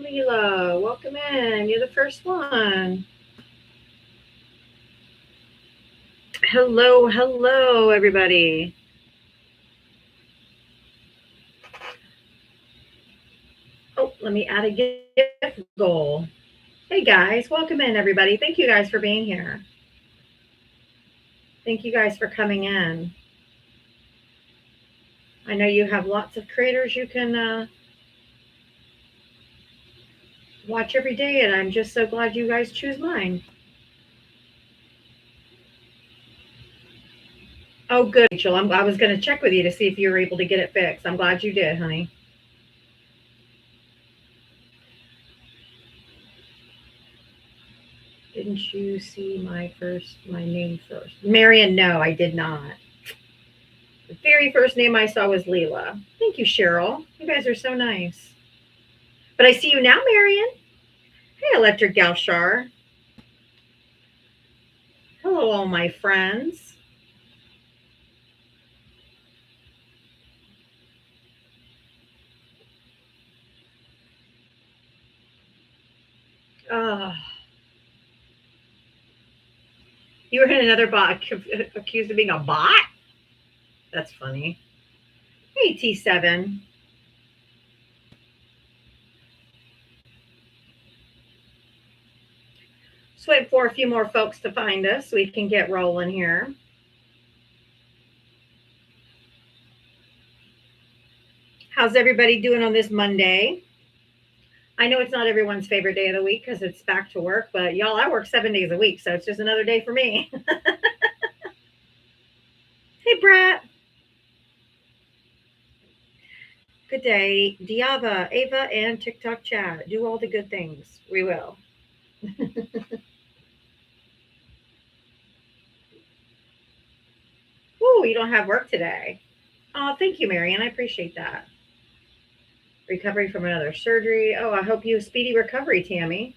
Leela, welcome in. You're the first one. Hello, hello, everybody. Oh, let me add a gift goal. Hey guys, welcome in, everybody. Thank you guys for being here. Thank you guys for coming in. I know you have lots of creators you can watch every day, and I'm just so glad you guys choose mine. Oh, good, Rachel. I was going to check with you to see if you were able to get it fixed. I'm glad you did, honey. Didn't you see my name first? Marion, no, I did not. The very first name I saw was Leela. Thank you, Cheryl. You guys are so nice. But I see you now, Marion. Hey, Electric Galshar. Hello, all my friends. Uh, you were in another bot accused of being a bot? That's funny. Hey, T7. Just wait for a few more folks to find us so we can get rolling here. How's everybody doing on this Monday? I know it's not everyone's favorite day of the week because it's back to work, but y'all, I work 7 days a week, so it's just another day for me. Hey, Brett. Good day. Diava, Ava, and TikTok chat. Do all the good things. We will. Ooh, you don't have work today. Oh, thank you, Marion. I appreciate that. Recovery from another surgery. Oh, I hope you have speedy recovery, Tammy.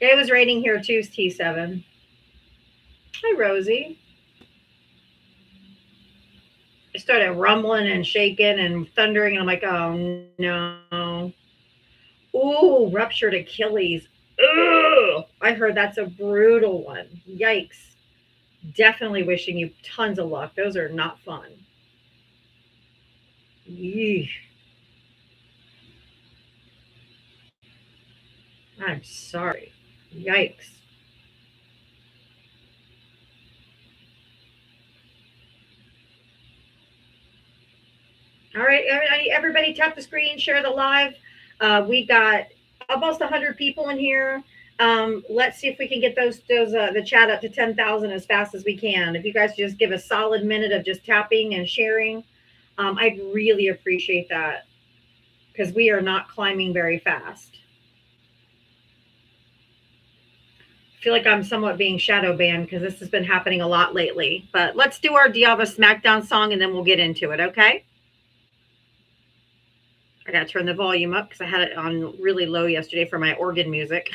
It was raining here too, T7. Hi, Rosie. It started rumbling and shaking and thundering, and I'm like, oh no. Ooh, ruptured Achilles. Ugh. I heard that's a brutal one. Yikes. Definitely wishing you tons of luck. Those are not fun. Yeesh. I'm sorry. Yikes. All right, everybody tap the screen, share the live. We got almost 100 people in here. Let's see if we can get those the chat up to 10,000 as fast as we can. If you guys just give a solid minute of just tapping and sharing, I'd really appreciate that because we are not climbing very fast. I feel like I'm somewhat being shadow banned because this has been happening a lot lately. But let's do our Diava SmackDown song and then we'll get into it, okay? I gotta turn the volume up because I had it on really low yesterday for my organ music.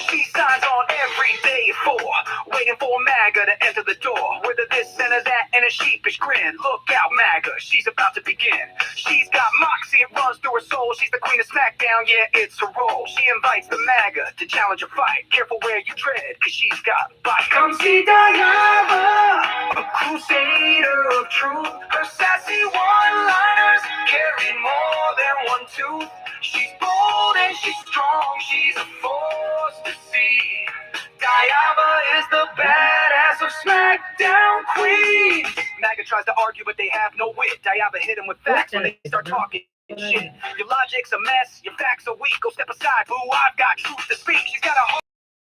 She signs on every day for waiting for MAGA to enter the door. Whether this and that and a sheepish grin. Look out, MAGA, she's about to begin. She's got moxie, it runs through her soul. She's the queen of SmackDown, yeah, it's her role. She invites the MAGA to challenge a fight. Careful where you tread, cause she's got bite. Come see Diana, a crusader of truth. Her sassy one-liners carry more than one tooth. She's bold and she's strong, she's a force to see. Diana is the badass of SmackDown Queen. MAGA tries to argue, but they have no wit. Diana hit him with facts when they start talking shit. Your logic's a mess, your facts are weak. Go step aside, boo, I've got truth to speak. She's got a heart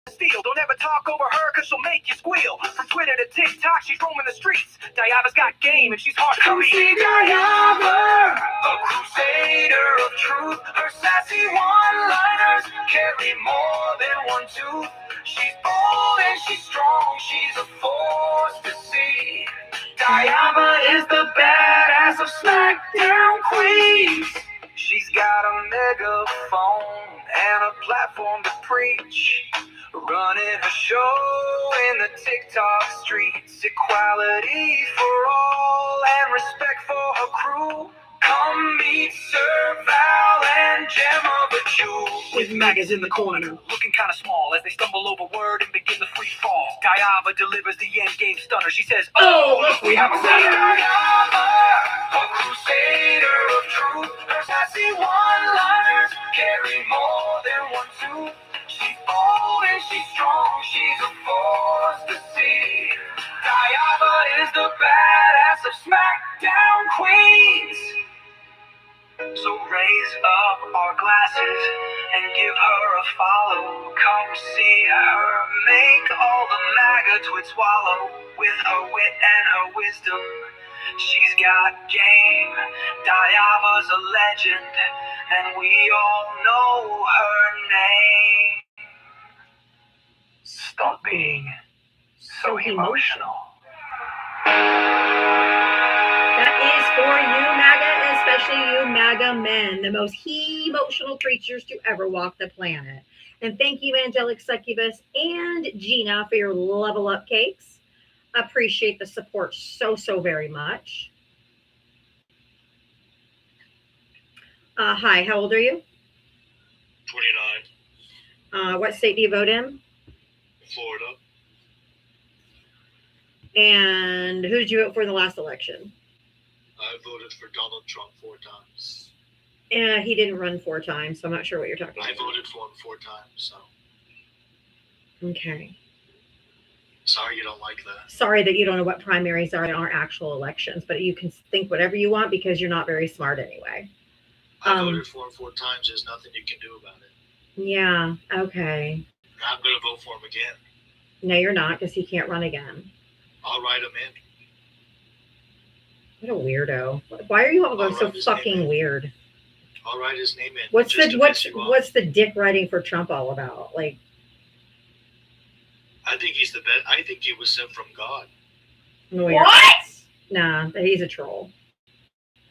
of steel. Don't ever talk over her, cause she'll make you squeal. From Twitter to TikTok, she's roaming the streets. Diana's got game and she's hard to beat. Come see Diana, a crusader of truth. Her sassy one-liners carry more than one tooth. She's bold and she's strong, she's a force to see. Diana is the badass of SmackDown Queens. She's got a megaphone and a platform to preach. Running a show in the TikTok streets. Equality for all and respect for her crew. Come meet Sir Val and Gemma the Jew. With MAGAs in the corner, looking kinda small as they stumble over word and begin the free fall. Diava delivers the endgame stunner. She says, oh, look, we have a winner. Diava, a crusader of truth. Her sassy one-liners carry more than one tooth. She's bold and she's strong, she's a force to see. Diava is the badass of SmackDown Queens. So raise up our glasses and give her a follow. Come see her make all the MAGA twits swallow. With her wit and her wisdom, she's got game. Diava's a legend, and we all know her name. Stop being so emotional. That is for you, MAGA, especially you MAGA men, the most emotional creatures to ever walk the planet. And thank you, Angelic Succubus and Gina, for your level up cakes. Appreciate the support so very much. Hi, how old are you? 29. What state do you vote in? Florida. And who did you vote for in the last election? I voted for Donald Trump 4 times. He didn't run 4 times, so I'm not sure what you're talking about. I voted for him 4 times, so. Okay. Sorry you don't like that. Sorry that you don't know what primaries are in our actual elections, but you can think whatever you want because you're not very smart anyway. I voted for him 4 times. There's nothing you can do about it. Yeah, okay. I'm going to vote for him again. No, you're not, because he can't run again. I'll write him in. What a weirdo. Why are you all going so fucking weird? I'll write his name in. What's the dick writing for Trump all about? Like, I think he's the best. I think he was sent from God. No, What? Nah, he's a troll.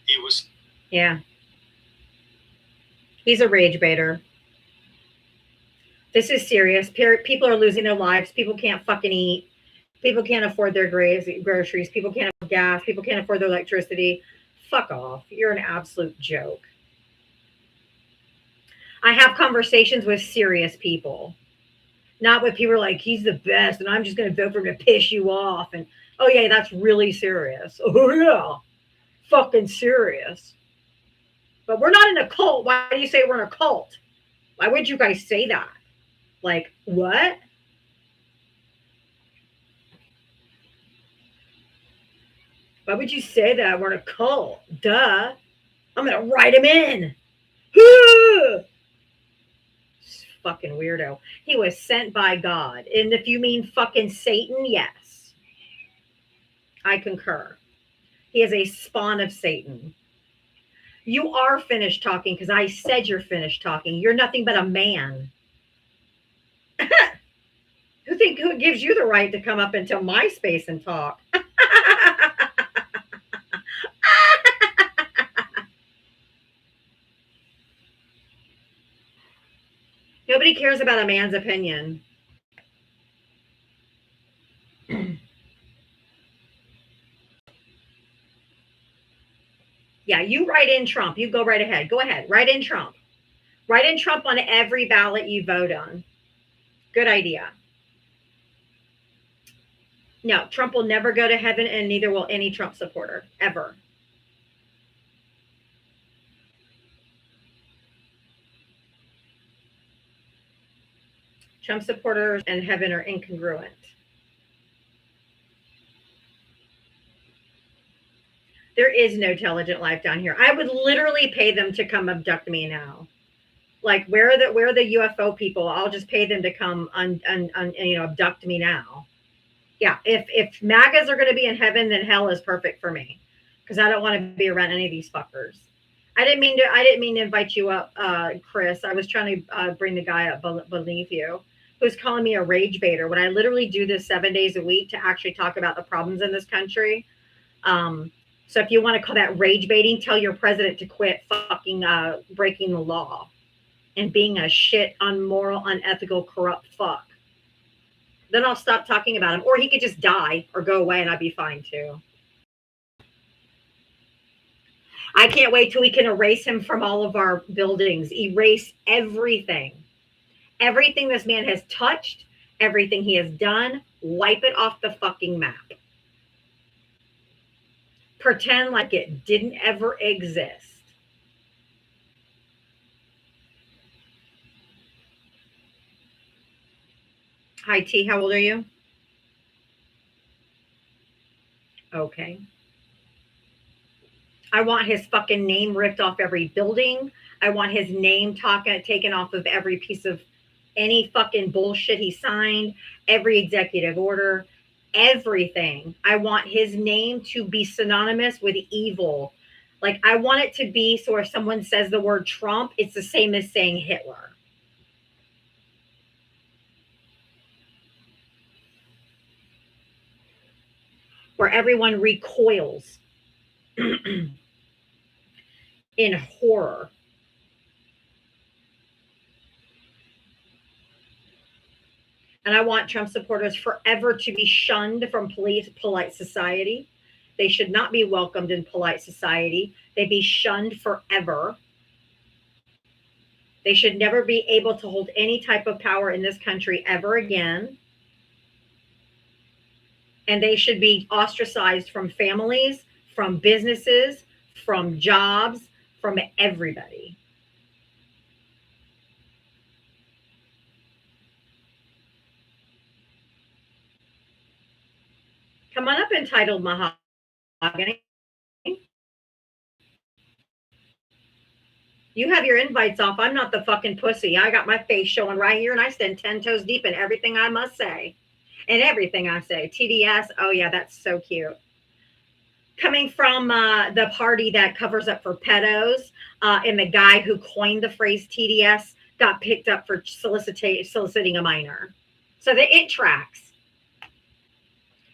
He was. Yeah. He's a rage baiter. This is serious. People are losing their lives. People can't fucking eat. People can't afford their groceries. People can't afford gas. People can't afford their electricity. Fuck off. You're an absolute joke. I have conversations with serious people. Not with people like, he's the best, and I'm just going to vote for him to piss you off. And, oh, yeah, that's really serious. Oh, yeah. Fucking serious. But we're not in a cult. Why do you say we're in a cult? Why would you guys say that? Like, what? Why would you say that? We're in a cult. Duh. I'm going to write him in. Fucking weirdo. He was sent by God. And if you mean fucking Satan, yes. I concur. He is a spawn of Satan. You are finished talking because I said you're finished talking. You're nothing but a man. Who gives you the right to come up into my space and talk? Nobody cares about a man's opinion. Yeah, you write in Trump. You go right ahead. Go ahead. Write in Trump. Write in Trump on every ballot you vote on. Good idea. No, Trump will never go to heaven, and neither will any Trump supporter, ever. Trump supporters and heaven are incongruent. There is no intelligent life down here. I would literally pay them to come abduct me now. Like, where are the UFO people? I'll just pay them to come abduct me now. Yeah, if MAGAs are going to be in heaven, then hell is perfect for me, because I don't want to be around any of these fuckers. I didn't mean to invite you up, Chris. I was trying to bring the guy up beneath you, who's calling me a rage baiter when I literally do this 7 days a week to actually talk about the problems in this country. So if you want to call that rage baiting, tell your president to quit fucking breaking the law and being a shit, unmoral, unethical, corrupt fuck. Then I'll stop talking about him. Or he could just die or go away and I'd be fine too. I can't wait till we can erase him from all of our buildings, erase everything. Everything this man has touched, everything he has done, wipe it off the fucking map. Pretend like it didn't ever exist. Hi, T. How old are you? Okay. I want his fucking name ripped off every building. I want his name taken off of every piece of any fucking bullshit he signed, every executive order, everything. I want his name to be synonymous with evil. Like, I want it to be so if someone says the word Trump, it's the same as saying Hitler. Where everyone recoils in horror. And I want Trump supporters forever to be shunned from polite society. They should not be welcomed in polite society. They be shunned forever. They should never be able to hold any type of power in this country ever again. And they should be ostracized from families, from businesses, from jobs, from everybody. Come on up, Entitled Mahogany. You have your invites off. I'm not the fucking pussy. I got my face showing right here, and I stand 10 toes deep in everything I must say. And everything I say. TDS, oh yeah, that's so cute. Coming from the party that covers up for pedos, and the guy who coined the phrase TDS got picked up for soliciting a minor. So it tracks.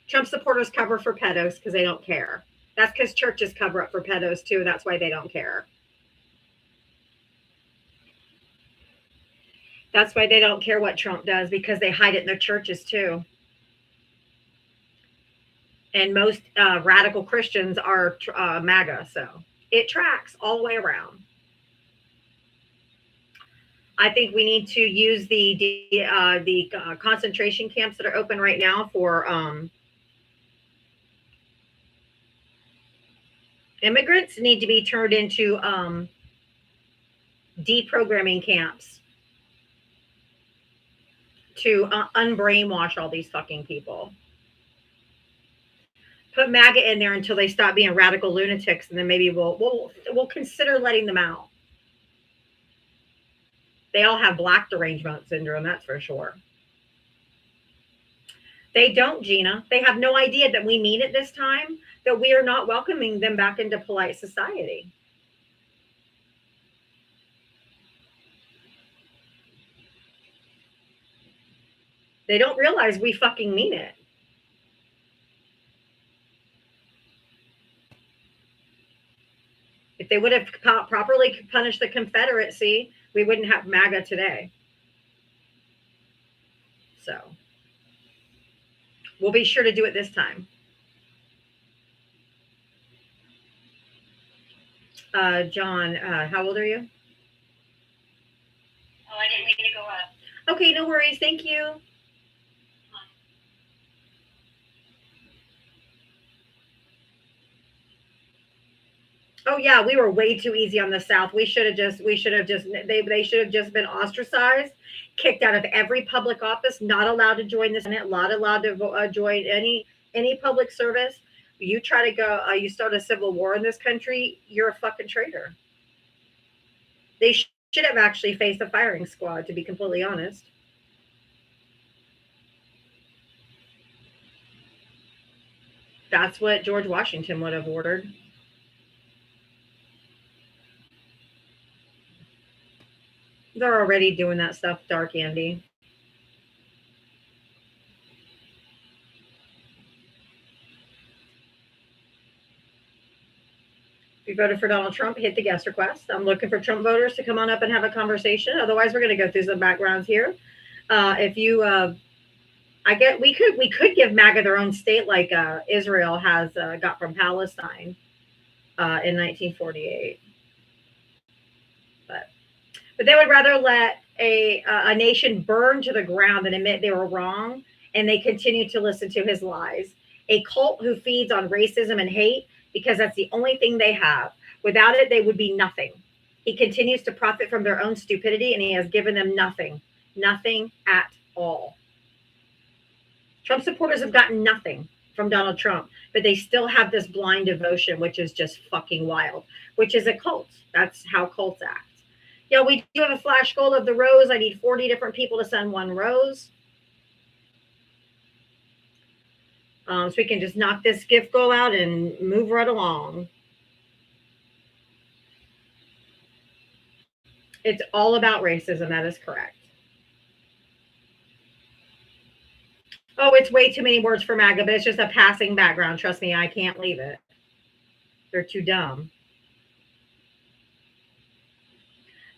Trump supporters cover for pedos because they don't care. That's because churches cover up for pedos too. That's why they don't care. That's why they don't care what Trump does, because they hide it in their churches too. And most radical Christians are MAGA, so it tracks all the way around. I think we need to use the concentration camps that are open right now for immigrants need to be turned into deprogramming camps to unbrainwash all these fucking people. Put MAGA in there until they stop being radical lunatics, and then maybe we'll consider letting them out. They all have black derangement syndrome, that's for sure. They don't, Gina. They have no idea that we mean it this time, that we are not welcoming them back into polite society. They don't realize we fucking mean it. If they would have properly punished the Confederacy, we wouldn't have MAGA today. So we'll be sure to do it this time. John, how old are you? Oh, I didn't mean to go up. Okay, no worries. Thank you. Oh yeah, we were way too easy on the South. They should have just been ostracized, kicked out of every public office, not allowed to join the Senate, not allowed to join any public service. You try to go, you start a civil war in this country, you're a fucking traitor. They should have actually faced a firing squad, to be completely honest. That's what George Washington would have ordered. They're already doing that stuff, Dark Andy. If you voted for Donald Trump, hit the guest request. I'm looking for Trump voters to come on up and have a conversation. Otherwise, we're going to go through some backgrounds here. If you I get we could give MAGA their own state like Israel has got from Palestine in 1948, but they would rather let a nation burn to the ground than admit they were wrong, and they continue to listen to his lies. A cult who feeds on racism and hate because that's the only thing they have. Without it, they would be nothing. He continues to profit from their own stupidity, and he has given them nothing, nothing at all. Trump supporters have gotten nothing from Donald Trump, but they still have this blind devotion, which is just fucking wild, which is a cult. That's how cults act. Yeah, we do have a flash goal of the rose. I need 40 different people to send one rose. So we can just knock this gift goal out and move right along. It's all about racism. That is correct. Oh, it's way too many words for MAGA, but it's just a passing background. Trust me, I can't leave it. They're too dumb.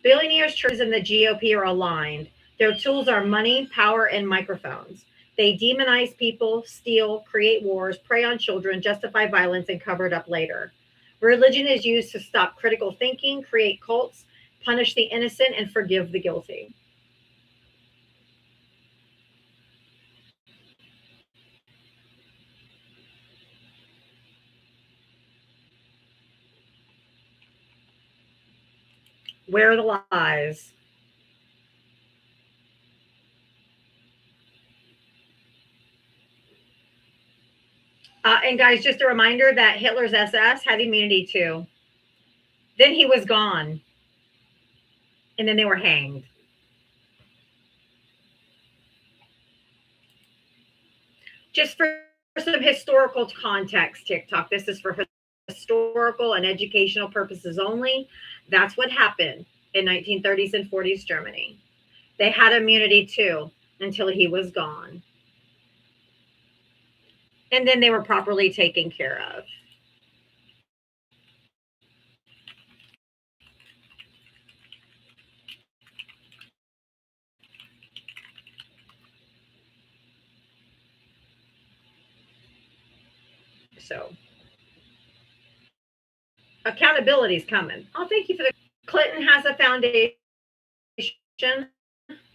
Billionaires, churches, and the GOP are aligned. Their tools are money, power, and microphones. They demonize people, steal, create wars, prey on children, justify violence, and cover it up later. Religion is used to stop critical thinking, create cults, punish the innocent, and forgive the guilty. Where are the lies? And guys, just a reminder that Hitler's SS had immunity too. Then he was gone. And then they were hanged. Just for some historical context, TikTok, this is for historical and educational purposes only. That's what happened in 1930s and 40s Germany. They had immunity too until he was gone. And then they were properly taken care of. So accountability is coming. Oh, thank you for the Clinton has a foundation.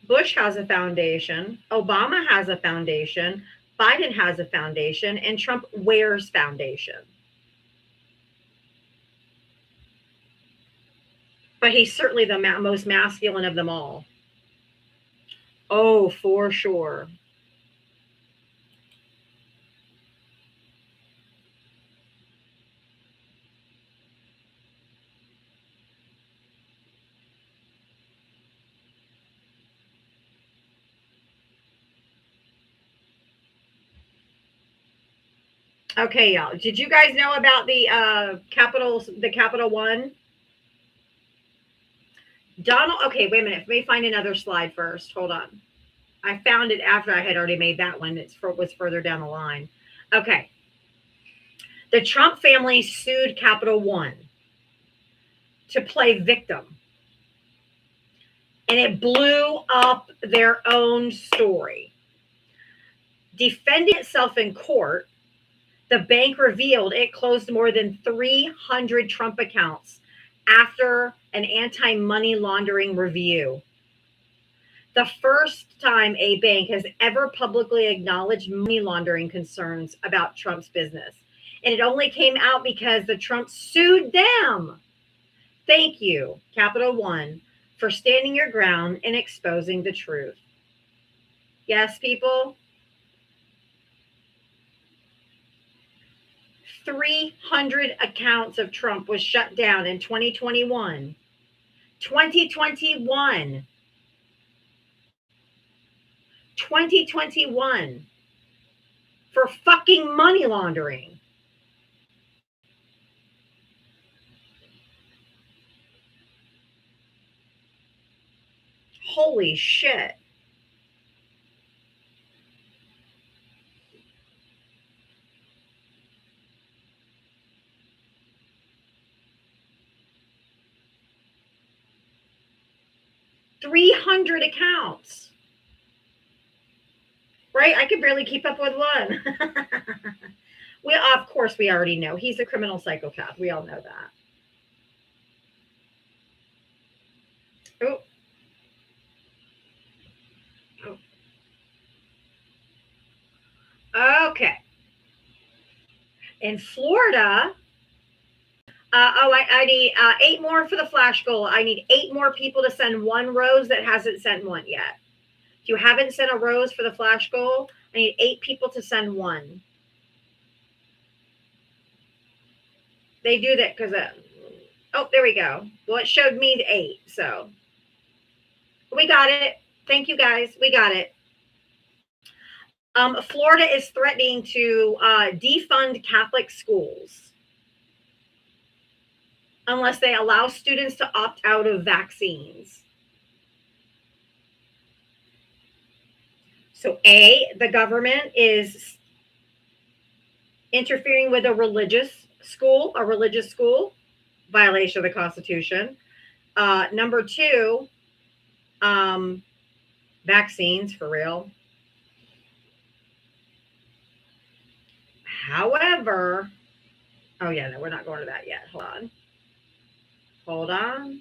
Bush has a foundation. Obama has a foundation. Biden has a foundation, and Trump wears foundation. But he's certainly the most masculine of them all. Oh, for sure. Okay, y'all. Did you guys know about the Capital One? Donald. Okay, wait a minute. Let me find another slide first. Hold on. I found it after I had already made that one. Was further down the line. Okay. The Trump family sued Capital One to play victim, and it blew up their own story. Defending itself in court, the bank revealed it closed more than 300 Trump accounts after an anti-money laundering review. The first time a bank has ever publicly acknowledged money laundering concerns about Trump's business. And it only came out because the Trumps sued them. Thank you, Capital One, for standing your ground and exposing the truth. Yes, people? 300 accounts of Trump was shut down in 2021. 2021. 2021 for fucking money laundering. Holy shit. $300 accounts. Right? I could barely keep up with one. We, of course, we already know he's a criminal psychopath. We all know that. Oh, okay. In Florida, I need 8 more for the flash goal. I need 8 more people to send one rose that hasn't sent one yet. If you haven't sent a rose for the flash goal, I need 8 people to send one. They do that because, oh, there we go. Well, it showed me 8, so we got it. Thank you, guys. We got it. Florida is threatening to defund Catholic schools unless they allow students to opt out of vaccines. So, the government is interfering with a religious school, violation of the Constitution. Number 2, vaccines for real. However, oh yeah, no, we're not going to that yet. Hold on.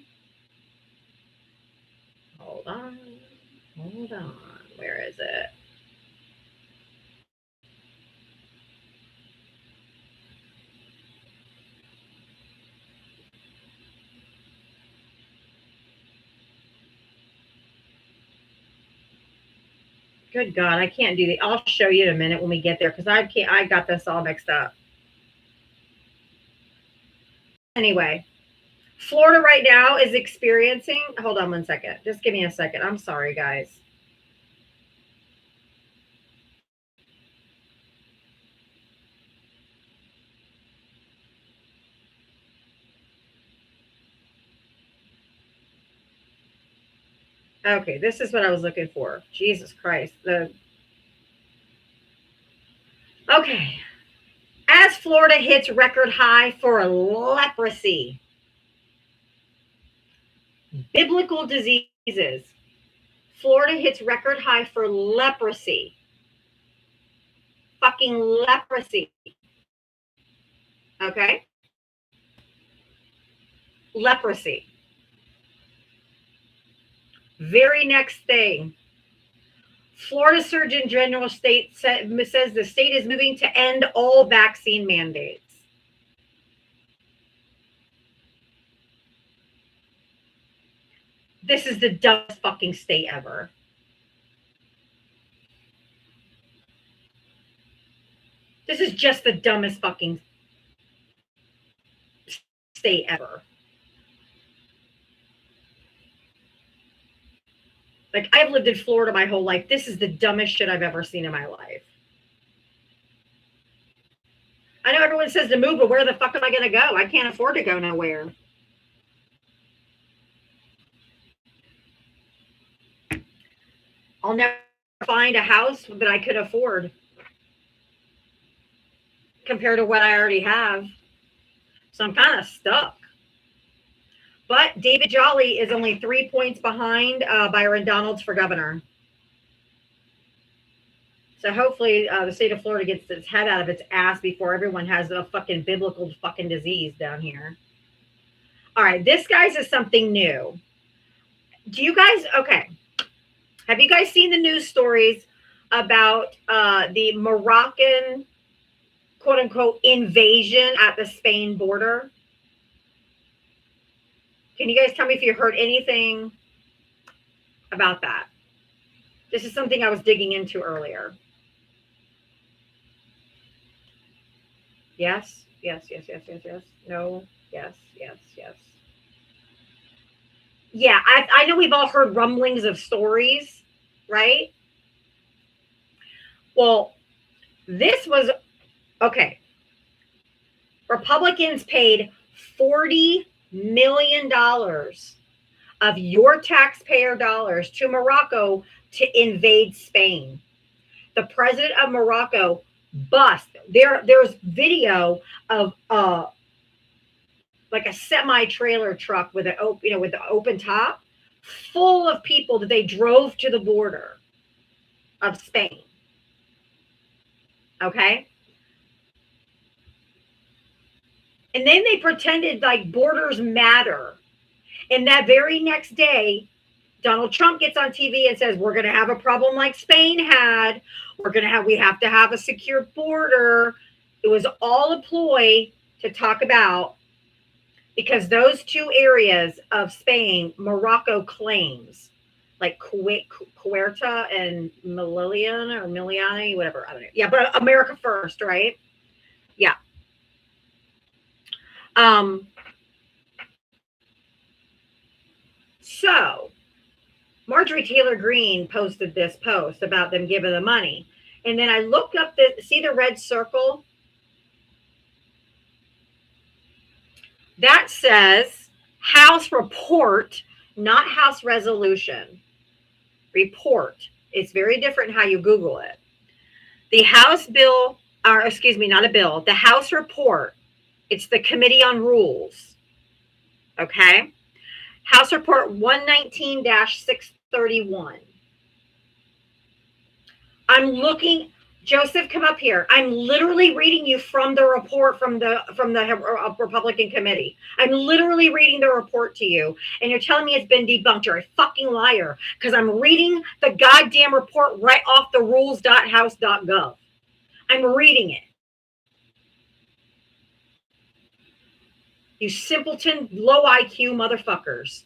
Where is it? Good God, I can't do the. I'll show you in a minute when we get there because I got this all mixed up. Anyway, Florida right now is experiencing. Hold on one second. Just give me a second. I'm sorry, guys. Okay, this is what I was looking for. Jesus Christ. Okay. As Florida hits record high for leprosy, biblical diseases. Florida hits record high for leprosy. Fucking leprosy. Okay? Leprosy. Very next thing. Florida Surgeon General says the state is moving to end all vaccine mandates. This is the dumbest fucking state ever. This is just the dumbest fucking state ever. Like, I've lived in Florida my whole life. This is the dumbest shit I've ever seen in my life. I know everyone says to move, but where the fuck am I going to go? I can't afford to go nowhere. I'll never find a house that I could afford compared to what I already have. So I'm kind of stuck. But David Jolly is only 3 points behind Byron Donalds for governor. So hopefully the state of Florida gets its head out of its ass before everyone has a fucking biblical fucking disease down here. All right, this, guys, is something new. Do you guys, okay. Have you guys seen the news stories about the Moroccan, quote unquote, invasion at the Spain border? Can you guys tell me if you heard anything about that? This is something I was digging into earlier. Yes, yes, yes, yes, yes, yes. No, yes, yes, yes. Yeah, I know we've all heard rumblings of stories, right? Well, this was, okay. Republicans paid $40 million of your taxpayer dollars to Morocco to invade Spain. The president of Morocco bust. There's video of like a semi-trailer truck with with the open top, full of people that they drove to the border of Spain. Okay. And then they pretended like borders matter. And that very next day, Donald Trump gets on TV and says, we're going to have a problem like Spain had. We have to have a secure border. It was all a ploy to talk about, because those two areas of Spain, Morocco claims, like Cuerta and Miliani, whatever. I don't know. Yeah, but America first, right? Yeah. So Marjorie Taylor Greene posted this post about them giving the money. And then I looked up see the red circle? That says House report, not House resolution. Report. It's very different how you Google it. The House bill, or excuse me, not a bill, the House report. It's the Committee on Rules. Okay? House Report 119-631. I'm looking, Joseph, come up here. I'm literally reading you from the report from the Republican committee. I'm literally reading the report to you, and you're telling me it's been debunked. You're a fucking liar, because I'm reading the goddamn report right off the rules.house.gov. I'm reading it. You simpleton, low IQ motherfuckers.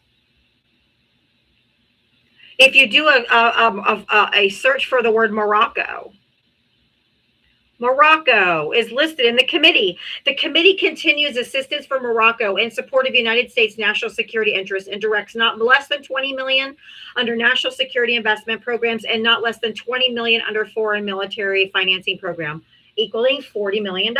If you do a search for the word Morocco, Morocco is listed in the committee. The committee continues assistance for Morocco in support of United States national security interests and directs not less than $20 million under national security investment programs and not less than $20 million under foreign military financing program, equaling $40 million.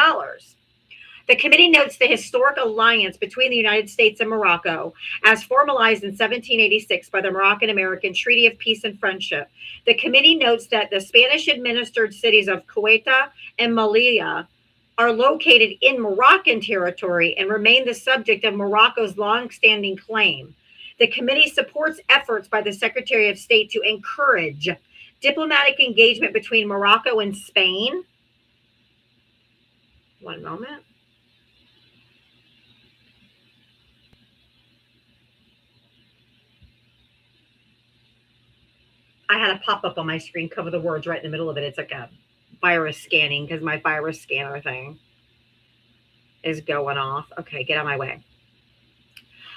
The committee notes the historic alliance between the United States and Morocco, as formalized in 1786 by the Moroccan-American Treaty of Peace and Friendship. The committee notes that the Spanish-administered cities of Ceuta and Melilla are located in Moroccan territory and remain the subject of Morocco's long-standing claim. The committee supports efforts by the Secretary of State to encourage diplomatic engagement between Morocco and Spain. One moment. I had a pop-up on my screen, cover the words right in the middle of it. It's like a virus scanning, because my virus scanner thing is going off. Okay, get out of my way.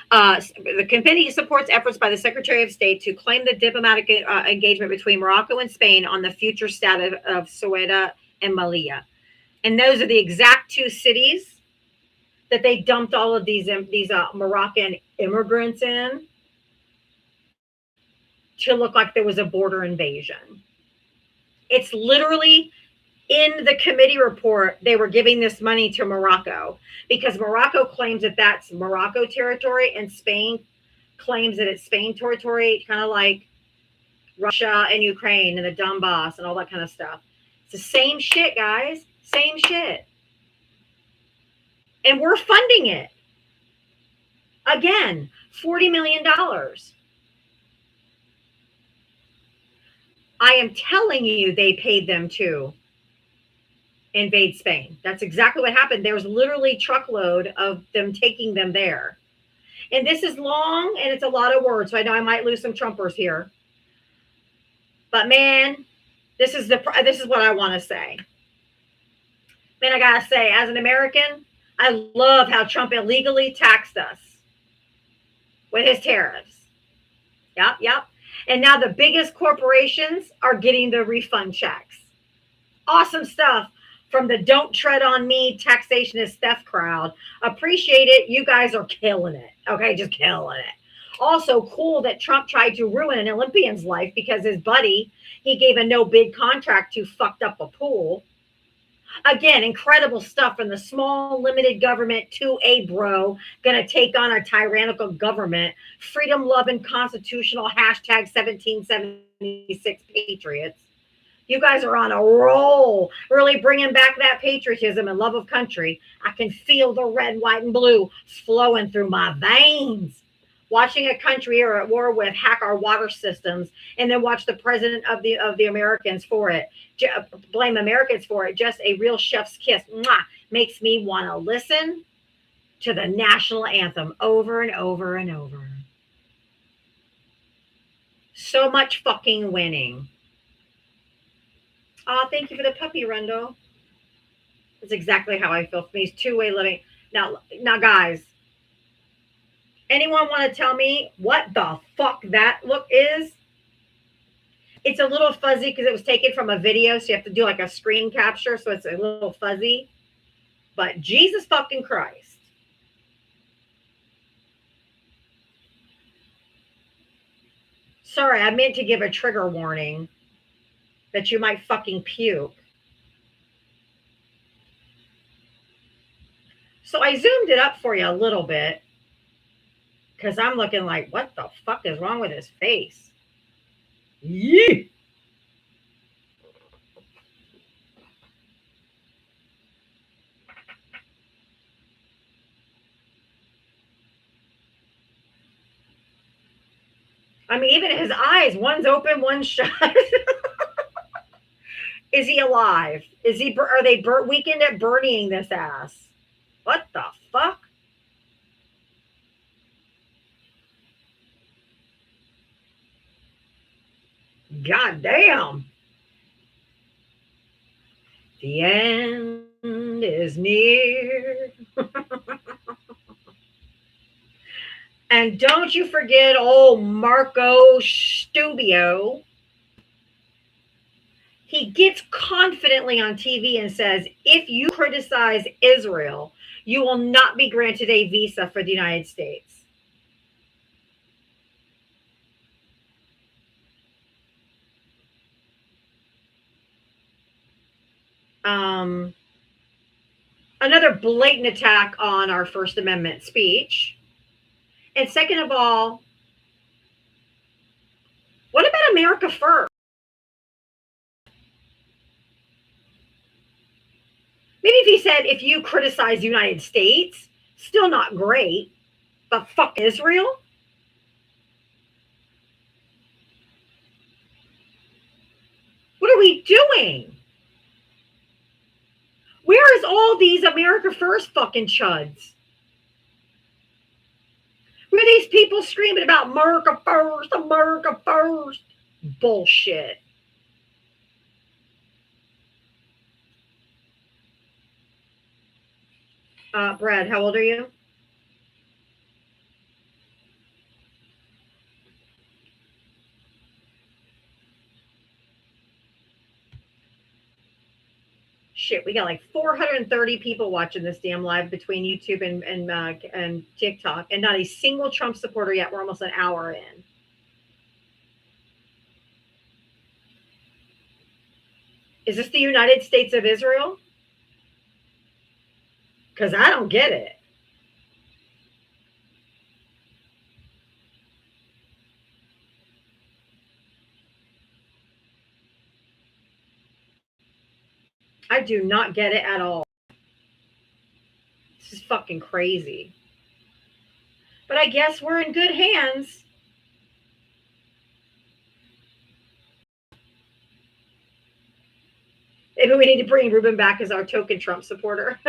The committee supports efforts by the Secretary of State to claim the diplomatic engagement between Morocco and Spain on the future status of Ceuta and Melilla. And those are the exact two cities that they dumped all of these Moroccan immigrants in, to look like there was a border invasion. It's literally in the committee report. They were giving this money to Morocco because Morocco claims that that's Morocco territory, and Spain claims that it's Spain territory, kind of like Russia and Ukraine and the Donbass and all that kind of stuff. It's the same shit, guys. Same shit. And we're funding it. Again, $40 million. I am telling you, they paid them to invade Spain. That's exactly what happened. There was literally a truckload of them taking them there. And this is long, and it's a lot of words, so I know I might lose some Trumpers here. But man, this is what I want to say. Man, I gotta say, as an American, I love how Trump illegally taxed us with his tariffs. Yep. And now the biggest corporations are getting the refund checks. Awesome stuff from the Don't Tread on Me, Taxation is Theft crowd. Appreciate it. You guys are killing it. Okay, just killing it. Also cool that Trump tried to ruin an Olympian's life because his buddy, he gave a no-bid contract to fucked up a pool. Again, incredible stuff from the small limited government to a bro gonna take on a tyrannical government. Freedom, love, and constitutional hashtag 1776 patriots. You guys are on a roll, really bringing back that patriotism and love of country. I can feel the red, white, and blue flowing through my veins. watching a country we're at war with hack our water systems, and then watch the president of the Americans for it, blame Americans for it. Just a real chef's kiss. Mwah, makes me want to listen to the national anthem over and over and over. So much fucking winning. Oh, thank you for the puppy, Rundle. That's exactly how I feel for me. It's two-way living. Now, guys, anyone want to tell me what the fuck that look is? It's a little fuzzy because it was taken from a video, so you have to do like a screen capture, so it's a little fuzzy. But Jesus fucking Christ. Sorry, I meant to give a trigger warning that you might fucking puke. So I zoomed it up for you a little bit because I'm looking like, what the fuck is wrong with his face? Yee! I mean, even his eyes, one's open, one's shut. Is he alive? Are they weekend at Bernieing this ass? What the fuck? God damn. The end is near. And don't you forget old Marco Stubio. He gets confidently on TV and says, if you criticize Israel, you will not be granted a visa for the United States. Another blatant attack on our First Amendment speech. And second of all, what about America first? Maybe if he said, if you criticize the United States, still not great, but fuck Israel? What are we doing? Where is all these America first fucking chuds? Where are these people screaming about America first, America first? Bullshit. Brad, how old are you? Shit, we got like 430 people watching this damn live between YouTube and TikTok, and not a single Trump supporter yet. We're almost an hour in. Is this the United States of Israel? Because I don't get it. I do not get it at all. This is fucking crazy. But I guess we're in good hands. Maybe we need to bring Ruben back as our token Trump supporter.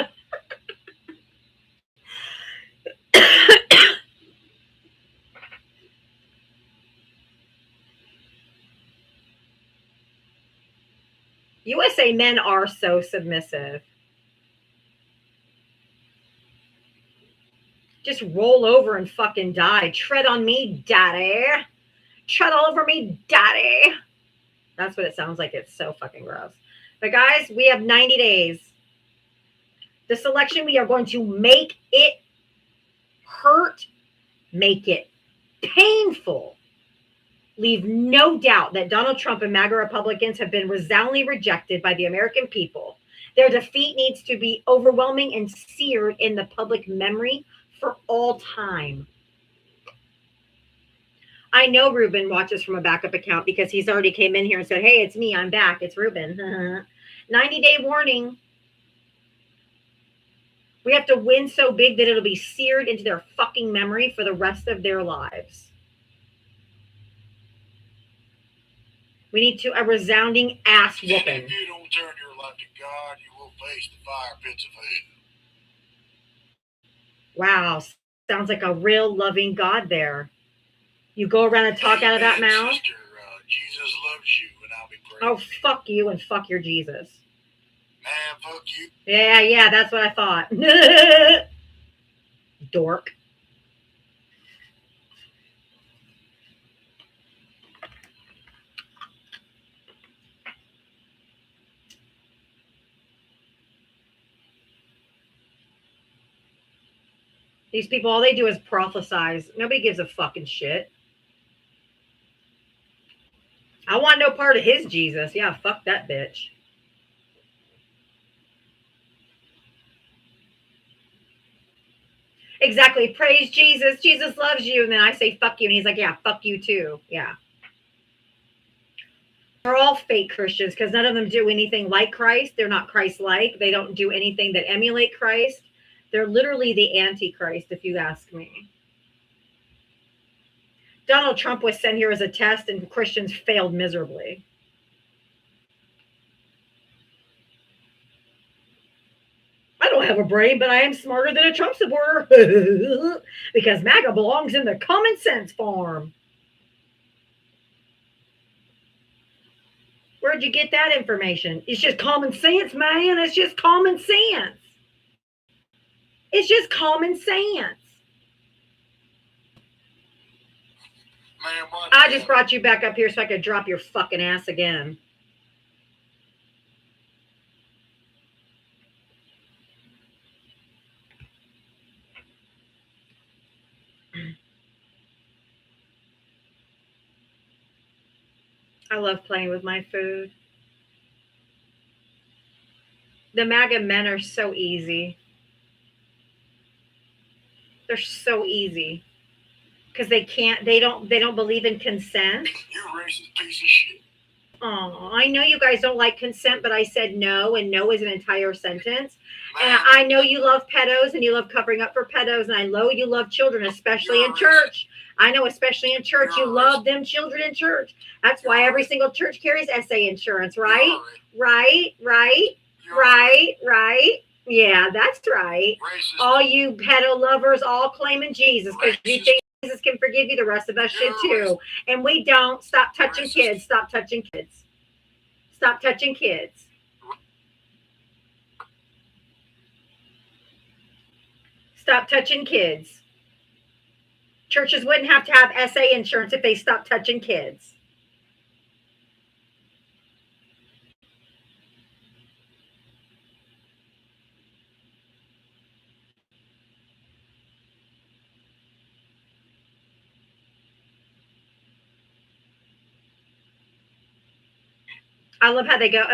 USA men are so submissive. Just roll over and fucking die. Tread on me, daddy. Tread all over me, daddy. That's what it sounds like. It's so fucking gross. But guys, we have 90 days. This election, we are going to make it hurt, make it painful. Leave no doubt that Donald Trump and MAGA Republicans have been resoundingly rejected by the American people. Their defeat needs to be overwhelming and seared in the public memory for all time. I know Ruben watches from a backup account because he's already came in here and said, hey, it's me. I'm back. It's Ruben. 90-day warning. We have to win so big that it'll be seared into their fucking memory for the rest of their lives. We need a resounding ass whooping. If you don't turn your life to God, you will face the fire pits of hell. Wow, sounds like a real loving God there. You go around and talk out of that mouth. Sister, Jesus loves you, and I'll be praying. Oh, fuck you and fuck your Jesus. Man, fuck you. Yeah, that's what I thought. Dork. These people, all they do is prophesize. Nobody gives a fucking shit. I want no part of his Jesus. Yeah, fuck that bitch. Exactly. Praise Jesus. Jesus loves you. And then I say, fuck you. And he's like, yeah, fuck you too. Yeah. They're all fake Christians because none of them do anything like Christ. They're not Christ-like. They don't do anything that emulate Christ. They're literally the Antichrist, if you ask me. Donald Trump was sent here as a test, and Christians failed miserably. I don't have a brain, but I am smarter than a Trump supporter because MAGA belongs in the common sense farm. Where'd you get that information? It's just common sense, man. It's just common sense. It's just common sense. Man, I just brought you back up here so I could drop your fucking ass again. I love playing with my food. The MAGA men are so easy. They're so easy. Because they don't believe in consent. You racist piece of shit. Oh, I know you guys don't like consent, but I said no, and no is an entire sentence. And Man, I know you love pedos and you love covering up for pedos, and I know you love children, especially in church. I know, especially in church, you love them children in church. That's why every single church carries SA insurance, right? Right. Yeah, that's right. Racist. All you pedo lovers all claiming Jesus because you think Jesus can forgive you. The rest of us should too. And we don't. Stop touching kids. Stop touching kids. Stop touching kids. Stop touching kids. Churches wouldn't have to have SA insurance if they stopped touching kids. I love how they go.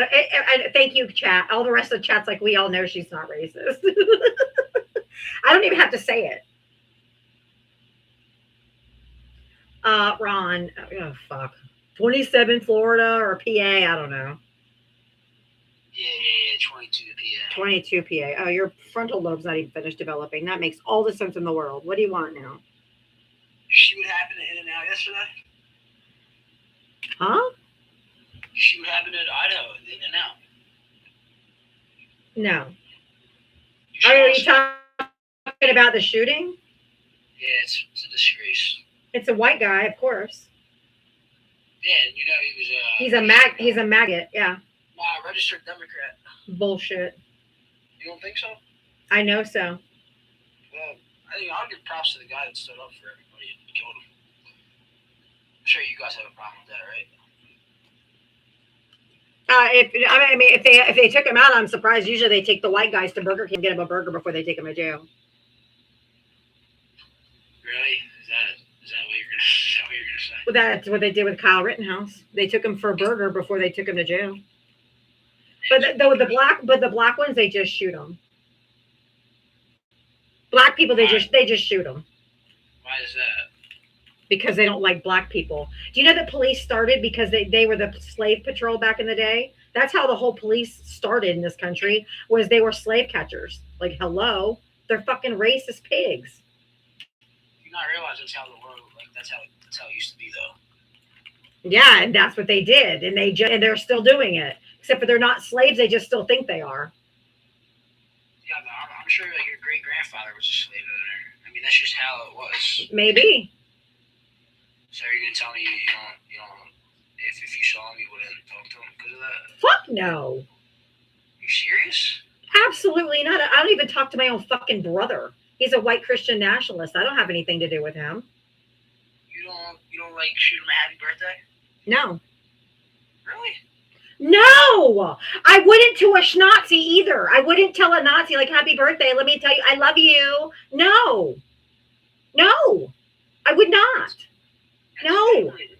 Thank you, chat. All the rest of the chat's like, we all know she's not racist. I don't even have to say it. Ron, oh fuck, 27 Florida or PA, I don't know. Yeah, 22 PA. 22 PA. Oh, your frontal lobe's not even finished developing. That makes all the sense in the world. What do you want now? You see what happened in In-N-Out yesterday? Huh? You see what happened in Idaho, In-N-Out? No. You Are you saw- talking about the shooting? Yeah, it's a disgrace. It's a white guy, of course. Yeah, and you know He's a maggot. Yeah. Registered Democrat. Bullshit. You don't think so? I know so. Well, I think I'll give props to the guy that stood up for everybody and killed him. I'm sure you guys have a problem with that, right? If they took him out, I'm surprised. Usually they take the white guys to Burger King and get him a burger before they take him to jail. Really? Is that what you're gonna say? Well, that's what they did with Kyle Rittenhouse. They took him for a burger before they took him to jail. But the black ones, they just shoot them. Black people, they just shoot them Why is that? because they don't like black people. Do you know that police started because they were the slave patrol back in the day? That's how the whole police started in this country, was they were slave catchers. Like, hello, they're fucking racist pigs. You not realize that's how the world, like that's how it used to be though. Yeah, and that's what they did, and and they're still doing it. Except for they're not slaves; they just still think they are. Yeah, but I'm sure like your great grandfather was a slave owner. I mean, that's just how it was. Maybe. So are you gonna tell me you don't, if you saw him, you wouldn't talk to him because of that? Fuck no. You serious? Absolutely not. I don't even talk to my own fucking brother. He's a white Christian nationalist. I don't have anything to do with him. You don't like shoot him a happy birthday? No. Really? No, I wouldn't to a Schnazi either. I wouldn't tell a Nazi like happy birthday. Let me tell you, I love you. No, I would not. That's No. family.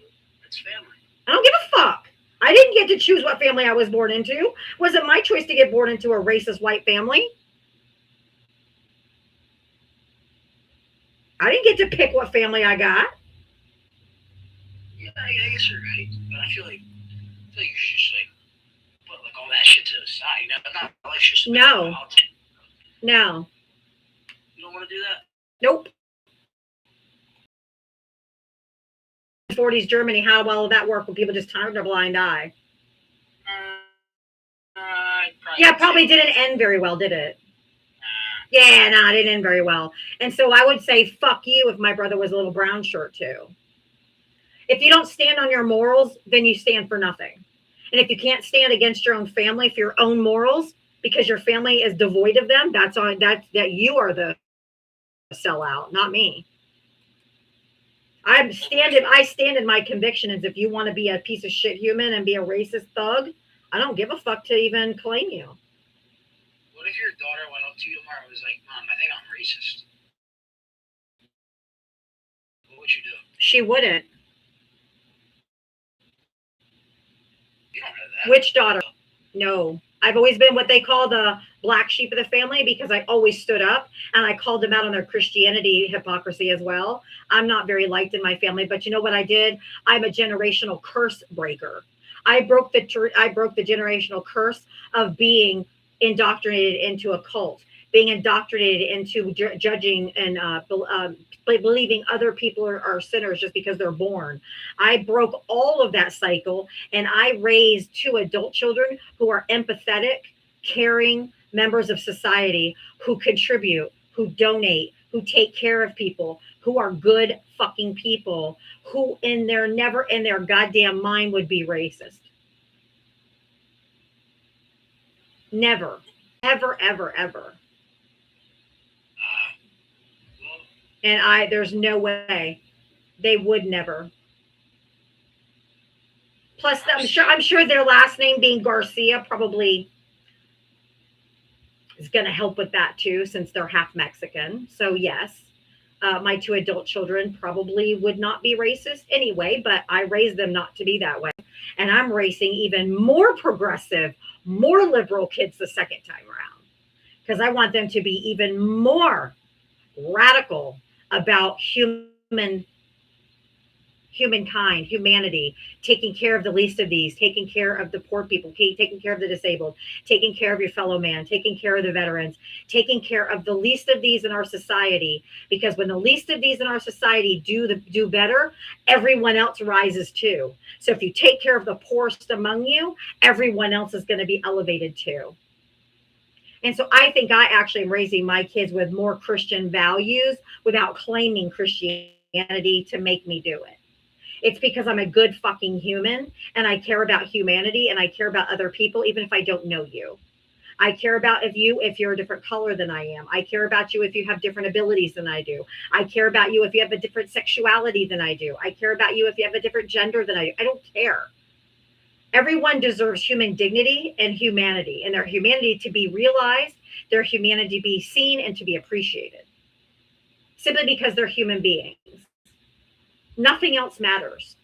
That's family. I don't give a fuck. I didn't get to choose what family I was born into. It wasn't my choice to get born into a racist white family. I didn't get to pick what family I got. Yeah, I guess you're right. But I feel like you should just like put like all that shit to the side. You know, not like just No. politics. No. You don't want to do that? Nope. 40s Germany, how well would that work when people just turned a blind eye? Yeah, probably didn't end very well, did it? Yeah, no, it didn't end very well. And so I would say, fuck you if my brother was a little brown shirt too. If you don't stand on your morals, then you stand for nothing. And if you can't stand against your own family for your own morals, because your family is devoid of them, that you are the sellout, not me. I stand in my conviction as if you want to be a piece of shit human and be a racist thug, I don't give a fuck to even claim you. What if your daughter went up to you tomorrow and was like, Mom, I think I'm racist? What would you do? She wouldn't. You don't know that. Which daughter? No. I've always been what they call the black sheep of the family because I always stood up and I called them out on their Christianity hypocrisy as well. I'm not very liked in my family, but you know what I did? I'm a generational curse breaker. I broke the generational curse of being indoctrinated into a cult, being indoctrinated into judging and believing other people are sinners just because they're born. I broke all of that cycle and I raised 2 adult children who are empathetic, caring members of society who contribute, who donate, who take care of people, who are good fucking people, who never in their goddamn mind would be racist. Never, ever, ever, ever. And there's no way they would never. Plus, I'm sure their last name being Garcia probably is going to help with that too, since they're half Mexican. So yes, my 2 adult children probably would not be racist anyway, but I raised them not to be that way. And I'm raising even more progressive, more liberal kids the second time around because I want them to be even more radical about humankind, humanity, taking care of the least of these, taking care of the poor people, taking care of the disabled, taking care of your fellow man, taking care of the veterans, taking care of the least of these in our society. Because when the least of these in our society do better, everyone else rises too. So if you take care of the poorest among you, everyone else is going to be elevated too. And so I think I actually am raising my kids with more Christian values without claiming Christianity to make me do it. It's because I'm a good fucking human and I care about humanity and I care about other people, even if I don't know you. I care about if you're a different color than I am. I care about you if you have different abilities than I do. I care about you if you have a different sexuality than I do. I care about you if you have a different gender than I do. I don't care. Everyone deserves human dignity and humanity, and their humanity to be realized, their humanity to be seen and to be appreciated. Simply because they're human beings. Nothing else matters.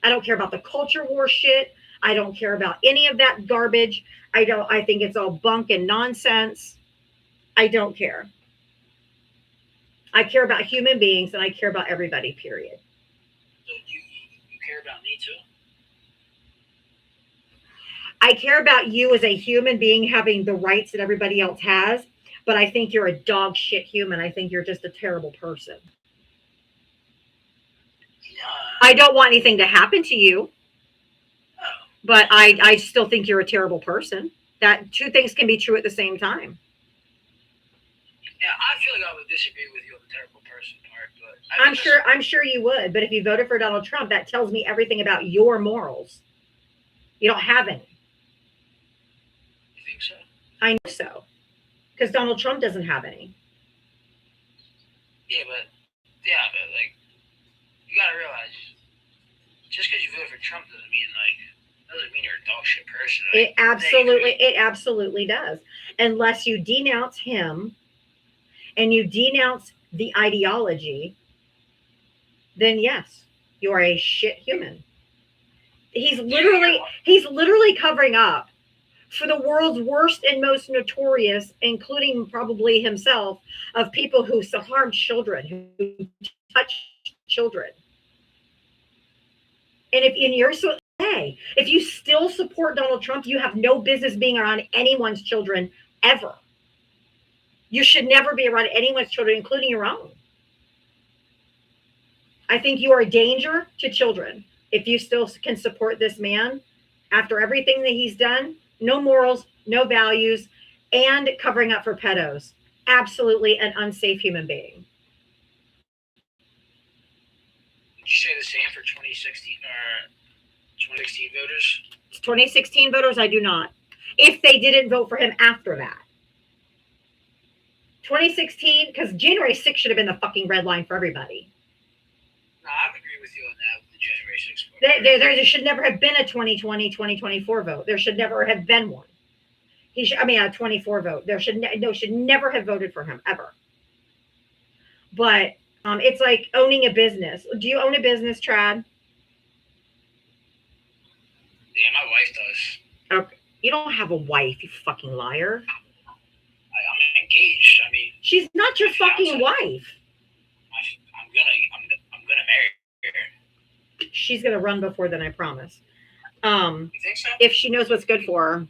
I don't care about the culture war shit. I don't care about any of that garbage. I think it's all bunk and nonsense. I don't care. I care about human beings and I care about everybody, period. So you care about me too? I care about you as a human being having the rights that everybody else has, but I think you're a dog shit human. I think you're just a terrible person. I don't want anything to happen to you, but I still think you're a terrible person. That two things can be true at the same time. Yeah, I feel like I would disagree with you on the terrible person part, but I'm sure you would, but if you voted for Donald Trump, that tells me everything about your morals. You don't have any. You think so? I know so. Because Donald Trump doesn't have any. Yeah, but like you gotta realize, just because you voted for Trump doesn't mean you're a dog shit person. It absolutely does. Unless you denounce him and you denounce the ideology, then yes, you are a shit human. He's literally covering up for the world's worst and most notorious, including probably himself, of people who harm children, who touch children. And if you still support Donald Trump, you have no business being around anyone's children ever. You should never be around anyone's children, including your own. I think you are a danger to children if you still can support this man after everything that he's done. No morals, no values, and covering up for pedos. Absolutely an unsafe human being. Would you say the same for 2016 or 2016 voters? 2016 voters, I do not. If they didn't vote for him after that. 2016, because January 6th should have been the fucking red line for everybody. No, I agree with you on that with the January 6th vote. There should never have been a 2020, 2024 vote. There should never have been one. A 24 vote. Should never have voted for him ever. But it's like owning a business. Do you own a business, Trad? Yeah, my wife does. Okay. You don't have a wife, you fucking liar. I'm engaged. I mean, she's not your fucking wife. I'm gonna marry her. She's gonna run before then, I promise. You think so? If she knows what's good for her.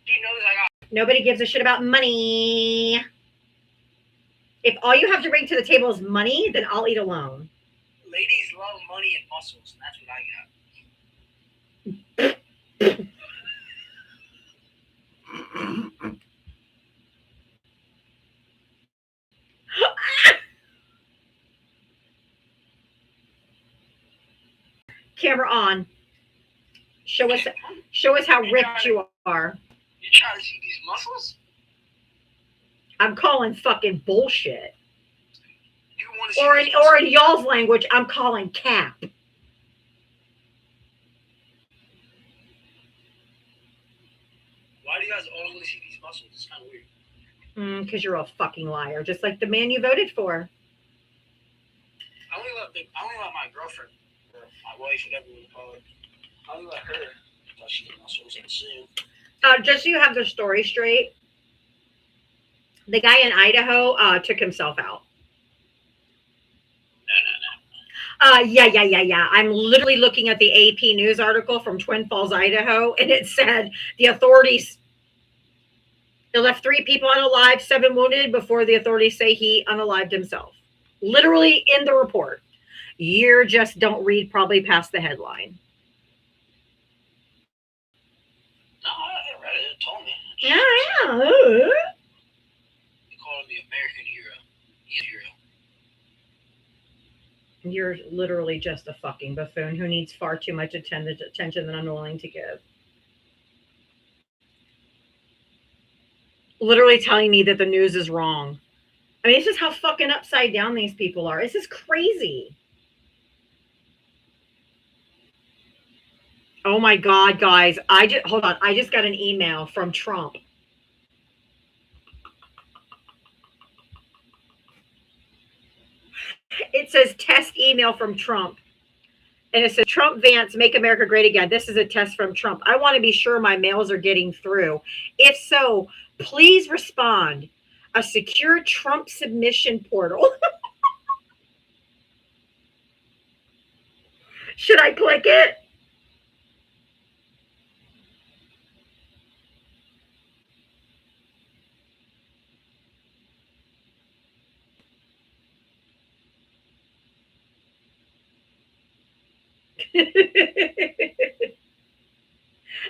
She knows I got. Nobody gives a shit about money. If all you have to bring to the table is money, then I'll eat alone. Ladies love money and muscles, and that's what I got. Camera on. Show us how ripped you are. You trying to see these muscles? I'm calling fucking bullshit. You want to see or in y'all's language, I'm calling cap. Why do you guys only see these muscles? It's kind of weird. Because you're a fucking liar, just like the man you voted for. I only let my girlfriend, or my wife, whatever you call it, I only let her touch the muscles and see. Just so you have the story straight, the guy in Idaho took himself out. No. Yeah. I'm literally looking at the AP News article from Twin Falls, Idaho, and it said the authorities, they left 3 people unalive, 7 wounded before the authorities say he unalived himself. Literally in the report. You just don't read probably past the headline. No, I read it. It told me. Yeah. They call him the American hero. He's a hero. You're literally just a fucking buffoon who needs far too much attention than I'm willing to give. Literally telling me that the news is wrong. I mean, this is how fucking upside down these people are. This is crazy. Oh my God, guys. Hold on. I just got an email from Trump. It says test email from Trump. And it says, Trump Vance, make America great again. This is a test from Trump. I want to be sure my mails are getting through. If so, please respond. A secure Trump submission portal. Should I click it?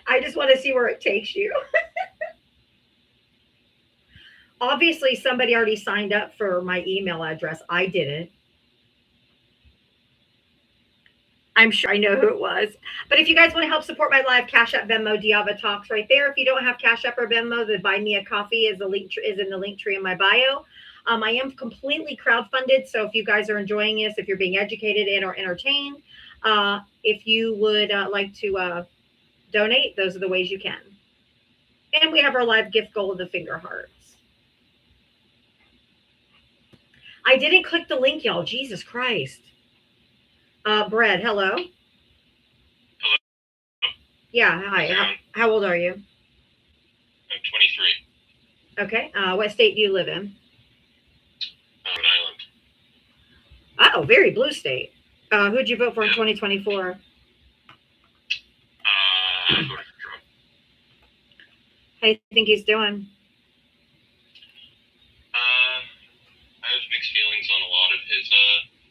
I just want to see where it takes you. Obviously, somebody already signed up for my email address. I didn't. I'm sure I know who it was. But if you guys want to help support my live, Cash App, Venmo, Diava Talks right there. If you don't have Cash App or Venmo, the Buy Me a Coffee is in the link tree in my bio. I am completely crowdfunded. So if you guys are enjoying this, if you're being educated and or entertained, if you would like to donate, those are the ways you can. And we have our live gift goal of the finger hearts. I didn't click the link, y'all. Jesus Christ. Brad, hello. Hello. Yeah, hi. How old are you? I'm 23. Okay. What state do you live in? Rhode Island. Oh, very blue state. Who'd you vote for in 2024? I voted for Trump. How do you think he's doing? I have mixed feelings on a lot of his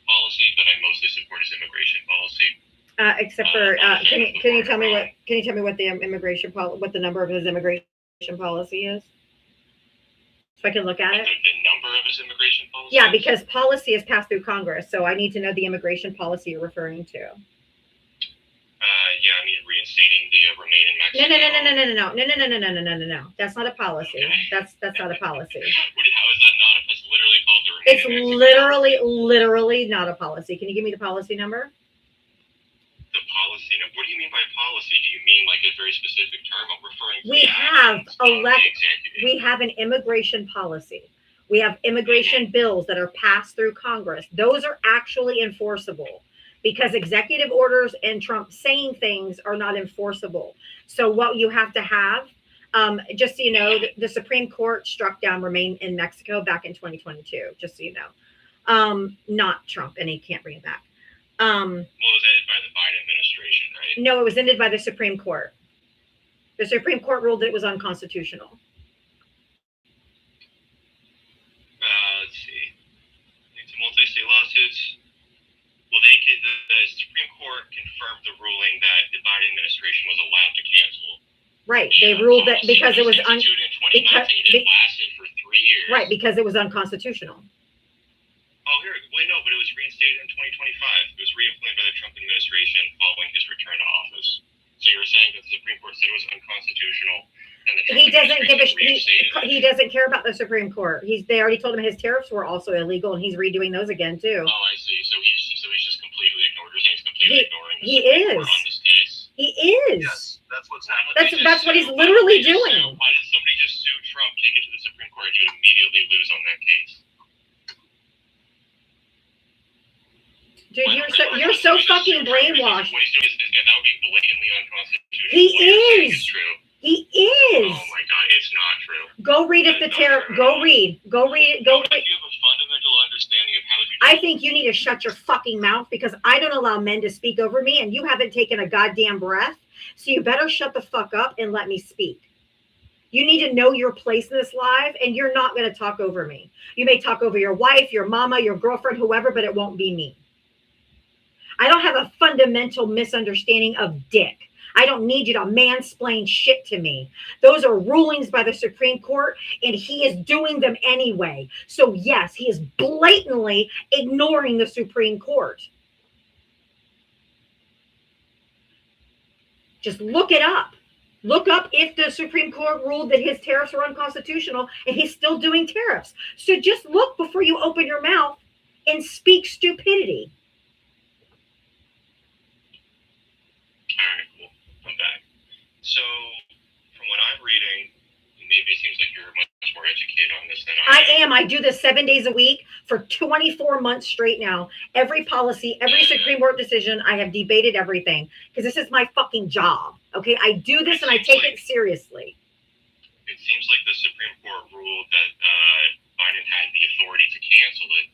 policy, but I mostly support his immigration policy. Except for, can you tell me what the immigration what the number of his immigration policy is? So I can look at it. The number of his immigration policy? Yeah, because policy is passed through Congress, so I need to know the immigration policy you're referring to. Yeah, I mean reinstating the remain in Mexico. No. That's not a policy. Okay. That's not a policy. How is that not? If it's literally called the remain It's in Mexico. literally not a policy. Can you give me the policy number? The policy. Now, what do you mean by policy? Do you mean like a very specific term? I'm referring to We the have actions of the executive. we have an immigration policy. We have immigration bills that are passed through Congress. Those are actually enforceable because executive orders and Trump saying things are not enforceable. So what you have to have, just so you know, the Supreme Court struck down Remain in Mexico back in 2022, just so you know. Not Trump, and he can't bring it back. Well, it was ended by the Biden administration, right? No, it was ended by the Supreme Court. The Supreme Court ruled that it was unconstitutional. Let's see. It's multi-state lawsuits. Well, the Supreme Court confirmed the ruling that the Biden administration was allowed to cancel. Right. They ruled that because it was instituted in 2019 and lasted for 3 years. right, because it was unconstitutional. Oh, here. Wait, no, but it was reinstated in 2025. It was reimplemented by the Trump administration following his return to office. So you're saying that the Supreme Court said it was unconstitutional, and the Trump He doesn't give a reinstated it? he doesn't care about the Supreme Court. They already told him his tariffs were also illegal, and he's redoing those again too. Oh, I see. So he's just completely ignored. You're saying he's completely ignoring the He Supreme Court is. on this case. He is. Yes, that's what's happening. That's what he's literally doing. Why did somebody just sue Trump, take it to the Supreme Court, and you immediately lose on that case? Dude, you're so fucking brainwashed. What he's doing is that would be blatantly unconstitutional. He What you're saying is. true. He is. Oh my God, it's not true. Go read if the tariff. Go read. Go read. No, but you have a fundamental understanding of how to do I think you need to shut your fucking mouth because I don't allow men to speak over me, and you haven't taken a goddamn breath. So you better shut the fuck up and let me speak. You need to know your place in this live, and you're not going to talk over me. You may talk over your wife, your mama, your girlfriend, whoever, but it won't be me. I don't have a fundamental misunderstanding of dick. I don't need you to mansplain shit to me. Those are rulings by the Supreme Court, and he is doing them anyway. So yes, he is blatantly ignoring the Supreme Court. Just look it up. Look up if the Supreme Court ruled that his tariffs were unconstitutional, and he's still doing tariffs. So just look before you open your mouth and speak stupidity. All right, cool. I'm back. So, from what I'm reading, maybe it seems like you're much more educated on this than I am. I do this 7 days a week for 24 months straight now. Every policy, every Supreme Court decision, I have debated everything because this is my fucking job. Okay, I do this and I take it seriously. It seems like the Supreme Court ruled that Biden had the authority to cancel it,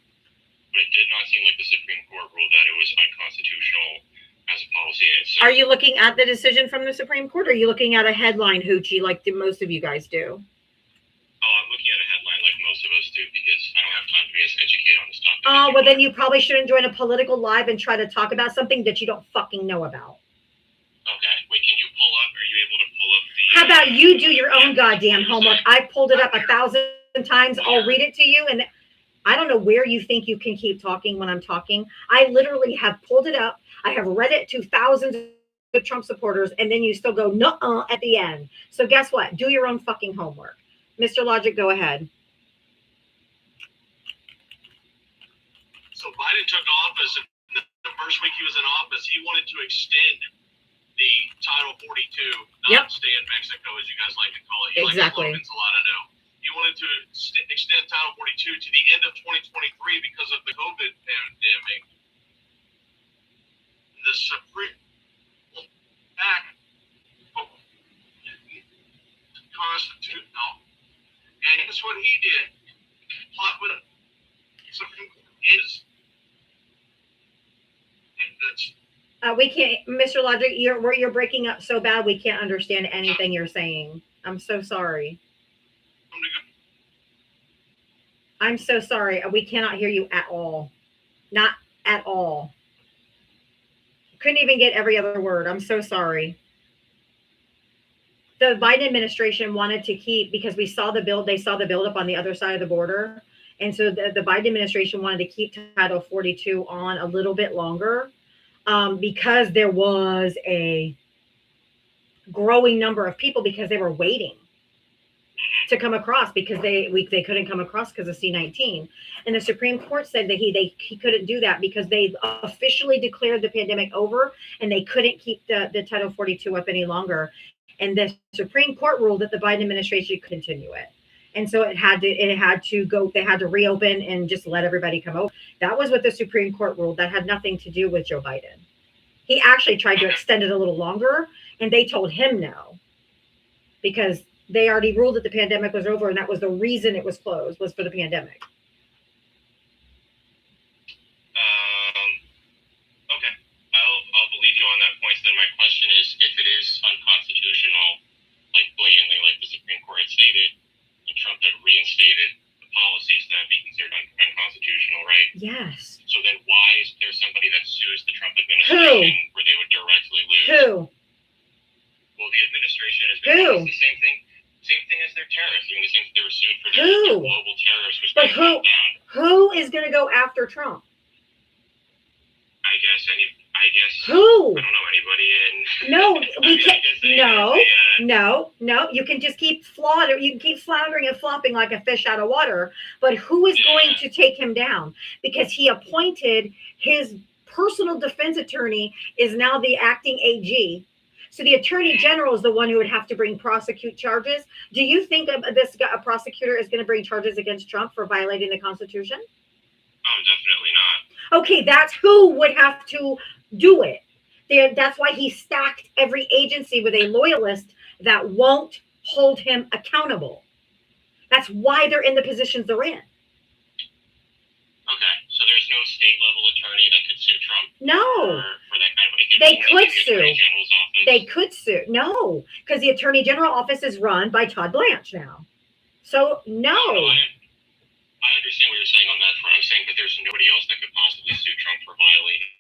but it did not seem like the Supreme Court ruled that it was unconstitutional as a policy in itself. Are you looking at the decision from the Supreme Court, or are you looking at a headline hoochie like most of you guys do? Oh, I'm looking at a headline like most of us do because I don't have time to be as educated on this topic. Oh, well, then you probably shouldn't join a political live and try to talk about something that you don't fucking know about. Okay, wait, can you pull up? Are you able to pull up the? How about you do your own goddamn homework? I pulled it up 1,000 times. I'll read it to you. And I don't know where you think you can keep talking when I'm talking. I literally have pulled it up. I have read it to thousands of Trump supporters. And then you still go, nuh-uh, at the end. So guess what? Do your own fucking homework. Mr. Logic, go ahead. So Biden took office, and the first week he was in office, he wanted to extend the Title 42, not stay in Mexico, as you guys like to call it. You Exactly. like slogans a lot, I know. He wanted to extend Title 42 to the end of 2023 because of the COVID pandemic. The Supreme Act constitutional, and guess what he did? Plot with Supreme Court is. That's We can't, Mr. Logic, you're breaking up so bad we can't understand anything you're saying. I'm so sorry. I'm so sorry. We cannot hear you at all. Not at all. Couldn't even get every other word. I'm so sorry. The Biden administration wanted to keep, because we saw the build, they saw the buildup on the other side of the border. And so the Biden administration wanted to keep Title 42 on a little bit longer. Because there was a growing number of people because they were waiting to come across because they couldn't come across because of C-19. And the Supreme Court said that he couldn't do that because they officially declared the pandemic over and they couldn't keep the Title 42 up any longer. And the Supreme Court ruled that the Biden administration could continue it. And so they had to reopen and just let everybody come over. That was what the Supreme Court ruled. That had nothing to do with Joe Biden. He actually tried to extend it a little longer, and they told him no, because they already ruled that the pandemic was over, and that was the reason it was closed, was for the pandemic. Okay, I'll believe you on that point. Then my question is, if it is unconstitutional, like blatantly, like the Supreme Court had stated, and Trump had reinstated the policies that would be considered unconstitutional, right? Yes. So then why is there somebody that sues the Trump administration where they would directly lose? Who? Well, the administration has been doing the same thing as their terrorists. Doing the same thing. They were sued for their global terrorists, which But they shut down. who is going to go after Trump? I guess Who? I don't know anybody in. No, we I can't. guess No. You can just keep floundering. You can keep floundering and flopping like a fish out of water. But who is going to take him down? Because he appointed his personal defense attorney is now the acting AG. So the attorney general is the one who would have to prosecute charges. Do you think a prosecutor is going to bring charges against Trump for violating the Constitution? Oh, definitely not. Okay, that's who would have to do it. That's why he stacked every agency with a loyalist that won't hold him accountable. That's why they're in the positions they're in. Okay, so there's no state level attorney that could sue Trump. No. For that kind of They could the sue. Attorney General's office. They could sue. No, because the Attorney General office is run by Todd Blanche now. So no. I understand what you're saying on that front. I'm saying that there's nobody else that could possibly sue Trump for violating.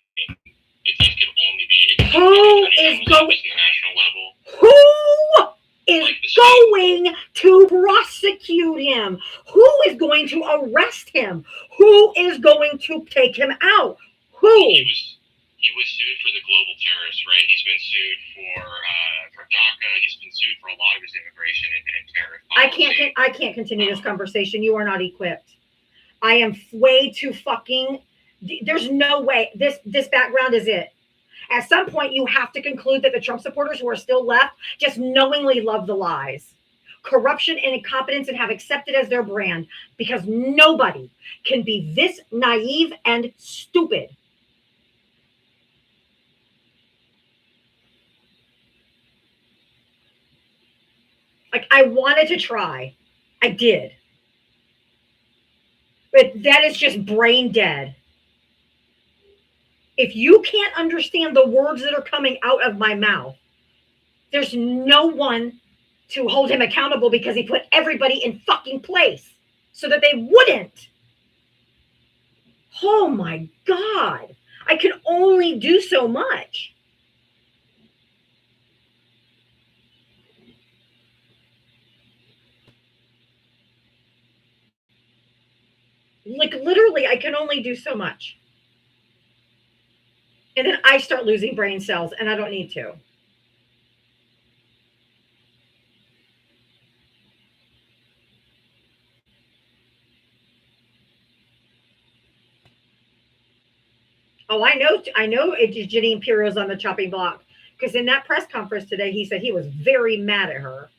It could only be Who is going? the national level. Who is going to prosecute him? Who is going to arrest him? Who is going to take him out? Who? He was sued for the global terrorists, right? He's been sued for DACA. He's been sued for a lot of his immigration and tariff policy. I can't continue this conversation. You are not equipped. I am way too fucking. There's no way. This background is it. At some point, you have to conclude that the Trump supporters who are still left just knowingly love the lies, corruption, and incompetence, and have accepted as their brand, because nobody can be this naive and stupid. Like, I wanted to try. I did. But that is just brain dead. If you can't understand the words that are coming out of my mouth, there's no one to hold him accountable, because he put everybody in fucking place so that they wouldn't. Oh my God. I can only do so much. Like literally, I can only do so much. And then I start losing brain cells and I don't need to. Oh, I know Janine Pirro's on the chopping block because in that press conference today, he said he was very mad at her.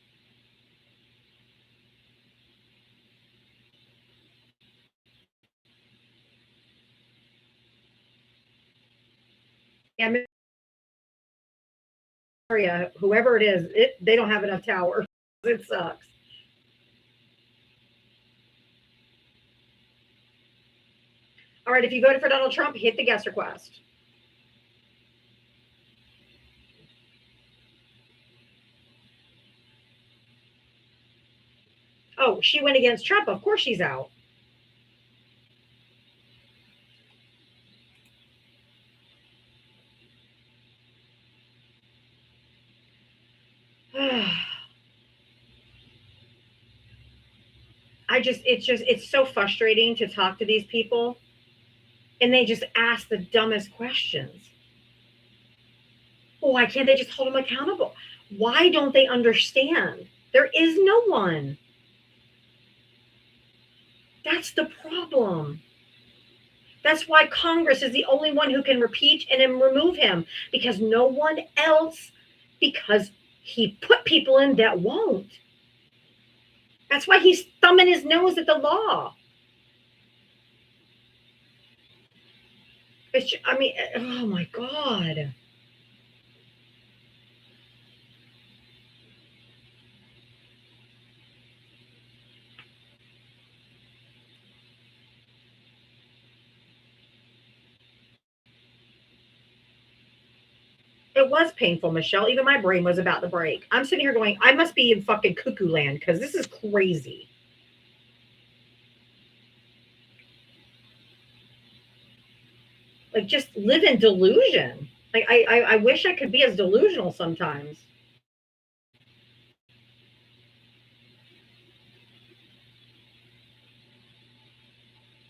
Yeah, whoever it is, they don't have enough towers. It sucks. All right, if you voted for Donald Trump, hit the guest request. Oh, she went against Trump. Of course she's out. It's so frustrating to talk to these people and they just ask the dumbest questions. Well, why can't they just hold them accountable? Why don't they understand? There is no one. That's the problem. That's why Congress is the only one who can impeach and then remove him, because no one else, because he put people in that won't. That's why he's thumbing his nose at the law. I mean, oh my God. It was painful, Michelle. Even my brain was about to break. I'm sitting here going, I must be in fucking cuckoo land because this is crazy. Like, just live in delusion. Like, I wish I could be as delusional sometimes.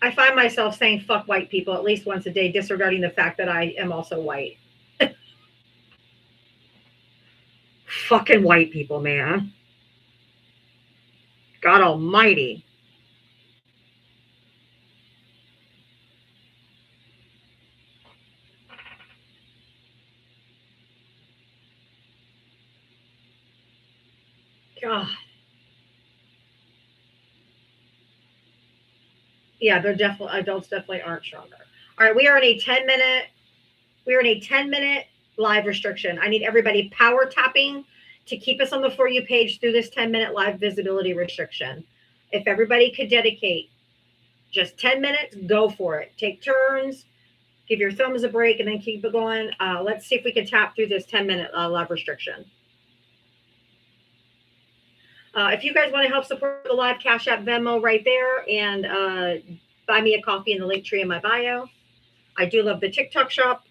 I find myself saying fuck white people at least once a day, disregarding the fact that I am also white. Fucking white people, man. God almighty. God. Yeah, they're definitely, adults definitely aren't stronger. All right, we are in a 10-minute live restriction. I need everybody power tapping to keep us on the For You page through this 10-minute live visibility restriction. If everybody could dedicate just 10 minutes, go for it. Take turns, give your thumbs a break, and then keep it going. Let's see if we can tap through this 10-minute live restriction. If you guys want to help support the live, Cash App, Venmo right there, and buy me a coffee in the link tree in my bio. I do love the TikTok shop.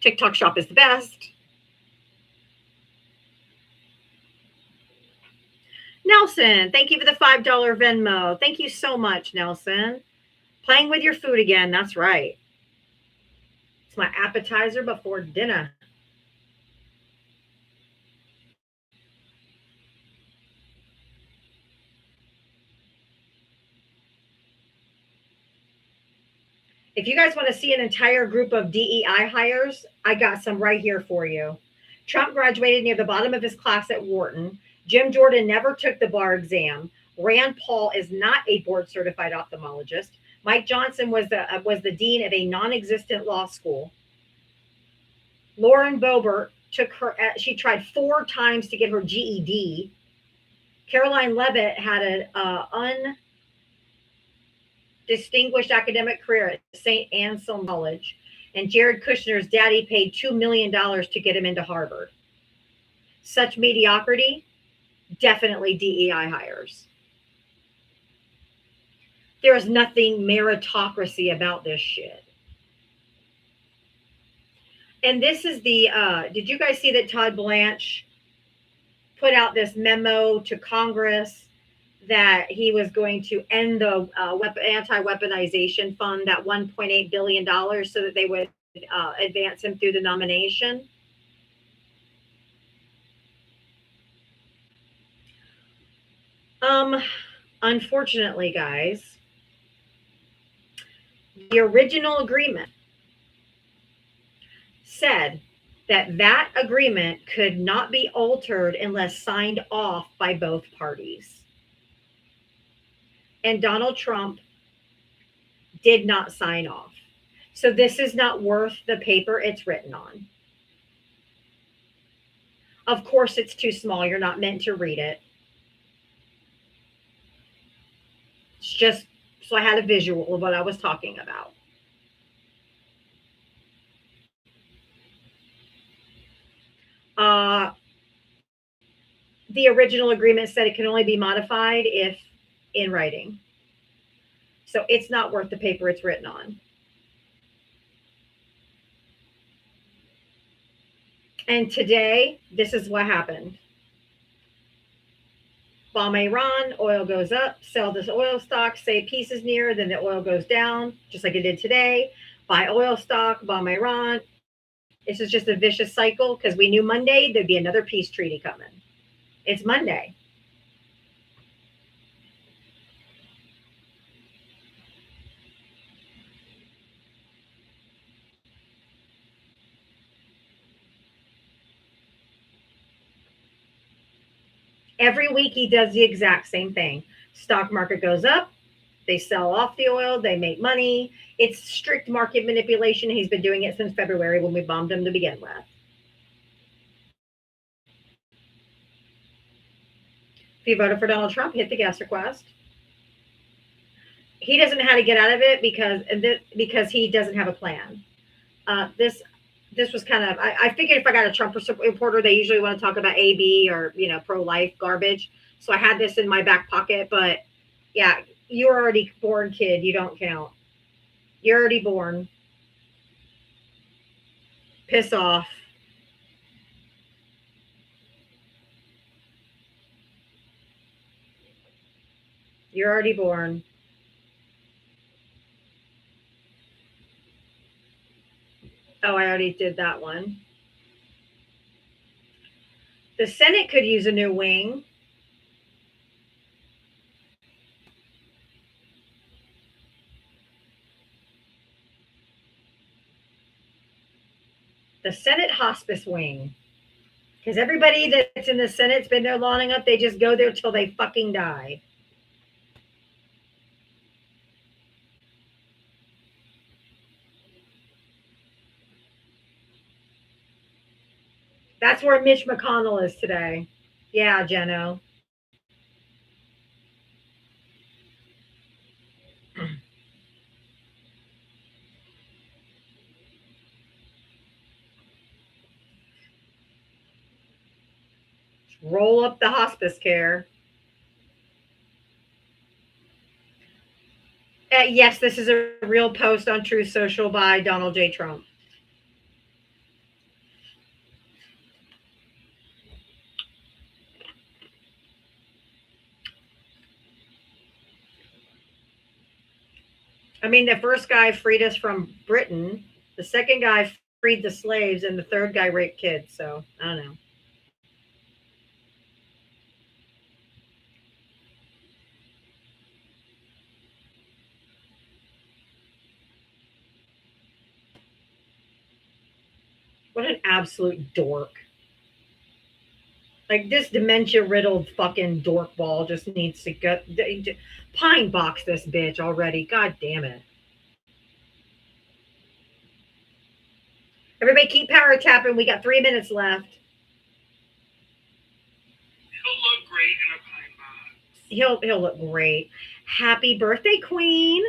TikTok shop is the best. Nelson, thank you for the $5 Venmo. Thank you so much, Nelson. Playing with your food again. That's right. It's my appetizer before dinner. If you guys want to see an entire group of DEI hires, I got some right here for you. Trump graduated near the bottom of his class at Wharton. Jim Jordan never took the bar exam. Rand Paul is not a board certified ophthalmologist. Mike Johnson was the dean of a non-existent law school. Lauren Boebert she tried 4 times to get her GED. Caroline Leavitt had an undistinguished academic career at St. Anselm College, and Jared Kushner's daddy paid $2 million to get him into Harvard. Such mediocrity, definitely DEI hires. There's nothing meritocracy about this shit. And this is the, did you guys see that Todd Blanche put out this memo to Congress that he was going to end the anti-weaponization fund, that $1.8 billion, so that they would advance him through the nomination? Unfortunately, guys, the original agreement said that that agreement could not be altered unless signed off by both parties. And Donald Trump did not sign off. So this is not worth the paper it's written on. Of course, it's too small. You're not meant to read it. It's just so I had a visual of what I was talking about. The original agreement said it can only be modified if in writing. So it's not worth the paper it's written on. And today, this is what happened. Bomb Iran, oil goes up, sell this oil stock, say peace is near, then the oil goes down, just like it did today. Buy oil stock, bomb Iran. This is just a vicious cycle because we knew Monday there'd be another peace treaty coming. It's Monday. Every week he does the exact same thing. Stock market goes up, they sell off the oil, they make money. It's strict market manipulation. He's been doing it since February when we bombed him to begin with. If you voted for Donald Trump, hit the guest request. He doesn't know how to get out of it because he doesn't have a plan. This was kind of, I figured if I got a Trump reporter, they usually want to talk about AB or, pro-life garbage. So I had this in my back pocket, but yeah, you're already born, kid. You don't count. You're already born. Piss off. You're already born. Oh, I already did that one. The Senate could use a new wing. The Senate hospice wing. Because everybody that's in the Senate's been there long enough, they just go there till they fucking die. That's where Mitch McConnell is today. Yeah, Jeno. Roll up the hospice care. Yes, this is a real post on Truth Social by Donald J. Trump. I mean, the first guy freed us from Britain. The second guy freed the slaves, and the third guy raped kids. So I don't know. What an absolute dork. Like, this dementia-riddled fucking dork ball just needs to go. Pine box this bitch already. God damn it. Everybody keep power tapping. We got 3 minutes left. He'll look great in a pine box. He'll look great. Happy birthday, Queen.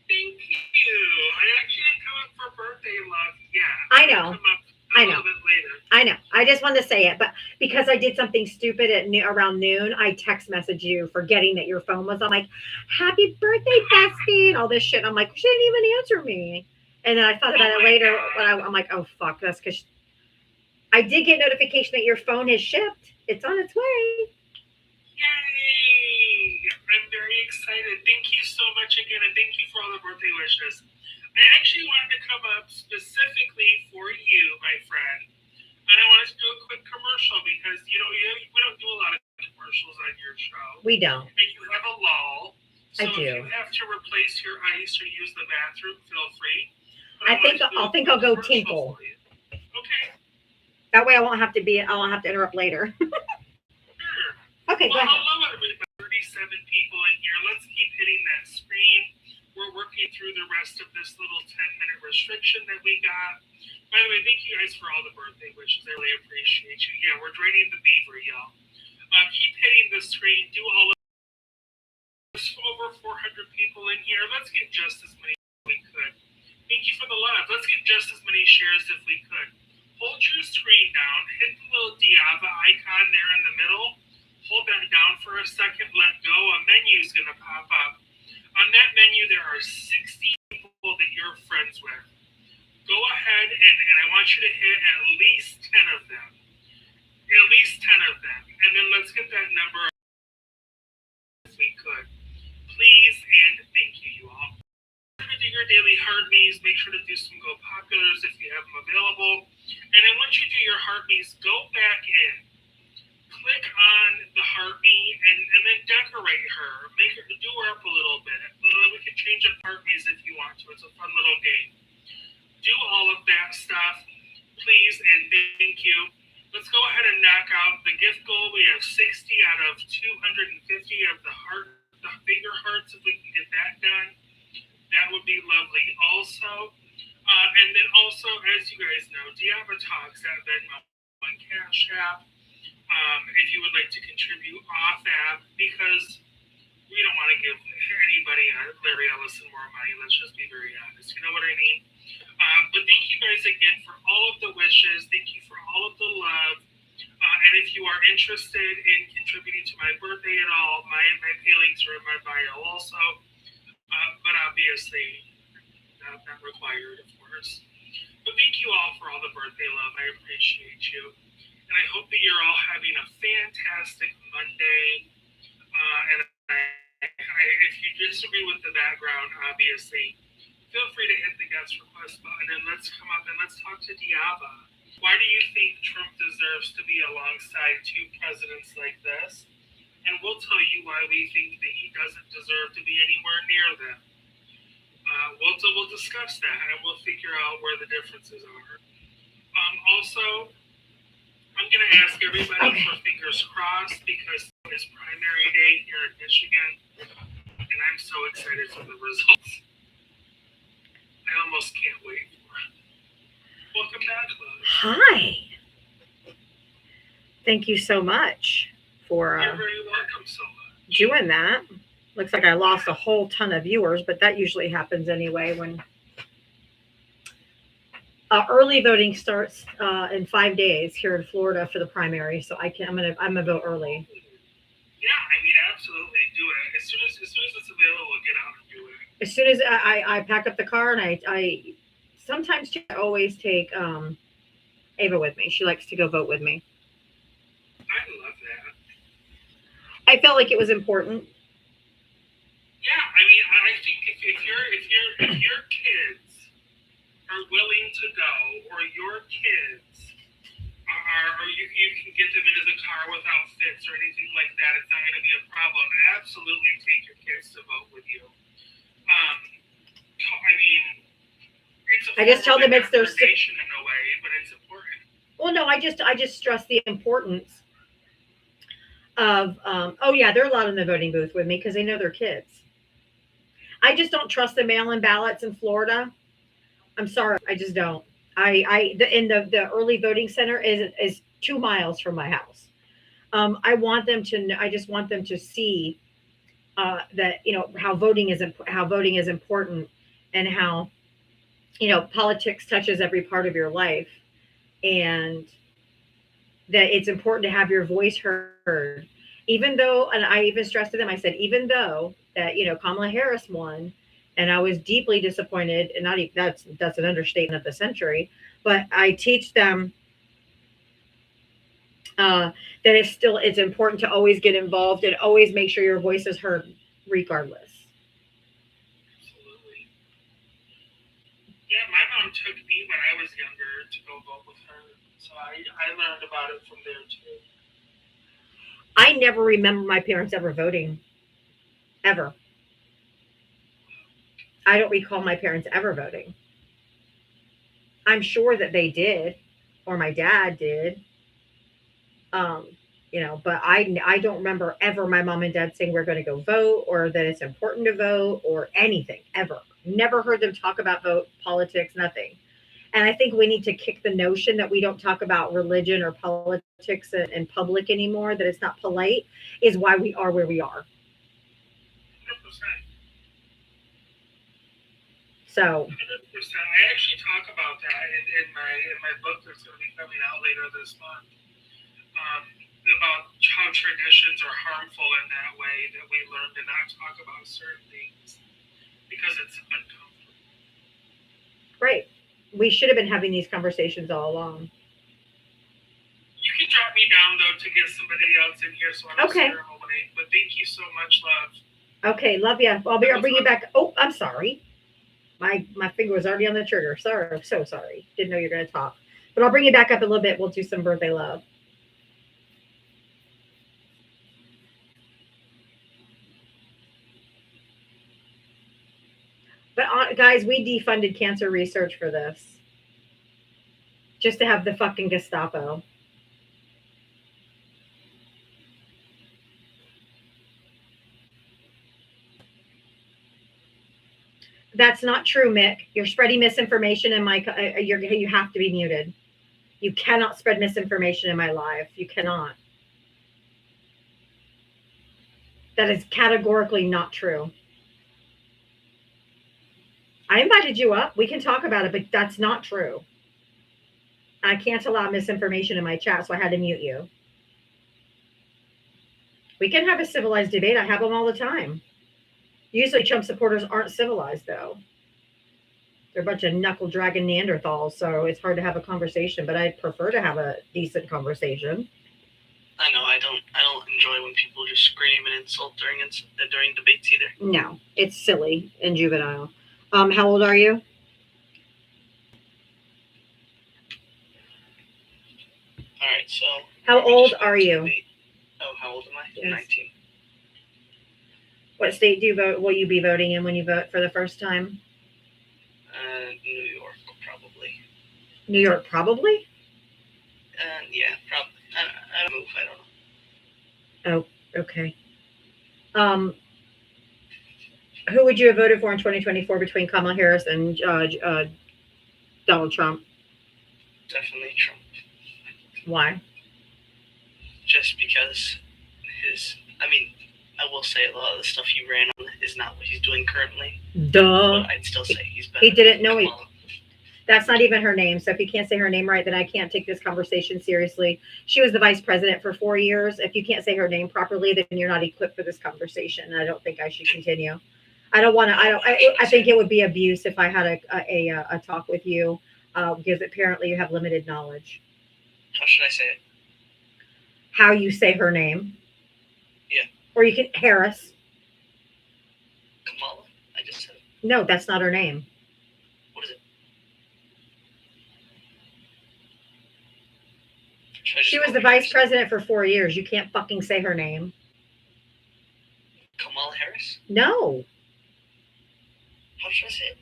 Thank you. I actually didn't come up for birthday love yet. I know. Come up a little bit later. I know. I just wanted to say it, but because I did something stupid at around noon, I text messaged you forgetting that your phone was on. Like, happy birthday, bestie, and all this shit. And I'm like, she didn't even answer me. And then I thought about it later when I'm like, oh fuck, that's because I did get notification that your phone has shipped. It's on its way. Yay! I'm very excited. Thank you so much again, and thank you for all the birthday wishes. I actually wanted to come up specifically for you, my friend. And I wanted to do a quick commercial because, we don't do a lot of commercials on your show. We don't. And you have a lull. So I do. if you have to replace your ice or use the bathroom, feel free. I think I'll go tinkle. Okay. That way I won't have to interrupt later. Sure. Okay, go Well, ahead. hello, everybody. 37 people in here. Let's keep hitting that screen. We're working through the rest of this little 10-minute restriction that we got. By the way, thank you guys for all the birthday wishes. I really appreciate you. Yeah, we're draining the beaver, y'all. Keep hitting the screen. Do all of There's over 400 people in here. Let's get just as many as we could. Thank you for the love. Let's get just as many shares if we could. Hold your screen down. Hit the little Diava icon there in the middle. Hold that down for a second. Let go. A menu is going to pop up. On that menu, there are 60 people that you're friends with. Go ahead and I want you to hit at least 10 of them. At least 10 of them. And then let's get that number if we could. Please and thank you all. Do your daily heart me's. Make sure to do some Go Populars if you have them available. And then once you do your heart me's, go back in. Click on the heart me and then decorate her. Make her, do her up a little bit. We can change up heart me's if you want to. It's a fun little game. Do all of that stuff, please and thank you. Let's go ahead and knock out the gift goal. We have 60 out of 250 of the finger hearts. If we can get that done, that would be lovely. Also, and then also, as you guys know, Diava Talks at Venmo and Cash App. If you would like to contribute off app, because we don't want to give anybody, Larry Ellison, more money. Let's just be very honest. You know what I mean? But thank you guys again for all of the wishes. Thank you for all of the love. And if you are interested in contributing to my birthday at all, my pay links are in my bio also. But obviously, not required, of course. But thank you all for all the birthday love. I appreciate you. And I hope that you're all having a fantastic Monday. And if you disagree with the background, obviously, feel free to hit the guest request button and let's come up and let's talk to Diava. Why do you think Trump deserves to be alongside two presidents like this? And we'll tell you why we think that he doesn't deserve to be anywhere near them. We'll discuss that and we'll figure out where the differences are. Also, I'm going to ask everybody for fingers crossed because it's primary day here in Michigan, and I'm so excited for the results. I almost can't wait for it. Welcome back, Liz. Hi. Thank you so much for You're very welcome so much. doing that. Looks like I lost a whole ton of viewers, but that usually happens anyway when early voting starts in 5 days here in Florida for the primary. So I'm gonna vote early. Yeah, I mean, absolutely do it. As soon as it's available, get out and do it. As soon as I pack up the car, and I sometimes I always take Ava with me. She likes to go vote with me. I love that. I felt like it was important. Yeah, I mean, I think if your kids are willing to go, or your kids or you can get them into the car without fits or anything like that, it's not going to be a problem. Absolutely take your kids to vote with you. I mean, it's a I just tell them it's their station in a way, but it's important. Well, no, I just stress the importance of oh yeah, they're allowed in the voting booth with me because they know their kids. I just don't trust the mail-in ballots in Florida. I'm sorry, I just don't. The early voting center is 2 miles from my house. I want them to know, I just want them to see that how voting is important, and how politics touches every part of your life, and that it's important to have your voice heard. Even though, and I even stressed to them, I said, even though that, Kamala Harris won, and I was deeply disappointed, and not even, that's an understatement of the century, but I teach them that it's important to always get involved and always make sure your voice is heard regardless. Absolutely. Yeah, my mom took me when I was younger to go vote with her, so I learned about it from there too. I never remember my parents ever voting, ever. I don't recall my parents ever voting. I'm sure that they did, or my dad did. But I don't remember ever my mom and dad saying we're going to go vote, or that it's important to vote, or anything ever. Never heard them talk about vote, politics, nothing. And I think we need to kick the notion that we don't talk about religion or politics in public anymore, that it's not polite, is why we are where we are. 100%. So 100%. I actually talk about that in my book that's going to be coming out later this month. About how traditions are harmful in that way, that we learn to not talk about certain things because it's uncomfortable. Right. We should have been having these conversations all along. You can drop me down though to get somebody else in here so I don't Okay. scare them away. But thank you so much, love. Okay, love you. I'll bring you back. Oh, I'm sorry. My finger was already on the trigger. Sorry. I'm so sorry. Didn't know you were going to talk. But I'll bring you back up a little bit. We'll do some birthday love. But guys, we defunded cancer research for this. Just to have the fucking Gestapo. That's not true, Mick. You're spreading misinformation in my. You have to be muted. You cannot spread misinformation in my live. You cannot. That is categorically not true. I invited you up. We can talk about it, but that's not true. I can't allow misinformation in my chat, so I had to mute you. We can have a civilized debate. I have them all the time. Usually Trump supporters aren't civilized, though. They're a bunch of knuckle-dragging Neanderthals, so it's hard to have a conversation, but I'd prefer to have a decent conversation. I know, I don't enjoy when people just scream and insult during debates either. No, it's silly and juvenile. How old are you? All right, so. How old are you? Oh, how old am I? Yes. 19. What state do you vote? Will you be voting in when you vote for the first time? New York, probably. New York, probably? Yeah, probably. I don't move, I don't know. Oh, okay. Who would you have voted for in 2024 between Kamala Harris and Donald Trump? Definitely Trump. Why? Just because I will say a lot of the stuff he ran on is not what he's doing currently. Duh. But I'd still say he's better. He didn't know Kamala. That's not even her name. So if you can't say her name right, then I can't take this conversation seriously. She was the vice president for 4 years. If you can't say her name properly, then you're not equipped for this conversation. I don't think I should continue. I think it would be abuse if I had a talk with you, because apparently you have limited knowledge. How should I say it? How you say her name. Yeah. Or you can, Harris. Kamala. I just said it. No, that's not her name. What is it? Should I just She was go the with vice Harris? president for 4 years. You can't fucking say her name. Kamala Harris? No, How should I say it?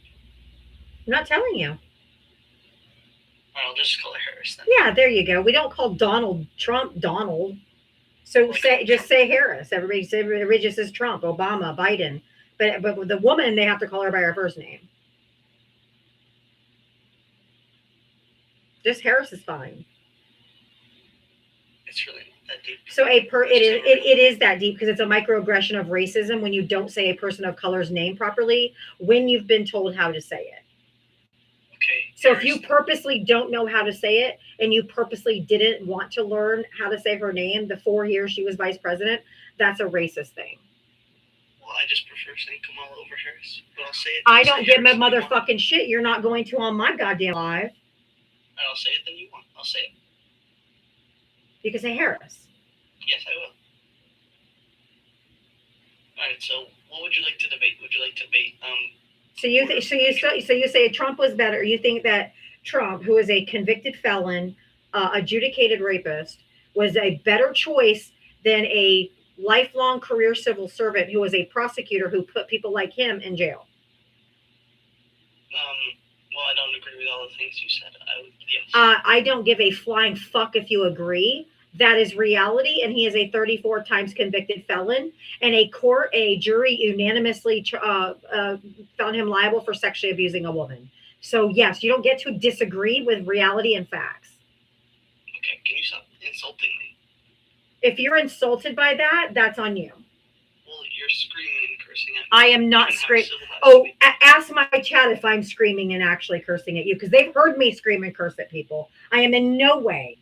I'm not telling you. I'll just call her Harris then. Yeah, there you go. We don't call Donald Trump Donald. So just say Harris. Everybody just says Trump, Obama, Biden. But with the woman, they have to call her by her first name. Just Harris is fine. It's really not that deep. So it is that deep, because it's a microaggression of racism when you don't say a person of color's name properly when you've been told how to say it. Okay. So if you purposely don't know how to say it and you purposely didn't want to learn how to say her name the 4 years she was vice president, that's a racist thing. Well, I just prefer saying Kamala over Harris, but I'll say it. I don't give a Harris if you want. motherfucking shit. You're not going to on my goddamn live. I'll say it then you want. I'll say it. You can say Harris. Yes, I will. Alright, so what would you like to debate? Would you like to debate So you say Trump was better. You think that Trump, who is a convicted felon, adjudicated rapist, was a better choice than a lifelong career civil servant who was a prosecutor who put people like him in jail? well, I don't agree with all the things you said. I would, yes. I don't give a flying fuck if you agree. That is reality, and he is a 34 times convicted felon, and a jury unanimously found him liable for sexually abusing a woman. So yes, you don't get to disagree with reality and facts. Okay, can you stop insulting me? If you're insulted by that, that's on you. Well, you're screaming and cursing at me. I am not Trying to have screaming. civilized Oh, speech. ask my chat if I'm screaming and actually cursing at you, because they've heard me scream and curse at people. I am in no way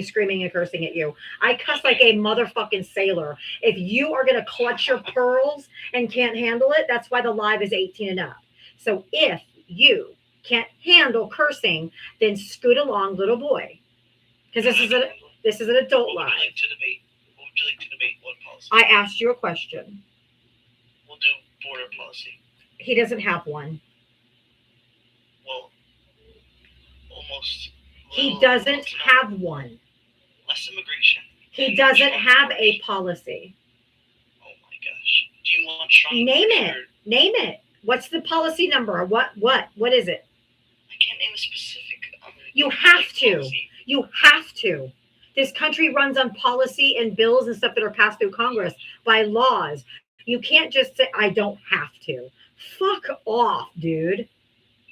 screaming and cursing at you. I cuss like a motherfucking sailor. If you are going to clutch your pearls and can't handle it, that's why the live is 18 and up. So if you can't handle cursing, then scoot along, little boy, because this is an adult What would you live. like to debate? What would you like to debate? What policy? I asked you a question. We'll do border policy. He doesn't have one. Well, almost. He Little, doesn't close enough. have one. Less immigration. He and doesn't strong have a borders. policy. Oh my gosh. Do you want strong Name borders it. or- Name it. What's the policy number? What is it? I can't name a specific. You have to. policy. You have to. This country runs on policy and bills and stuff that are passed through Congress by laws. You can't just say, I don't have to. Fuck off, dude.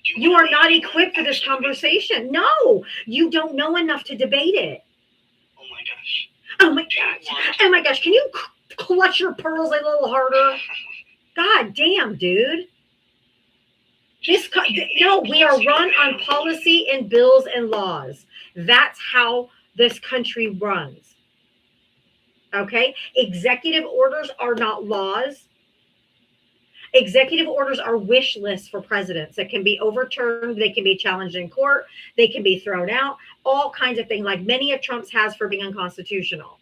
Do You wanna are not name equipped for one this actually debate? conversation. No, you don't know enough to debate it. Oh my gosh. Oh my Do you gosh. want- Oh my gosh. Can you clutch your pearls a little harder? God damn, dude. No, we are run on policy and bills and laws. That's how this country runs. Okay? Executive orders are not laws. Executive orders are wish lists for presidents that can be overturned. They can be challenged in court. They can be thrown out. All kinds of things, like many of Trump's has for being unconstitutional.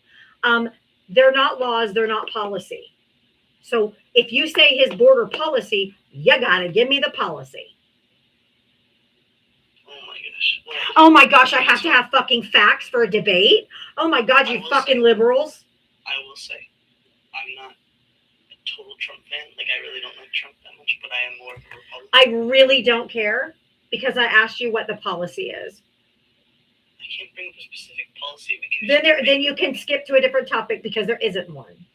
They're not laws. They're not policy. So if you say his border policy, you gotta give me the policy. Oh my gosh. Well, Oh my gosh, I have to have fucking facts for a debate. Oh my God, I you will fucking say- liberals. I will say, I'm not a total Trump fan. Like, I really don't like Trump that much, but I am more of a Republican. I really don't care because I asked you what the policy is. I can't bring up a specific policy. We can Then just debate. you can skip to a different topic because there isn't one.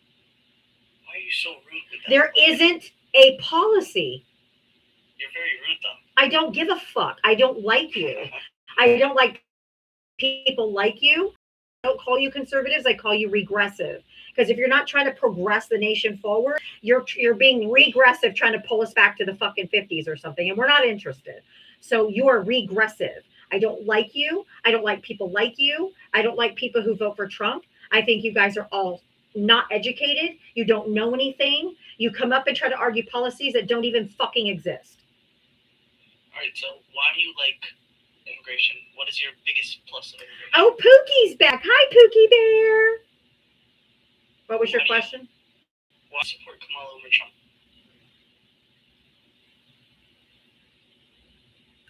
Why are you so rude with that? There isn't a policy. You're very rude, though. I don't give a fuck. I don't like you. I don't like people like you. I don't call you conservatives. I call you regressive. Because if you're not trying to progress the nation forward, you're being regressive, trying to pull us back to the fucking 50s or something. And we're not interested. So you are regressive. I don't like you. I don't like people like you. I don't like people who vote for Trump. I think you guys are all not educated. You don't know anything. You come up and try to argue policies that don't even fucking exist. All right, so why do you like immigration? What is your biggest plus of immigration? Oh, Pookie's back. Hi, Pookie Bear. What was your question? Why support Kamala over Trump?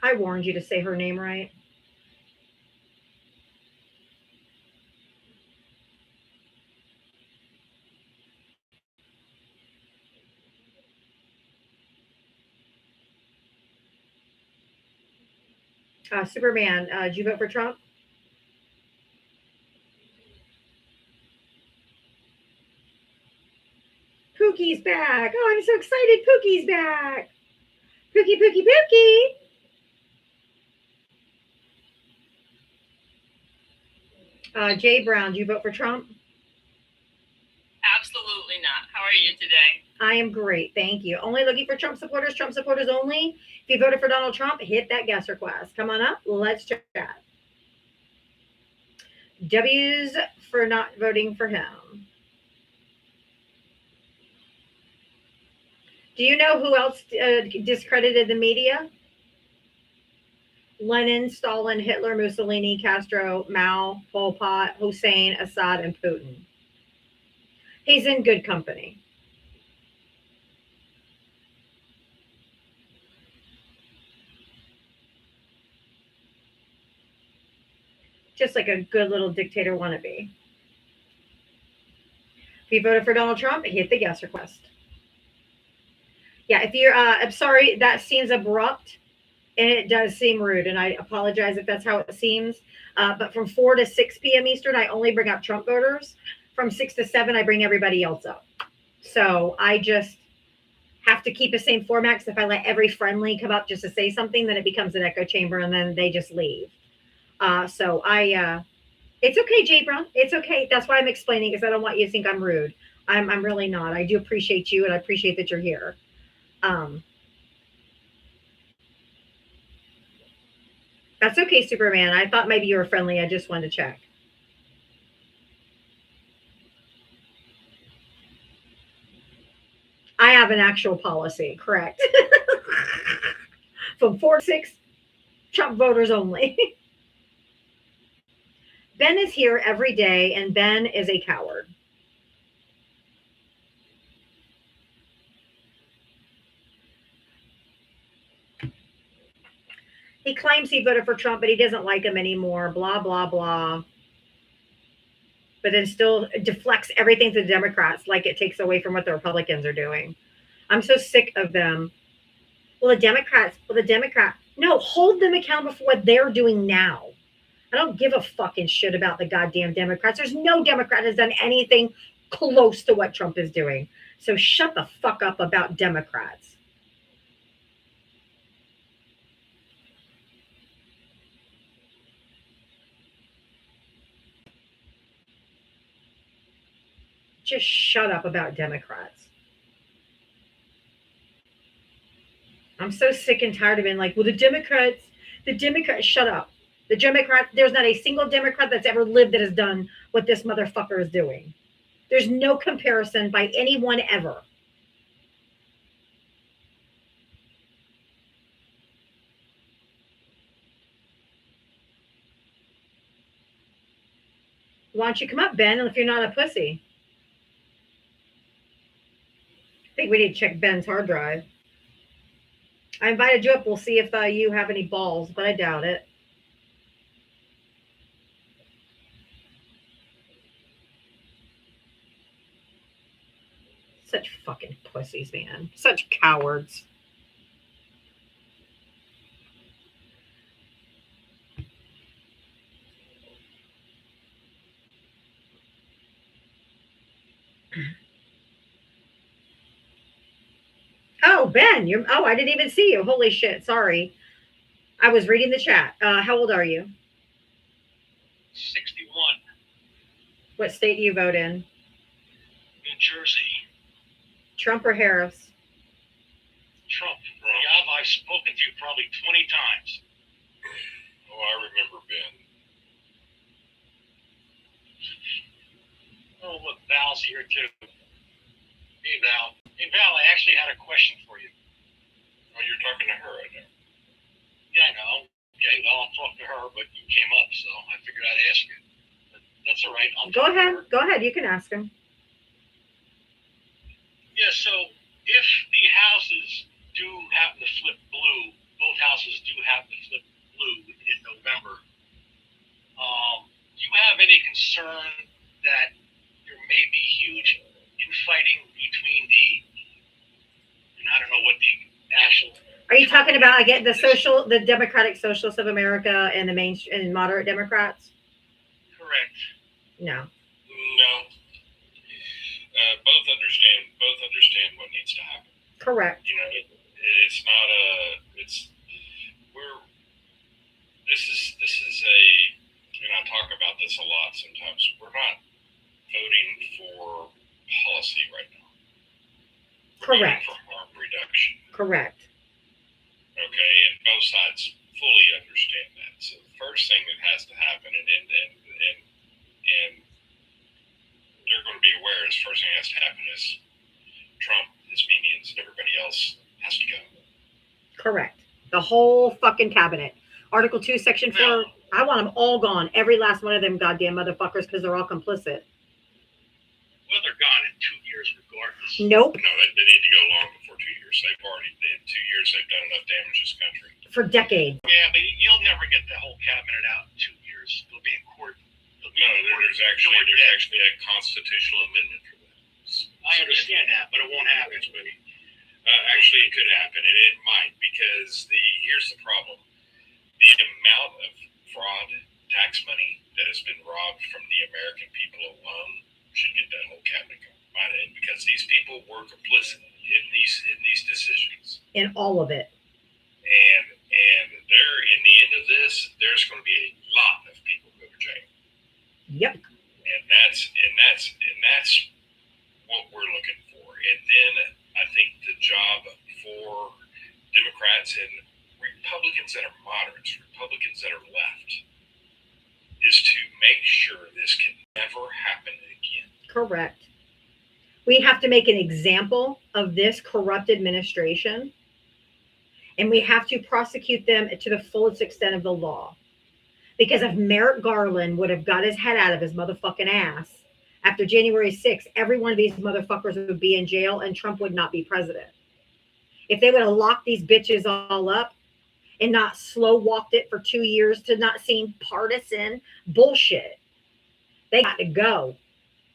I warned you to say her name right. Superman, did you vote for Trump? Pookie's back. Oh, I'm so excited. Pookie's back. Pookie, Pookie, Pookie. Jay Brown, do you vote for Trump? Absolutely not. How are you today? I am great. Thank you. Only looking for Trump supporters only. If you voted for Donald Trump, hit that guest request. Come on up. Let's chat. W's for not voting for him. Do you know who else discredited the media? Lenin, Stalin, Hitler, Mussolini, Castro, Mao, Pol Pot, Hussein, Assad, and Putin. He's in good company. Just like a good little dictator wannabe. If you voted for Donald Trump, hit the guest request. Yeah, if you're, I'm sorry, that seems abrupt and it does seem rude. And I apologize if that's how it seems. But from 4 to 6 p.m. Eastern, I only bring up Trump voters. From 6 to 7, I bring everybody else up. So I just have to keep the same format, because if I let every friendly come up just to say something, then it becomes an echo chamber and then they just leave. It's okay, Jay Brown. It's okay. That's why I'm explaining, because I don't want you to think I'm rude. I'm really not. I do appreciate you, and I appreciate that you're here. That's okay, Superman. I thought maybe you were friendly. I just wanted to check. I have an actual policy, correct? From 4 to 6, Trump voters only. Ben is here every day, and Ben is a coward. He claims he voted for Trump, but he doesn't like him anymore, blah, blah, blah. But then still deflects everything to the Democrats, like it takes away from what the Republicans are doing. I'm so sick of them. Well, the Democrats, no, hold them accountable for what they're doing now. I don't give a fucking shit about the goddamn Democrats. There's no Democrat has done anything close to what Trump is doing. So shut the fuck up about Democrats. Just shut up about Democrats. I'm so sick and tired of being like, well, the Democrats, shut up. The Democrats, there's not a single Democrat that's ever lived that has done what this motherfucker is doing. There's no comparison by anyone ever. Why don't you come up, Ben, if you're not a pussy? I think we need to check Ben's hard drive. I invited you up. We'll see if you have any balls, but I doubt it. Such fucking pussies, man. Such cowards. Oh, Ben, I didn't even see you. Holy shit. Sorry. I was reading the chat. How old are you? 61. What state do you vote in? New Jersey. Trump or Harris? Trump. Yeah, I've spoken to you probably 20 times. Oh, I remember Ben. Oh, look, Val's here too. Hey, Val. Hey, Val, I actually had a question for you. Oh, you're talking to her right now. Yeah, I know. Okay, well, I'll talk to her, but you came up, so I figured I'd ask you. But that's all right. I'll Go talk to her. ahead. Go ahead. You can ask him. Yeah, so if the houses do happen to flip blue, both houses do happen to flip blue in November, do you have any concern that there may be huge infighting between and I don't know what the actual. Are you talking about again the Democratic Socialists of America and the and moderate Democrats? Correct. No. No. Both understand what needs to happen. Correct. You know, it's not this is a, and I talk about this a lot sometimes, we're not voting for policy right now. Correct. For harm reduction. Correct. Okay, and both sides fully understand that. So the first thing that has to happen, and they're going to be aware, is first thing that has to happen is Trump, his minions, and everybody else has to go. Correct. The whole fucking cabinet. Article 2, Section 4. No. I want them all gone. Every last one of them goddamn motherfuckers, because they're all complicit. Well, they're gone in 2 years regardless. Nope. No, they need to go long before 2 years. They've already, in 2 years, they've done enough damage to this country. For decades. Yeah, but you'll never get the whole cabinet out in 2 years. They'll be in court. No, there's actually a constitutional amendment for that. I understand that, but it won't happen. Actually, it could happen, and it might, because here's the problem: the amount of fraud, tax money that has been robbed from the American people alone should get that whole cabinet going. Because these people were complicit in these decisions, In all of it. and there, in the end of this, there's going to be a lot of people who go to jail. Yep. And that's what we're looking for. And then I think the job for Democrats and Republicans that are moderates, Republicans that are left, is to make sure this can never happen again. Correct. We have to make an example of this corrupt administration, and we have to prosecute them to the fullest extent of the law. Because if Merrick Garland would have got his head out of his motherfucking ass after January 6th, every one of these motherfuckers would be in jail and Trump would not be president. If they would have locked these bitches all up and not slow walked it for 2 years to not seem partisan bullshit, they got to go.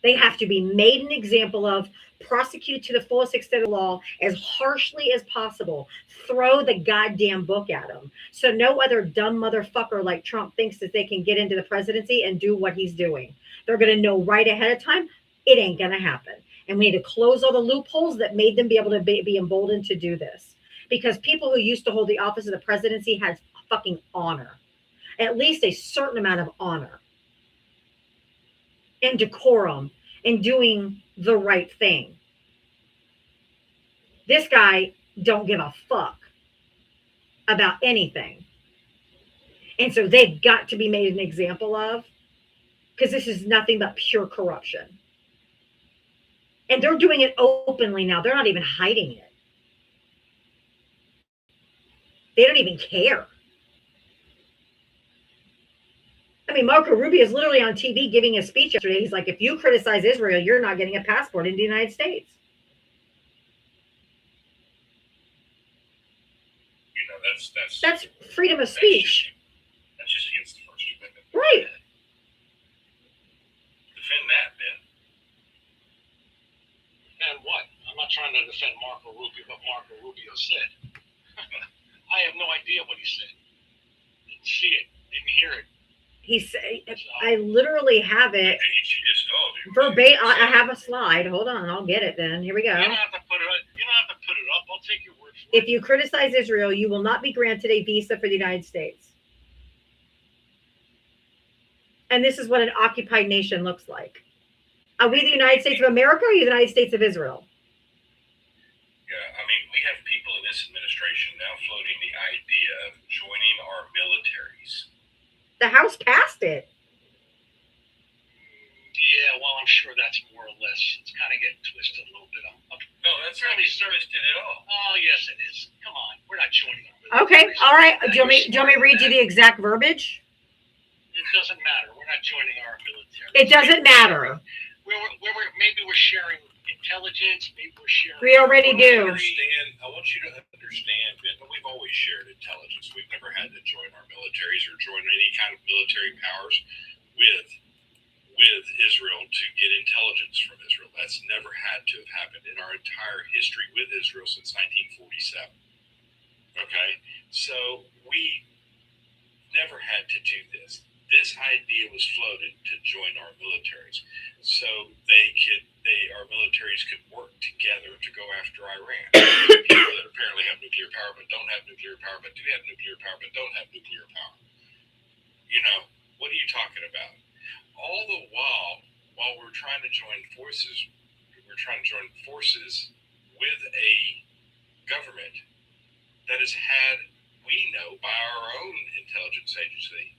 They have to be made an example of, prosecuted to the fullest extent of the law as harshly as possible. Throw the goddamn book at them. So no other dumb motherfucker like Trump thinks that they can get into the presidency and do what he's doing. They're going to know right ahead of time, it ain't going to happen. And we need to close all the loopholes that made them be able to be emboldened to do this. Because people who used to hold the office of the presidency had fucking honor. At least a certain amount of honor. And decorum in doing the right thing. This guy don't give a fuck about anything. And so they've got to be made an example of, because this is nothing but pure corruption. And they're doing it openly now. They're not even hiding it. They don't even care. I mean, Marco Rubio is literally on TV giving a speech yesterday. He's like, if you criticize Israel, you're not getting a passport into the United States. You know, That's freedom of speech. That's just against the First Amendment. Right. Defend that, Ben. Defend what? I'm not trying to defend Marco Rubio, but Marco Rubio said. I have no idea what he said. Didn't see it. Didn't hear it. He said, I literally have it verbatim. I have a slide. Hold on, I'll get it then. Here we go. You don't have to put it up. You don't have to put it up. I'll take your word for it. If you criticize Israel, you will not be granted a visa for the United States. And this is what an occupied nation looks like. Are we the United States of America or are you the United States of Israel? Yeah, I mean, we have people in this administration now floating the idea of joining our militaries. The House passed it. Yeah, well, I'm sure that's more or less. It's kind of getting twisted a little bit. No, that's not really twisted at all. Oh, yes, it is. Come on, we're not joining them. Okay, all right. Do you want me to read you the exact verbiage? It doesn't matter. We're not joining our military. It doesn't matter. Maybe we're sharing intelligence. Maybe we're sharing. We already do. I want you to understand, Ben, that we've always shared intelligence. We've never had to join our militaries or join any kind of military powers with Israel to get intelligence from Israel. That's never had to have happened in our entire history with Israel since 1947. Okay? So we never had to do this. This idea was floated to join our militaries, so our militaries could work together to go after Iran. People that apparently have nuclear power but don't have nuclear power, but do have nuclear power but don't have nuclear power. You know, what are you talking about? All the while we're trying to join forces, with a government that has had, we know by our own intelligence agency,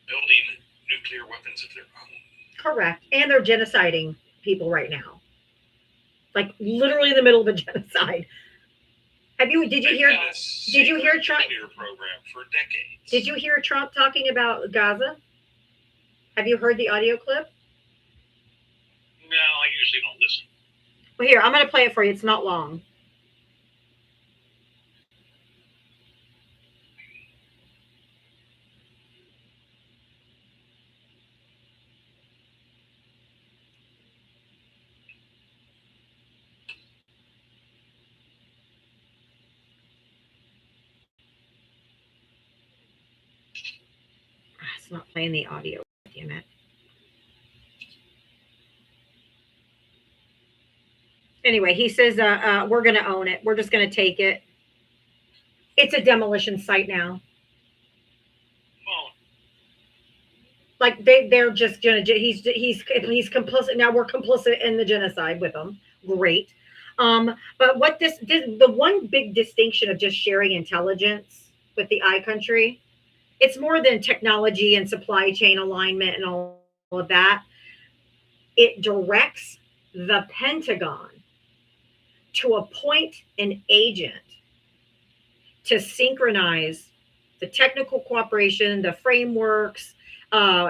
building nuclear weapons of their own. Correct. And they're genociding people right now. Like literally in the middle of a genocide. Did you hear Trump? Nuclear program for decades. Did you hear Trump talking about Gaza? Have you heard the audio clip? No, I usually don't listen. Well, here, I'm going to play it for you. It's not long. It's not playing the audio. Damn it. Anyway, he says, we're going to own it. We're just going to take it. It's a demolition site now. Well, Like they're just going to, he's complicit. Now we're complicit in the genocide with them. Great. But what the one big distinction of just sharing intelligence with the I country, it's more than technology and supply chain alignment and all of that. It directs the Pentagon to appoint an agent to synchronize the technical cooperation, the frameworks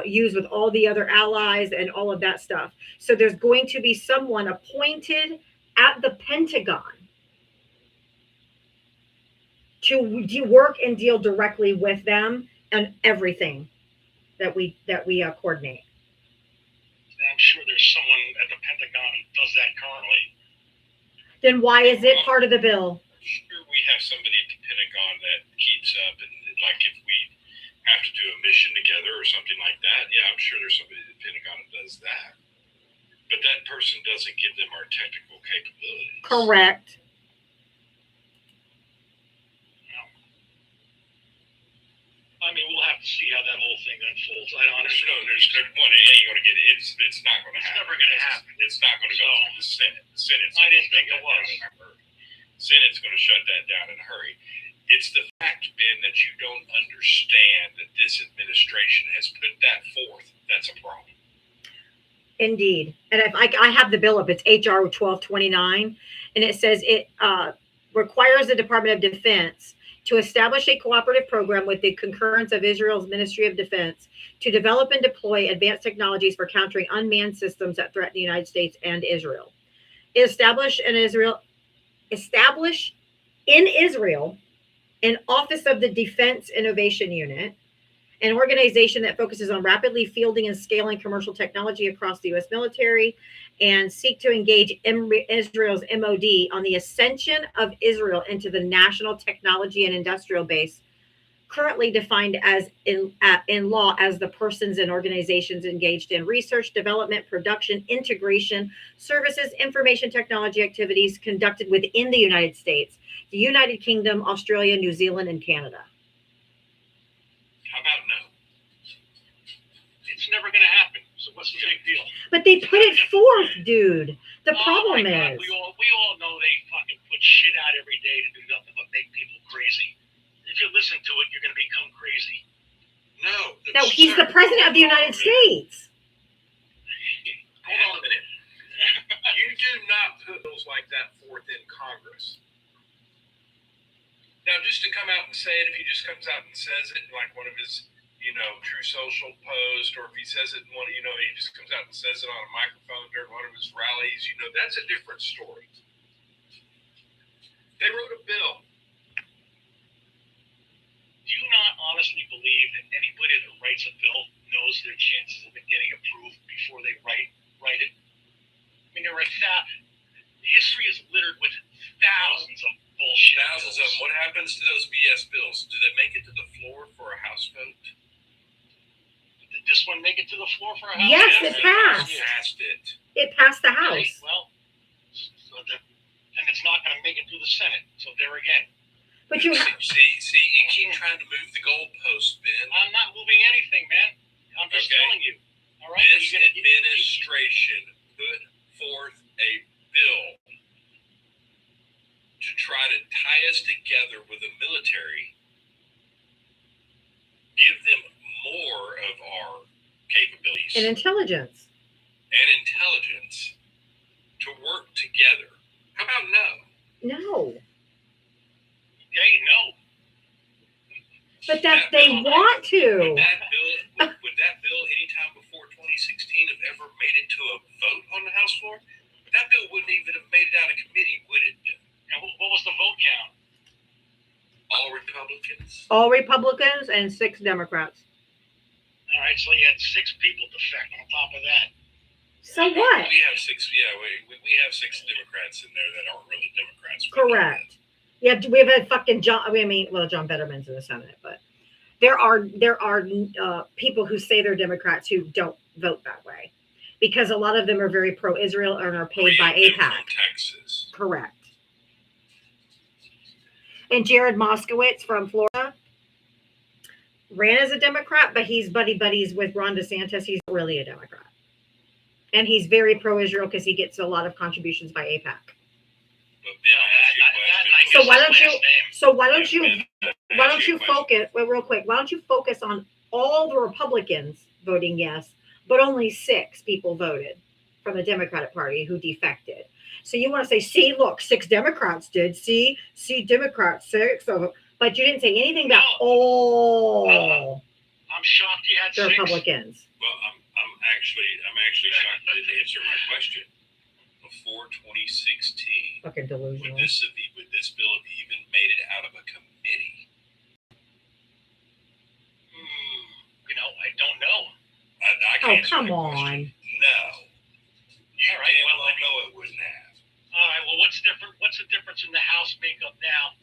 used with all the other allies and all of that stuff. So there's going to be someone appointed at the Pentagon to work and deal directly with them and everything that we coordinate. I'm sure there's someone at the Pentagon who does that currently. Then why is it part of the bill? Sure, we have somebody at the Pentagon that keeps up, and like if we have to do a mission together or something like that, yeah, I'm sure there's somebody at the Pentagon that does that. But that person doesn't give them our technical capabilities. Correct. I mean, we'll have to see how that whole thing unfolds. I honestly There's no one. It ain't going to get it. It's not going to happen. never going to happen. It's not going to go through the Senate. The Senate's I gonna didn't shut think it that down was. in a hurry. Senate's going to shut that down in a hurry. It's the fact, Ben, that you don't understand that this administration has put that forth. That's a problem. Indeed. And if I have the bill up, it's HR 1229, and it says it requires the Department of Defense to establish a cooperative program with the concurrence of Israel's Ministry of Defense to develop and deploy advanced technologies for countering unmanned systems that threaten the United States and Israel. Establish in Israel an Office of the Defense Innovation Unit, an organization that focuses on rapidly fielding and scaling commercial technology across the U.S. military, and seek to engage Israel's MOD on the ascension of Israel into the national technology and industrial base, currently defined as in law as the persons and organizations engaged in research, development, production, integration, services, information technology activities conducted within the United States, the United Kingdom, Australia, New Zealand, and Canada. How about no? It's never going to happen. So what's the big deal? But they put it forth, dude. The problem my God, is, we all know they fucking put shit out every day to do nothing but make people crazy. If you listen to it, you're going to become crazy. no, he's the president of the United States. Hold on a minute. You do not put bills like that forth in Congress. Now, just to come out and say it, if he just comes out and says it in like one of his, True Social post, or if he says it in one, he just comes out and says it on a microphone during one of his rallies, that's a different story. They wrote a bill. Do you not honestly believe that anybody that writes a bill knows their chances of it getting approved before they write it? I mean, history is littered with thousands of bullshit. Thousands of them. What happens to those BS bills? Do they make it to the floor for a House vote? Did this one make it to the floor for a House? Yes, it passed. Passed it. It passed the Okay, House. well, so then it's not going to make it through the Senate. So there again. But you see, you keep trying to move the goalposts, Ben. I'm not moving anything, man. I'm just Okay. telling you. All right. This administration put forth military, give them more of our capabilities And intelligence. and intelligence to work together. How about no? No. Okay, no. But that they want to. Would that bill anytime before 2016 have ever made it to a vote on the House floor? That bill wouldn't even have made it out of committee, would it? And what was the vote count? All Republicans? All Republicans and 6 Democrats. All right, so you had 6 people defect on top of that. So what? We have 6. Yeah, we have 6 Democrats in there that aren't really Democrats. Correct. Yeah, we have a fucking John. I mean, well, John Betterman's in the Senate, but there are people who say they're Democrats who don't vote that way because a lot of them are very pro-Israel and are paid by AIPAC. Texas. Correct. And Jared Moskowitz from Florida ran as a Democrat, but he's buddies with Ron DeSantis. He's really a Democrat. And he's very pro-Israel because he gets a lot of contributions by AIPAC. But then I ask you a question. So why don't you? Last name. So why don't you? Ben, Why ask don't you you a question. focus? Wait, real quick. Why don't you focus on all the Republicans voting yes, but only 6 people voted from the Democratic Party who defected. So you want to say, see, look, 6 Democrats did. See, Democrats 6. So, but you didn't say anything about all I'm shocked you had the 6. Republicans. Well, I'm actually shocked you didn't answer my question. Before 2016, Fucking delusional. would this bill have even made it out of a committee? I don't know. I Oh, can't answer come that question. on. No. You All right, damn well, well know it wouldn't have. All right, well, what's different? What's the difference in the House makeup now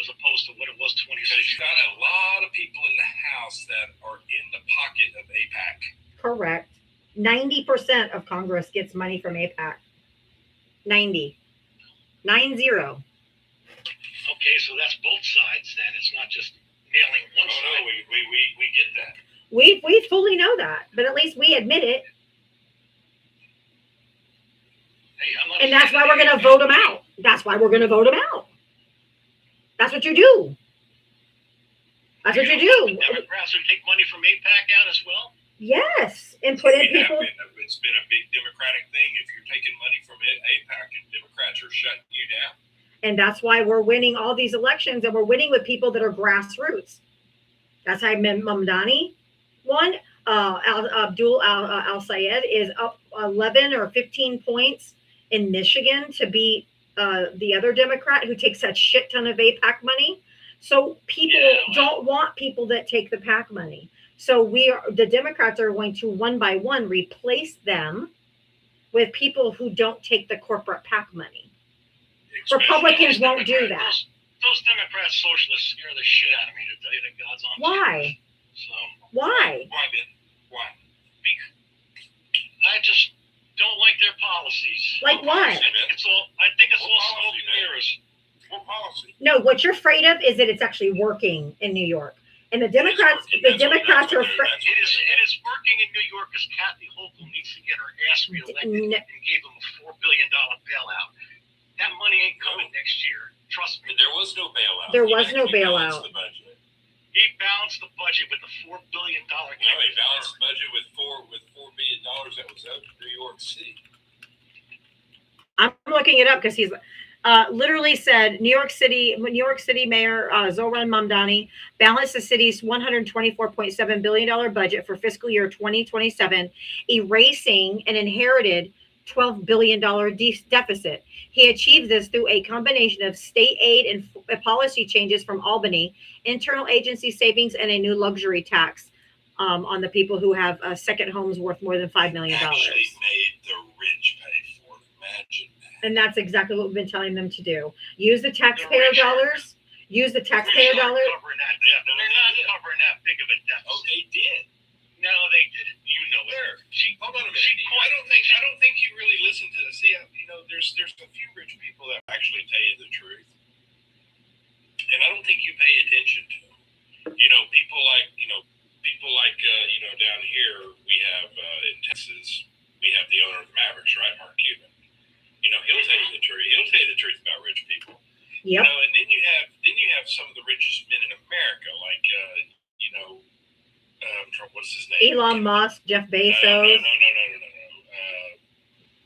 as opposed to what it was Because you 2016? got a lot of people in the House that are in the pocket of AIPAC. Correct. 90% of Congress gets money from AIPAC. 90. 90. Okay, so that's both sides then. It's not just nailing one Oh side. no, we get that. We fully know that, but at least we admit it. Hey, I'm not And that's why saying we're going to that- vote them out. That's why we're going to vote them out. That's what you do. That's what you The do. Democrats would take money from AIPAC out as well. Yes. And put in We have people. been- It's been a big Democratic thing. If you're taking money from AIPAC, and Democrats are shutting you down. And that's why we're winning all these elections and we're winning with people that are grassroots. That's how Mamdani won. Abdul Al Sayed is up 11 or 15 points in Michigan to beat the other Democrat who takes that shit ton of AIPAC money. So people don't want people that take the PAC money. So the Democrats are going to one by one replace them with people who don't take the corporate PAC money. Republicans won't do that. Those Democrat socialists scare the shit out of me, to tell you the God's honest. Why? So Why? Why, Ben? Why? I just don't like their policies. Like what? I think it's all What smoke policy, and man? mirrors. What policy? No, what you're afraid of is that it's actually working in New York. And the Democrats are afraid. It is working in New York because Kathy Hochul needs to get her ass reelected No. and gave them a $4 billion bailout. That money ain't coming next year. Trust me. There was no bailout. There He was no actually bailout. balanced the budget. He balanced the budget with the $4 billion. No, he balanced the budget with $4 billion that was owed to New York City. I'm looking it up because he's literally said New York City Mayor Zoran Mamdani balanced the city's $124.7 billion budget for fiscal year 2027, erasing an inherited $12 billion deficit. He achieved this through a combination of state aid and policy changes from Albany, internal agency savings, and a new luxury tax on the people who have second homes worth more than $5 million. Actually made the rich pay for it. Imagine that. And that's exactly what we've been telling them to do. Use the taxpayer dollars. Use the taxpayer They're not dollars. covering that debt. They're not covering that big of a deficit. Oh, they did. No, they didn't. You know it. Where? Hold on a minute. I don't think you really listen to this. See, there's a few rich people that actually tell you the truth, and I don't think you pay attention to them. People like down here we have in Texas we have the owner of the Mavericks, right, Mark Cuban. He'll tell you the truth. He'll tell you the truth about rich people. Yep. And then you have some of the richest men from what's his name? Elon Musk, Jeff Bezos. No.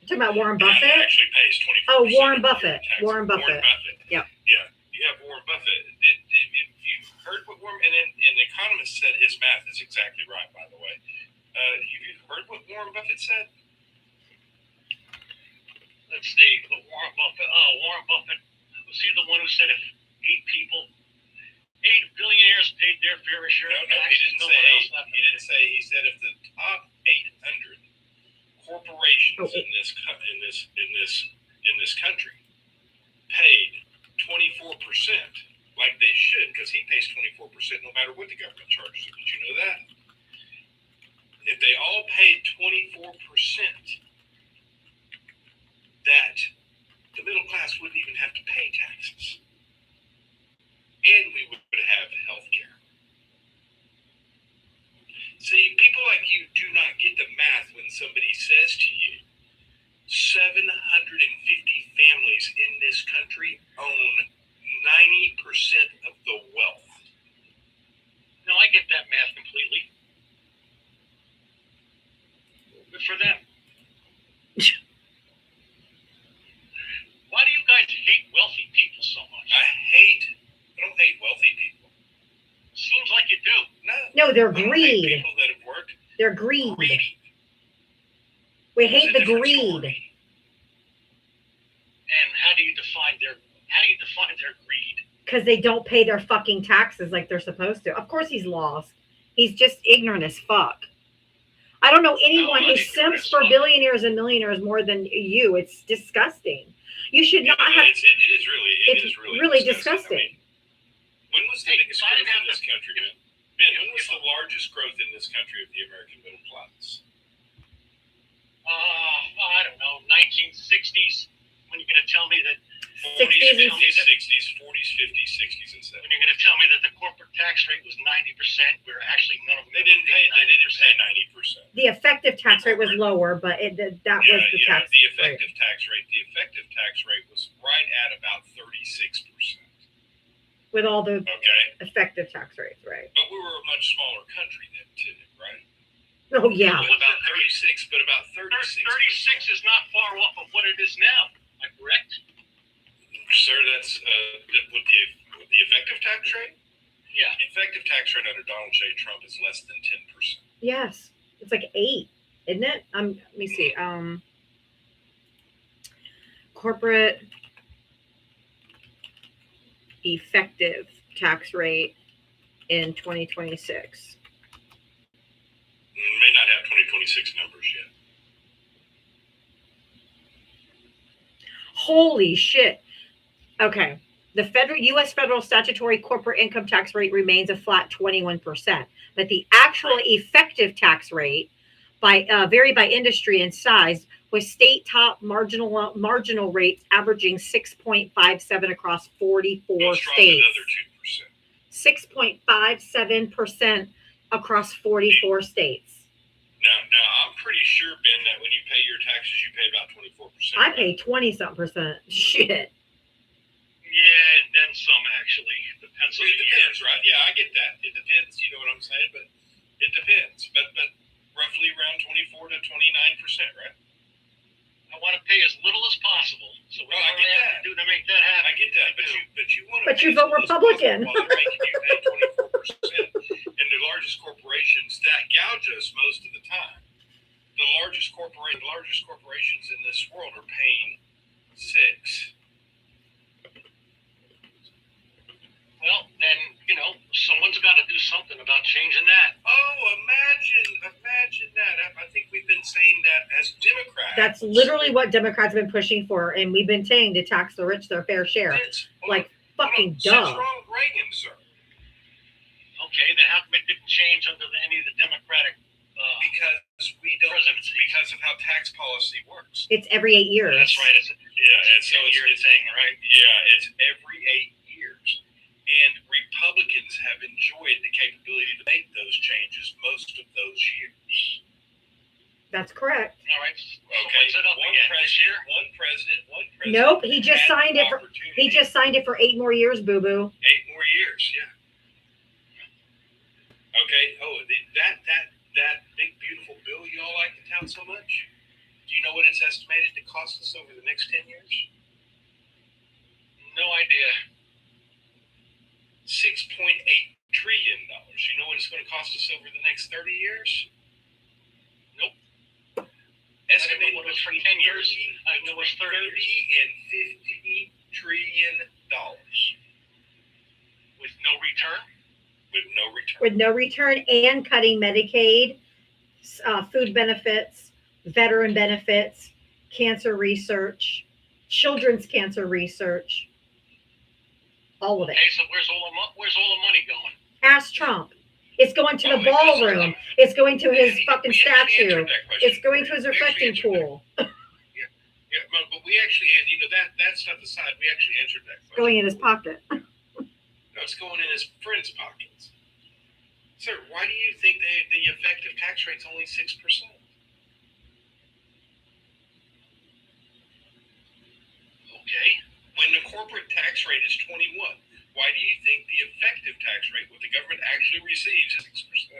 Talking about Warren That Buffett. actually pays 24%. Oh, Warren of your Buffett. taxes. Warren Buffett. Yep. Yeah, you have Warren Buffett. If you heard what Warren and an economist said, his math is exactly right. By the way, you heard what Warren Buffett said? Let's see. The Warren Buffett. Was he the one who said if 8 billionaires paid their fair share No, of he taxes, didn't no say one else 8. left? He didn't say. He said if the top 800 corporations Oh, in this country paid 24%, like they should, because he pays 24% no matter what the government charges him. Did you know that? If they all paid 24%, that the middle class wouldn't even have to pay taxes. And we would have health care. See, people like you do not get the math when somebody says to you, 750 families in this country own 90% of the wealth. No, I get that math completely. Good for them. Why do you guys hate wealthy people so much? I don't hate wealthy people. Seems like you do. No, they're I don't hate greed. people that have worked. They're greed. Greedy. We It's hate a the different greed story. And how do you define their greed? because they don't pay their fucking taxes like they're supposed to. Of course, he's lost. He's just ignorant as fuck. I don't know anyone No, who I'm ignorant simps as for fuck. billionaires and millionaires more than you. It's disgusting. You should not No, have. it is really disgusting. I mean, when was the Hey, biggest I growth didn't have in this country, man? Ben, when was the largest growth in this country of the American middle class? I don't know, 1960s. When you're going to tell me that 60s and 50s, 60s, 40s, 50s, 60s, and 70s. when you're going to tell me that the corporate tax rate was 90%, where actually none of them They didn't pay 90%. The effective tax rate was lower, but that was the tax the rate. effective tax rate. The effective tax rate was right at about 36%. With all the Okay, effective tax rates, right? but we were a much smaller country then too, right? Oh yeah. But about 36. 36 is not far off of what it is now. Am I correct? Sir, that's with the effective tax rate. Yeah. The effective tax rate under Donald J. Trump is less than 10%. Yes, it's like 8, isn't it? Let me see. Corporate effective tax rate in 2026. May not have 2026 numbers yet. Holy shit. Okay. The U.S. federal statutory corporate income tax rate remains a flat 21%, but the actual effective tax rate vary by industry and size, with state top marginal rates averaging 6.57 across 44 Let's drop states. another 2%. 6.57% across 44 states. Now, I'm pretty sure, Ben, that when you pay your taxes, you pay about 24%. I pay 20-something percent. Shit. Yeah, and then some actually. Depends on It the depends, year. right? Yeah, I get that. It depends. You know what I'm saying? But it depends. But roughly around 24 to 29%, right? I want to pay as little as possible. So Well, I whatever get I have that. to do to make that happen. I get that. But you want to. But you vote Republican. While they're making you pay 24%, and the largest corporations that gouge us most of the time. The largest corporations in this world are paying 6%. Well, then, someone's got to do something about changing that. Oh, imagine that. I think we've been saying that as Democrats. That's literally what Democrats have been pushing for, and we've been saying to tax the rich their fair share. Like, fucking What's duh. wrong with Reagan, sir? Okay, then how come it didn't change under any of the Democratic Because we don't. presidencies? Because of how tax policy works. It's every 8 years. That's right. It's And so you're it's saying, right? Yeah, it's every 8 years. And Republicans have enjoyed the capability to make those changes most of those years. That's correct. All right. Okay, So what's it up again this year? one president. Nope, he just had signed the it for opportunity. he just signed it for 8 more years, boo boo. 8 more years, yeah. Okay. Oh, that cost us over the next 30 years? Nope. Estimated What was for between 10 years? 30 I know it's 30 and $50 trillion with no return. with no return. With no return and cutting Medicaid, food benefits, veteran benefits, cancer research, children's cancer research, all of it. Okay, so where's all the money going? Ask Trump. It's going to the Oh, because ballroom. It's going to his fucking we actually statue. answered that question. It's going to his We actually reflecting answered that. pool. Yeah, but we actually, that stuff aside, we actually answered that question. Going in his pocket. No, it's going in his friends' pockets. Sir, why do you think the effective tax rate's only 6%? Okay. When the corporate tax rate is 21, why do you think the effective tax rate, what the government actually receives, is 6%?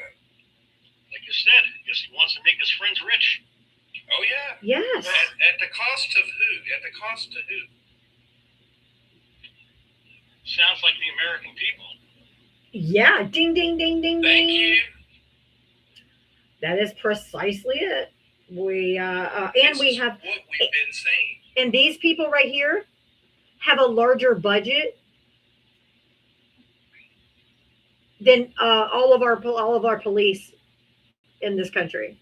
Like you said, I guess he wants to make his friends rich. Oh, yeah. Yes. At the cost of who? At the cost to who? Sounds like the American people. Yeah. Ding, ding, ding, ding, Thank ding. you. That is precisely it. We and This we is have, what we've been saying. and these people right here have a larger budget than all of our police in this country.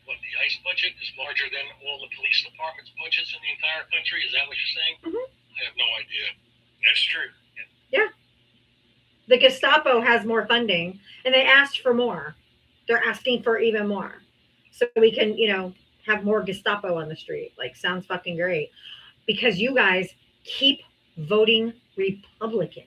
What, the ICE budget is larger than all the police departments' budgets in the entire country? Is that what you're saying? Mhm. I have no idea. That's true. The Gestapo has more funding, and they asked for more. They're asking for even more, so we can, have more Gestapo on the street. Like, sounds fucking great, because you guys keep voting Republican.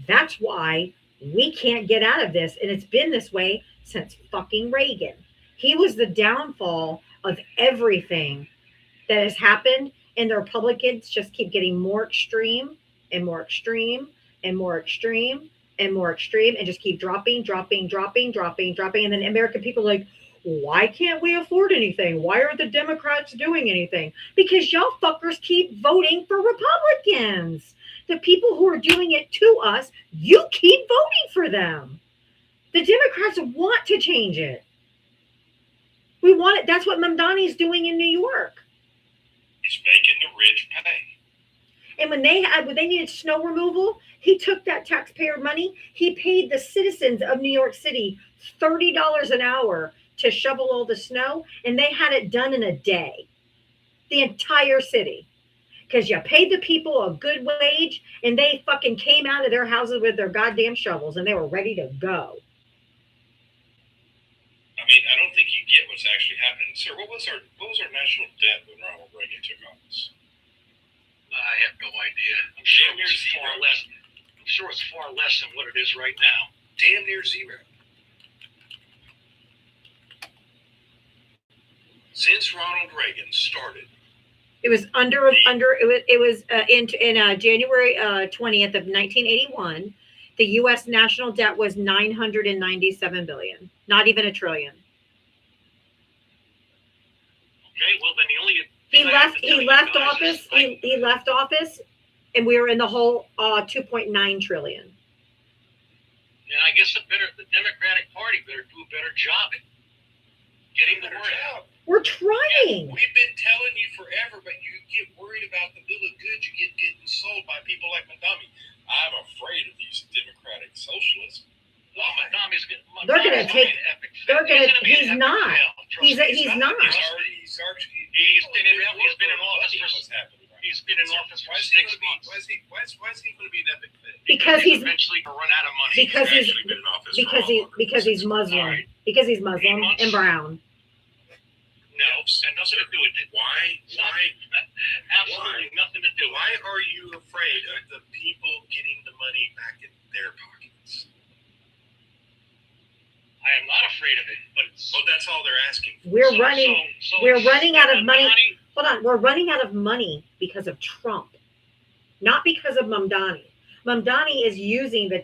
That's why we can't get out of this, and it's been this way since fucking Reagan. He was the downfall of everything that has happened, and the Republicans just keep getting more extreme and more extreme and more extreme and more extreme, and just keep dropping. And then American people are like, why can't we afford anything? Why are the Democrats doing anything? Because y'all fuckers keep voting for Republicans. The people who are doing it to us, you keep voting for them. The Democrats want to change it. We want it. That's what Mamdani's doing in New York. He's making the rich pay. And when they needed snow removal, he took that taxpayer money. He paid the citizens of New York City $30 an hour to shovel all the snow, and they had it done in a day. The entire city. Because you paid the people a good wage, and they fucking came out of their houses with their goddamn shovels, and they were ready to go. I mean, I don't think you get what's actually happening. Sir, what was our national debt when Ronald Reagan took office? I have no idea. I'm sure Damn near it's far zero. less. I'm sure it's far less than what it is right now. Damn near zero. Since Ronald Reagan started, It was in January 20th of 1981. The U.S. national debt was $997 billion, not even $1 trillion. Okay, well then the only He thing I have left. to tell He you left guys office. is, like, He left office, and we were in the whole 2.9 trillion. and I guess the Democratic Party better do a better job at getting the word out. We're trying. we've been telling you forever, but you get worried about the bill of goods you get getting sold by people like Madami. I'm afraid of these democratic socialists. Well, Madami's They're gonna take- an epic they're fail. gonna- be an he's epic not. fail. Trust He's me. he's not. He's been in office for what's happening. He's been in office for Why is he 6 gonna be? months. Why is he going to be an epic fail? Because he's eventually gonna run out of money. because he's actually been in office for a lot longer. because he's Muslim. Alright. Because he's Muslim months? and brown. No, and nothing to do with it. Why? Absolutely nothing to do with Why it. are you afraid of the people getting the money back in their pockets? I am not afraid of it, but it's Well, that's all they're asking. We're running out of money. Mamdani, Hold on, we're running out of money because of Trump, not because of Mamdani. Mamdani is using the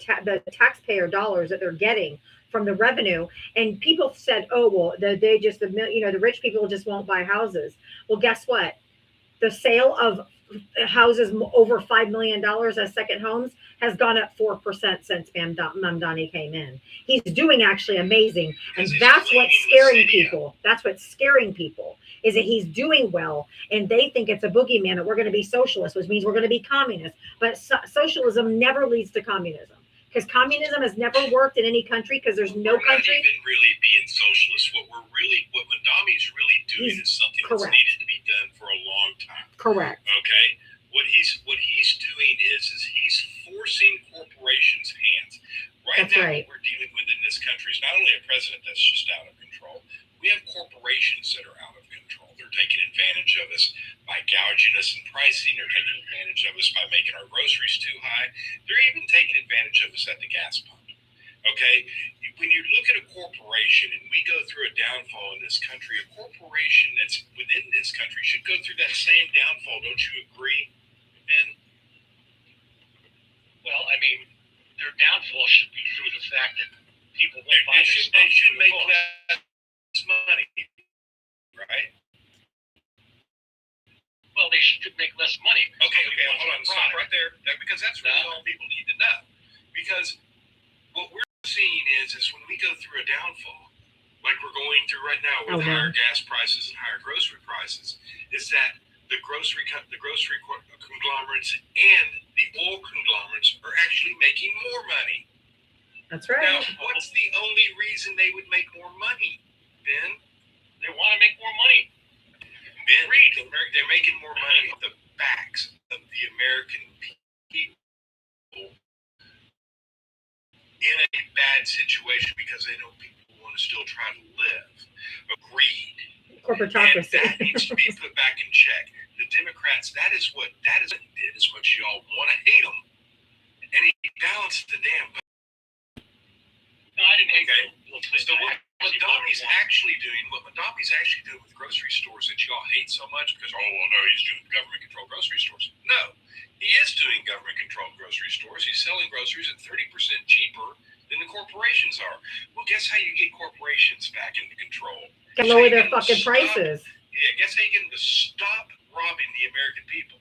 taxpayer dollars that they're getting from the revenue, and people said, "Oh, well, the rich people just won't buy houses." Well, guess what? The sale of houses over $5 million as second homes has gone up 4% since Mamdani came in. He's doing actually amazing, and Because he's that's cleaning what's the scaring city up. people. That's what's scaring people is that he's doing well, and they think it's a boogeyman that we're going to be socialist, which means we're going to be communist. But socialism never leads to communism, because communism has never worked in any country, because there's no We're not country. even really being socialist. What Mondami's really doing He's is something that's correct. needed to be done for a long time. Correct. Okay, what he's doing is he's forcing corporations' hands. Right That's now, right. what we're dealing with in this country is not only a president that's just out of control. We have corporations that are out of control. They're taking advantage of us by gouging us in pricing. They're taking advantage of us by making our groceries too high. They're even taking advantage of us at the gas pump. Okay, when you look at a corporation and we go through a downfall in this country, a corporation that's within this country should go through that same downfall. Don't you agree, Ben? Well, I mean, their downfall should be through the fact that people won't buy They their should, stuff. they should through the make cost. less money, right? Well, they should make less money. because Okay, nobody wants hold on, the stop product. right there. Because that's really No. all people need to know. Because what we're seeing is when we go through a downfall, like we're going through right now with Oh, no. higher gas prices and higher grocery prices, is that the grocery conglomerates and the oil conglomerates are actually making more money. That's Now, right. what's the only reason they would make more money, Ben? They want to make more money. Ben, they're making more money off the backs of the American people in a bad situation because they know people want to still try to live. Greed. And Corporatocracy. that needs to be put back in check. The Democrats, that is what did as much y'all want to hate them. And he balanced the damn. No, I didn't hate Okay. Bill Clinton. So what I actually Mondami's voted for him. actually doing with grocery stores that y'all hate so much because, oh, well, no, he's doing government controlled grocery stores. No, he is doing government controlled grocery stores. He's selling groceries at 30% cheaper than the corporations are. Well, guess how you get corporations back into control? Can lower their fucking prices. Yeah, guess how you get them to stop robbing the American people?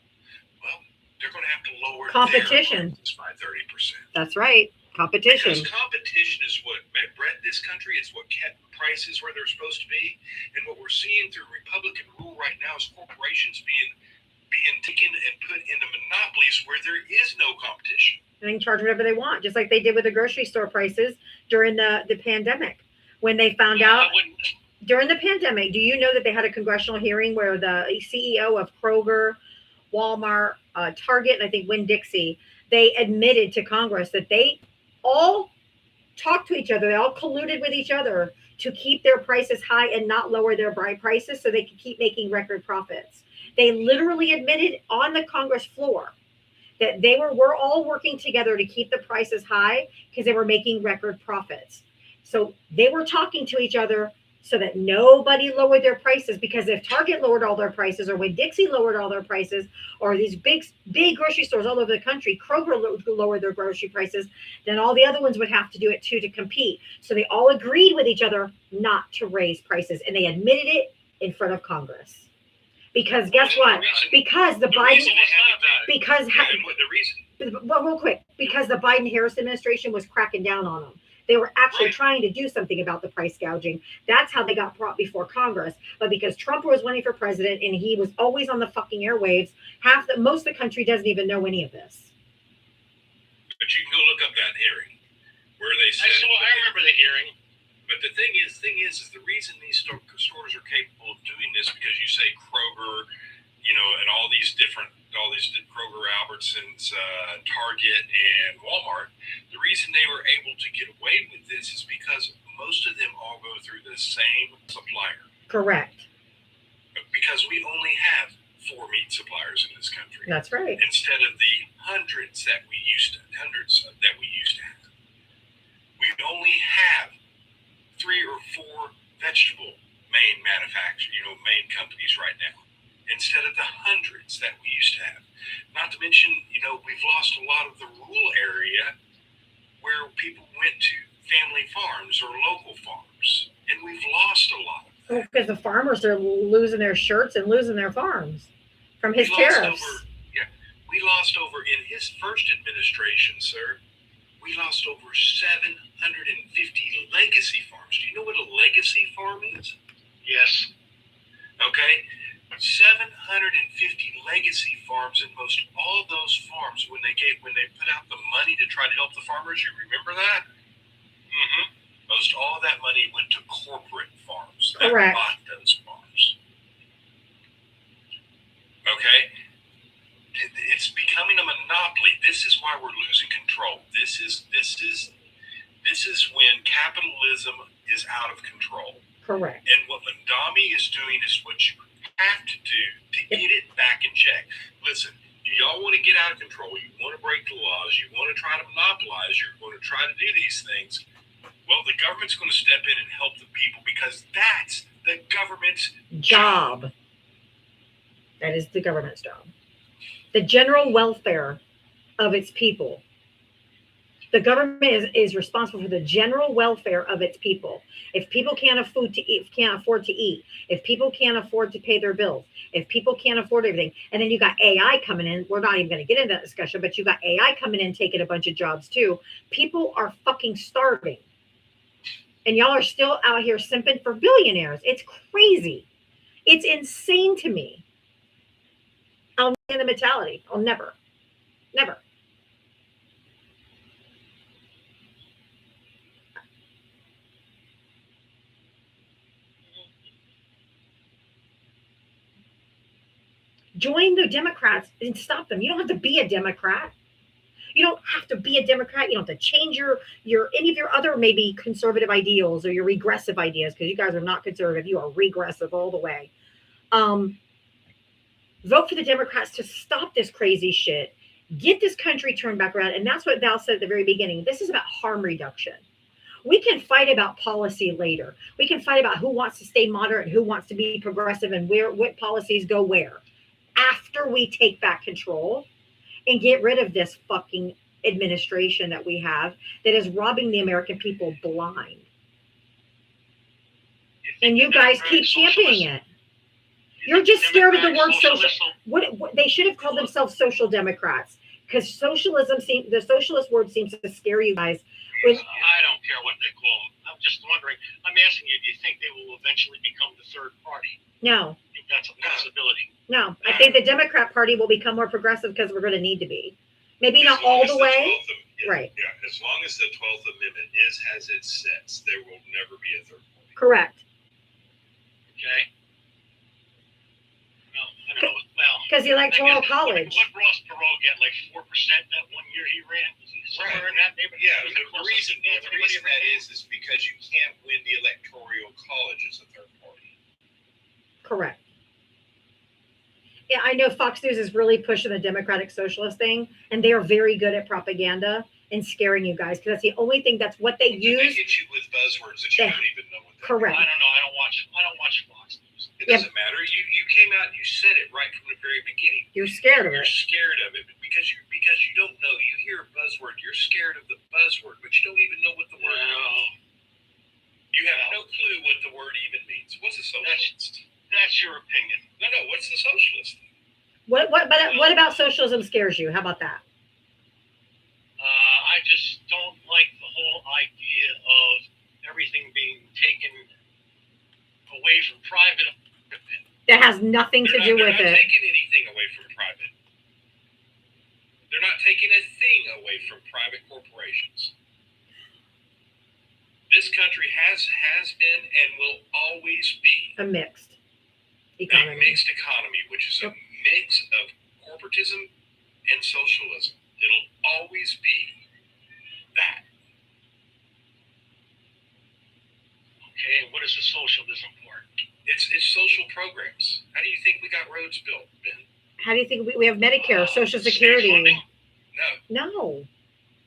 Well, they're going to have to lower Competition. their prices by 30%. That's right. Competition. Because competition is what bred this country. It's what kept prices where they're supposed to be. And what we're seeing through Republican rule right now is corporations being taken and put into monopolies where there is no competition. They can charge whatever they want, just like they did with the grocery store prices during the pandemic. When they found out I wouldn't. during the pandemic, do you know that they had a congressional hearing where the CEO of Kroger, Walmart, Target, and I think Winn-Dixie, they admitted to Congress that they all talked to each other. They all colluded with each other to keep their prices high and not lower their prices so they could keep making record profits. They literally admitted on the Congress floor that we're all working together to keep the prices high because they were making record profits. So they were talking to each other so that nobody lowered their prices, because if Target lowered all their prices, or when Dixie lowered all their prices, or these big grocery stores all over the country, Kroger lowered their grocery prices, then all the other ones would have to do it too to compete. So they all agreed with each other not to raise prices, and they admitted it in front of Congress. Because guess what? Because the Biden, reason they had to do it, because and what the reason? well, real quick, because the Biden-Harris administration was cracking down on them. They were actually Right. trying to do something about the price gouging. That's how they got brought before Congress. But because Trump was running for president and he was always on the fucking airwaves, most of the country doesn't even know any of this. But you can go look up that hearing where they said. I remember the hearing. But the thing is the reason these stores are capable of doing this, because you say Kroger, and all these Kroger, Albertsons, Target, and Walmart. The reason they were able to get away with this is because most of them all go through the same supplier. Correct. Because we only have 4 meat suppliers in this country, That's right. instead of the hundreds that we used to have. We only have 3 or 4 vegetable main companies right now, instead of the hundreds that we used to have. Not to mention, we've lost a lot of the rural area where people went to family farms or local farms, and we've lost a lot of that. Because the farmers are losing their shirts and losing their farms from his We lost tariffs. We lost over, in his first administration, sir, we lost over 750 legacy farms. Do you know what a legacy farm is? Yes. Okay? 750 legacy farms, and most all those farms, when they put out the money to try to help the farmers, you remember that? Mm-hmm. Most all of that money went to corporate farms Correct. that bought those farms. Okay? It's becoming a monopoly. This is why we're losing control. This is when capitalism is out of control. Correct. And what Mondami is doing is what you have to do to get it back in check. Listen, y'all want to get out of control. You want to break the laws. You want to try to monopolize. You're going to try to do these things. Well, the government's going to step in and help the people because that's the government's Job. That is the government's job. The general welfare of its people. The government is responsible for the general welfare of its people. If people can't afford to eat, if people can't afford to pay their bills, if people can't afford everything, and then you got AI coming in, we're not even going to get into that discussion, but you got AI coming in taking a bunch of jobs too. People are fucking starving. And y'all are still out here simping for billionaires. It's crazy. It's insane to me. I'll in the mentality. I'll never. Join the Democrats and stop them. You don't have to be a Democrat. You don't have to be a Democrat. You don't have to change your any of your other maybe conservative ideals or your regressive ideas, because you guys are not conservative. You are regressive all the way. Vote for the Democrats to stop this crazy shit. Get this country turned back around. And that's what Val said at the very beginning. This is about harm reduction. We can fight about policy later. We can fight about who wants to stay moderate and who wants to be progressive and what policies go where. After we take back control and get rid of this fucking administration that we have that is robbing the American people blind. And you guys keep championing it. You're just scared of the word social. What they should have called themselves social democrats, because the socialist word seems to scare you guys. I don't care what they call them. I'm just wondering. I'm asking you, do you think they will eventually become the third party? No. I think that's a possibility. No, I think the Democrat Party will become more progressive because we're going to need to be. Maybe not all the way. Right. Yeah, as long as the 12th Amendment has its sets, there will never be a third party. Correct. Okay. Well, I don't know. Well, Because the Electoral College. What Ross Perot get, like 4% that 1 year he ran? Somewhere in that neighborhood. Yeah, the reason that is because you can't win the Electoral College as a third party. Correct. Yeah, I know Fox News is really pushing the Democratic Socialist thing, and they are very good at propaganda and scaring you guys, because that's the only thing, that's what they use. They get you with buzzwords that you don't even know what they Correct. I don't know. I don't watch Fox News. It doesn't matter. You came out and you said it right from the very beginning. You're scared of You're it. scared of it because you don't know. You hear a buzzword, you're scared of the buzzword, but you don't even know what the word means. You have no clue what the word even means. What's a socialist? That's your opinion. No. What's the socialist? What about socialism scares you? How about that? I just don't like the whole idea of everything being taken away from private. That has nothing to do with They're not it. taking anything away from private. They're not taking a thing away from private corporations. This country has been and will always be A mixed a economy. mixed economy, which is a mix of corporatism and socialism. It'll always be that. Okay, and what is the socialism part? It's social programs. How do you think we got roads built, Ben? How do you think we have Medicare, Social State Security? funding? No.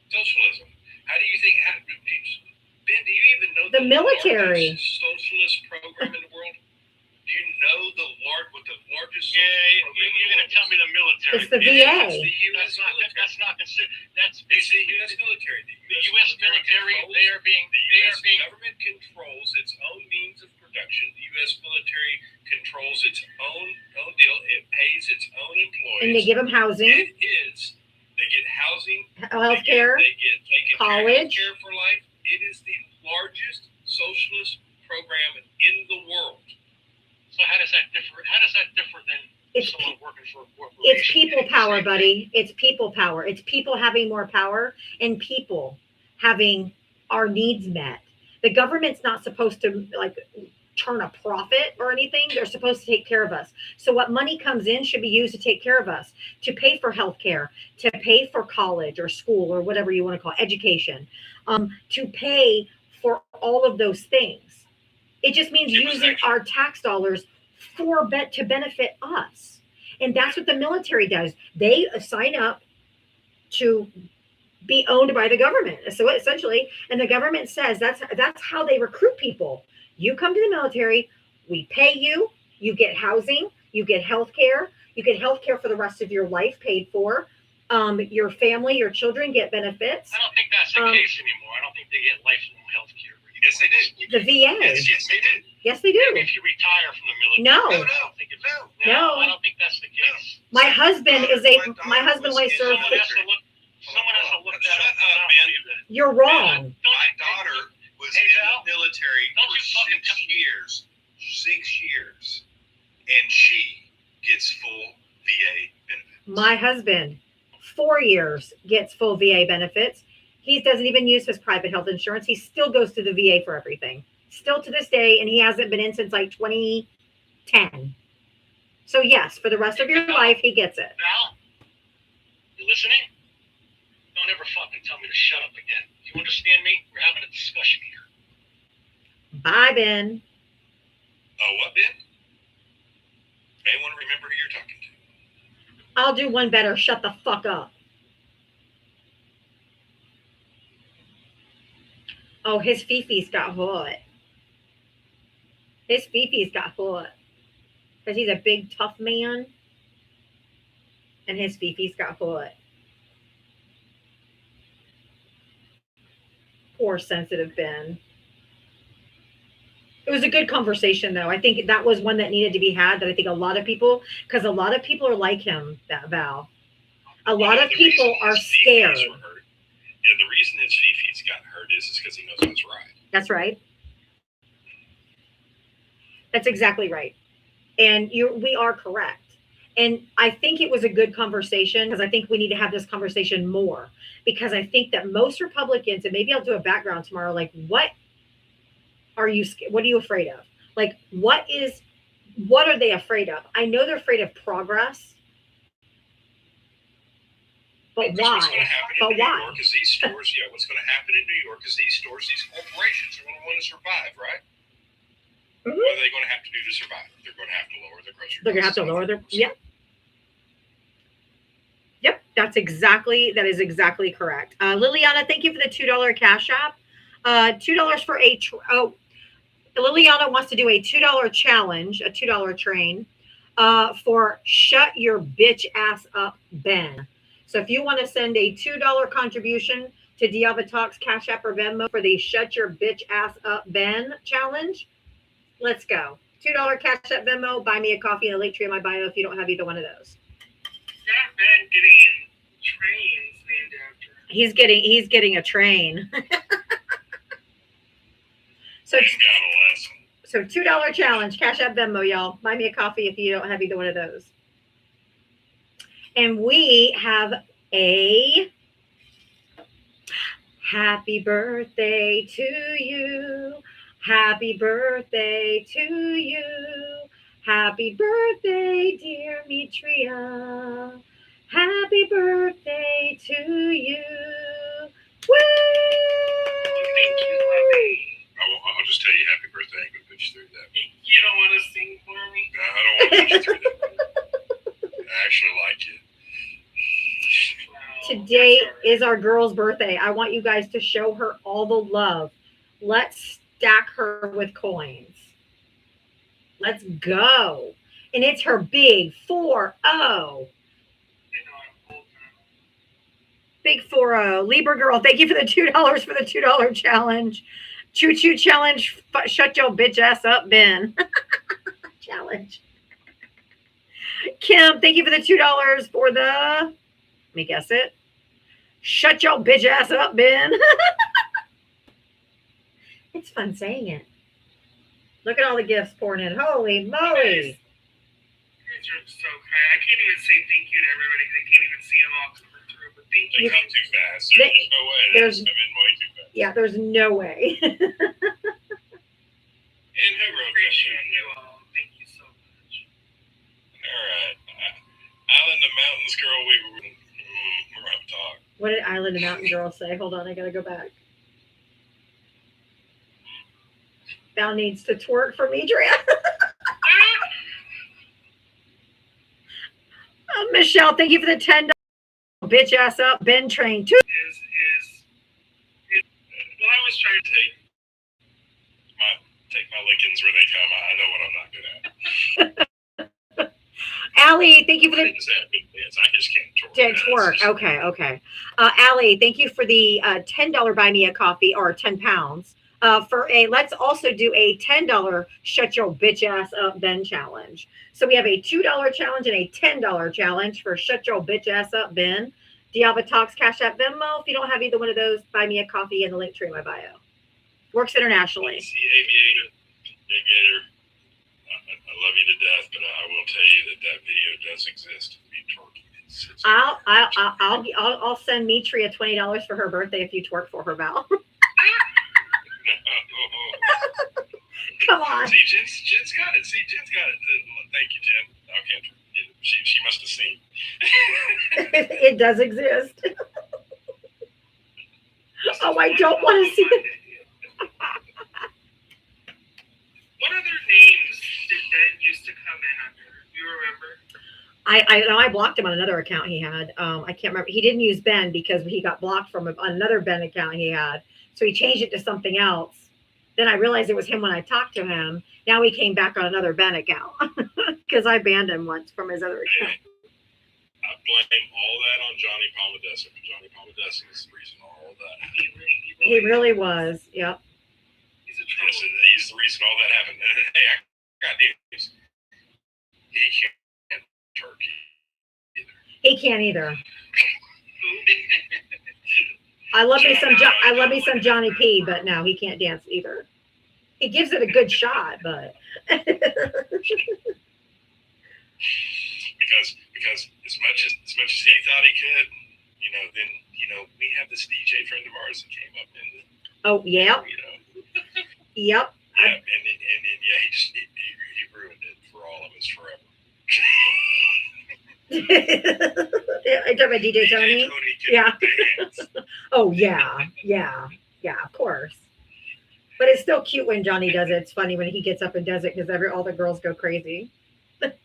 Socialism. How do you think? Ben, do you even know The military. largest socialist program in the world? Do you know what the largest Yeah, socialist program you're going to tell me the military. It's the It is. VA. It's the U.S. military. That's not considered. That's It's the basically U.S. military. the U.S. military. They are being The U.S. government controls its own means of production. production. The U.S. military controls its own deal. It pays its own employees. And they give them housing, It is. They get housing. health care. They get taken college. care of for life. It is the largest socialist program in the world. So how does that differ? How does that differ than It's someone working for a corporation? It's people getting the power, same buddy. It's people power. It's people having more power and people having our needs met. The government's not supposed to like turn a profit or anything. They're supposed to take care of us. So what money comes in should be used to take care of us, to pay for healthcare, to pay for college or school or whatever you want to call it, education, to pay for all of those things. It just means using our tax dollars to benefit us. And that's what the military does. They sign up to be owned by the government. So essentially, and the government says that's how they recruit people. You come to the military, we pay you, you get housing, you get health care for the rest of your life paid for. Your family, your children get benefits. I don't think that's the case anymore. I don't think they get lifelong health care. Yes, they do. The VA. Yes, they do. Yes, they do. If you retire from the military. No. I don't think it's, No. I don't think that's the case. My husband my husband only served. Someone has to look that Shut up. up, man. You're wrong. My daughter was Hey, in Val, the military don't for you fucking 6 years, and she gets full VA benefits. My husband, 4 years, gets full VA benefits. He doesn't even use his private health insurance. He still goes to the VA for everything. Still to this day, and he hasn't been in since like 2010. So yes, for the rest of your life, he gets it. Val, you listening? Don't ever fucking tell me to shut up again. You understand me? We're having a discussion here. Bye, Ben. Oh, what, Ben? Anyone remember who you're talking to? I'll do one better. Shut the fuck up. Oh, his Fifi's got hot. His Fifi's got hot. Because he's a big, tough man. And his Fifi's got hot. Poor sensitive Ben. It was a good conversation, though. I think that was one that needed to be had, that I think a lot of people, because a lot of people are like him, that Val. A lot of people are scared. Yeah, the reason his Fifi's got hurt is because he knows what's right. That's right. That's exactly right. And we are correct. And I think it was a good conversation, because I think we need to have this conversation more, because I think that most Republicans, and maybe I'll do a background tomorrow, like what are you afraid of? Like, what are they afraid of? I know they're afraid of progress. But why? What's going to happen in New York is these stores, what's going to happen in New York is these stores, these corporations are going to want to survive, right? Mm-hmm. What are they going to have to do to survive? They're going to have to lower their grocery They're going to have to prices. lower their, yeah. Yep, that is exactly correct. Liliana, thank you for the $2 cash app. $2 for Liliana wants to do a $2 challenge, a $2 train, for Shut Your Bitch Ass Up, Ben. So if you want to send a $2 contribution to Diava Talks Cash App or Venmo for the Shut Your Bitch Ass Up, Ben challenge, let's go. $2 Cash App Venmo, buy me a coffee and a link tree in my bio if you don't have either one of those. That Ben getting trains named after him. He's getting a train. So $2 challenge, Cash App Venmo, y'all. Buy me a coffee if you don't have either one of those. And we have a happy birthday to you. Happy birthday to you. Happy birthday, dear Mitria. Happy birthday to you. Woo! Thank you, Lovey. I'll just tell you happy birthday. I'm going to put you through that. You don't want to sing for me? No, I don't want to put you through that. I actually like it. Today is our girl's birthday. I want you guys to show her all the love. Let's stack her with coins. Let's go. And it's her big 4-0. Big 4-0. Libra girl, thank you for the $2 for the $2 challenge. Choo choo challenge. Shut your bitch ass up, Ben. Challenge. Kim, thank you for the $2 for the. Let me guess it. Shut your bitch ass up, Ben. It's fun saying it. Look at all the gifts pouring in. Holy moly. You guys are so kind. I can't even say thank you to everybody. They can't even see them all coming through. But thank They you. come too fast. They- There's no way. They there's- just come in way too fast. Yeah, there's no way. And who wrote that Appreciate down? you all. Thank you so much. All right. Island of Mountains girl, we're going to talk. What did Island and Mountain Girl say? Hold on, I gotta go back. Val needs to twerk for Midria. Michelle, thank you for the $10. Bitch ass up, Ben Train too. Well, I was trying to Take my lickings where they come. I know what I'm not good at. Allie, thank you for the Yes, I just can't twerk. twerk. Okay. Allie, thank you for the $10 buy me a coffee or 10 pounds. Let's also do a $10 shut your bitch ass up Ben challenge. So we have a $2 challenge and a $10 challenge for shut your bitch ass up Ben. Do you have a Talks Cash App Venmo? If you don't have either one of those, buy me a coffee in the link tree in my bio. Works internationally. See, Aviator, I love you to death, but I will tell you that video does exist. Me twerking. I'll send Mitri $20 for her birthday if you twerk for her, Val. Come on. See, Jen's got it. Thank you, Jen. Okay, she must have seen. It does exist. Oh, I don't want to see it. What other names did Ben used to come in under? You remember? I know I blocked him on another account he had. I can't remember. He didn't use Ben because he got blocked from another Ben account he had. So he changed it to something else. Then I realized it was him when I talked to him. Now he came back on another Ben account because I banned him once from his other account. I blame all that on Johnny Palmadessa. Johnny Palmadessa is the reason all of that happened. He really was. Yep. He's a Yes, troll. he's the reason all that happened. Hey, I got news. He can't turkey. He can't either. I love me some Johnny P, but no, he can't dance either. He gives it a good shot, but because as much as he thought he could, then we have this DJ friend of ours that came up and oh yep, yep. yeah, and he ruined it for all of us forever. I talk about DJ Tony. can Yeah. dance. Oh yeah, of course. But it's still cute when Johnny does it. It's funny when he gets up and does it because all the girls go crazy. He really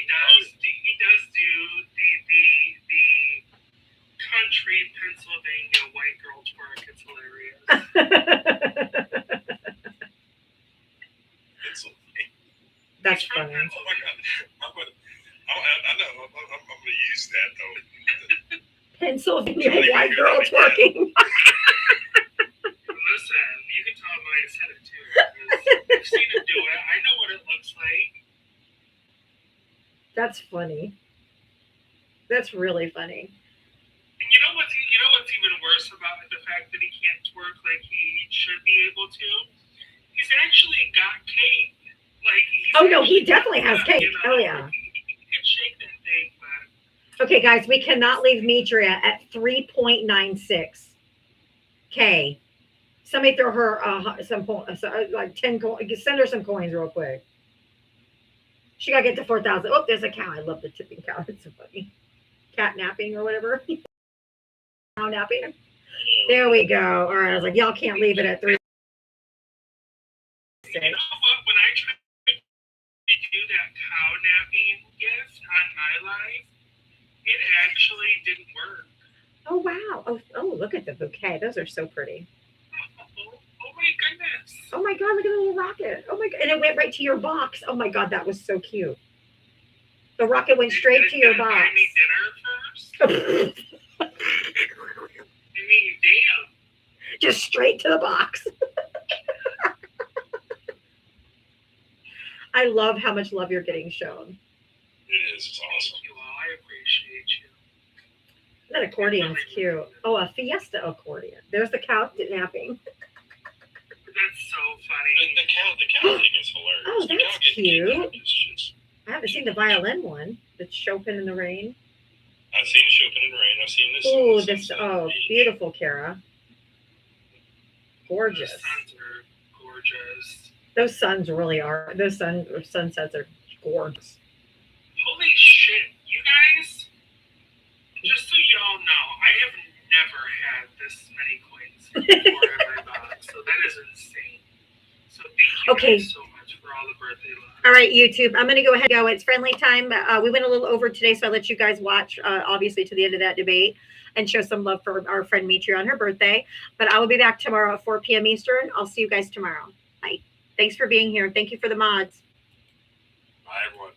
does. He does do the country Pennsylvania white girl twerk. It's hilarious. That's He's from funny. Oh my God. I know. I'm going to use that though. Pennsylvania white girl twerking. Listen, you can tell him I said it too. I've seen him do it. I know what it looks like. That's funny. That's really funny. And you know what's even worse about it? The fact that he can't twerk like he should be able to. He's actually got cake. Oh no, he definitely has cake. Oh yeah. He can shake that thing, but Okay, guys, we cannot leave Mitria at 3.96 K. Somebody throw her like 10 coins. Send her some coins real quick. She gotta get to 4,000. Oh, there's a cow. I love the tipping cow. It's so funny. Cat napping or whatever. Cow napping. There we go. All right, I was like, y'all can't leave it at 3. you know what? When I tried to do that cow napping gift on my life, it actually didn't work. Oh wow. Oh, look at the bouquet. Those are so pretty. Oh my goodness. Oh my god, look at the little rocket. Oh my god. And it went right to your box. Oh my god, that was so cute. The rocket went straight to your Did it box. buy me dinner first? I mean, damn. Just straight to the box. I love how much love you're getting shown. It is. It's awesome. Thank you all. I appreciate you. That accordion's cute. Oh, a Fiesta accordion. There's the cow napping. That's so funny. The cow thing is hilarious. Oh, The that's cow getting kidnapped cute. is just- I haven't seen the violin one. The Chopin in the Rain. I've seen Chopin in the Rain. I've seen this. Oh, on the this. Sunset Oh, Beach. beautiful, Kara. Gorgeous. The suns are gorgeous. Those suns really are. Those sunsets are gorgeous. Holy shit, you guys! Just so y'all know, I have never had this many coins before in my box, so that is insane. So thank you Okay. guys so much for all the birthday love. All right, YouTube. I'm going to go ahead and go. It's friendly time. We went a little over today, so I let you guys watch, obviously, to the end of that debate and show some love for our friend Mitri on her birthday. But I will be back tomorrow at 4 p.m. Eastern. I'll see you guys tomorrow. Bye. Thanks for being here. Thank you for the mods. Bye, everyone.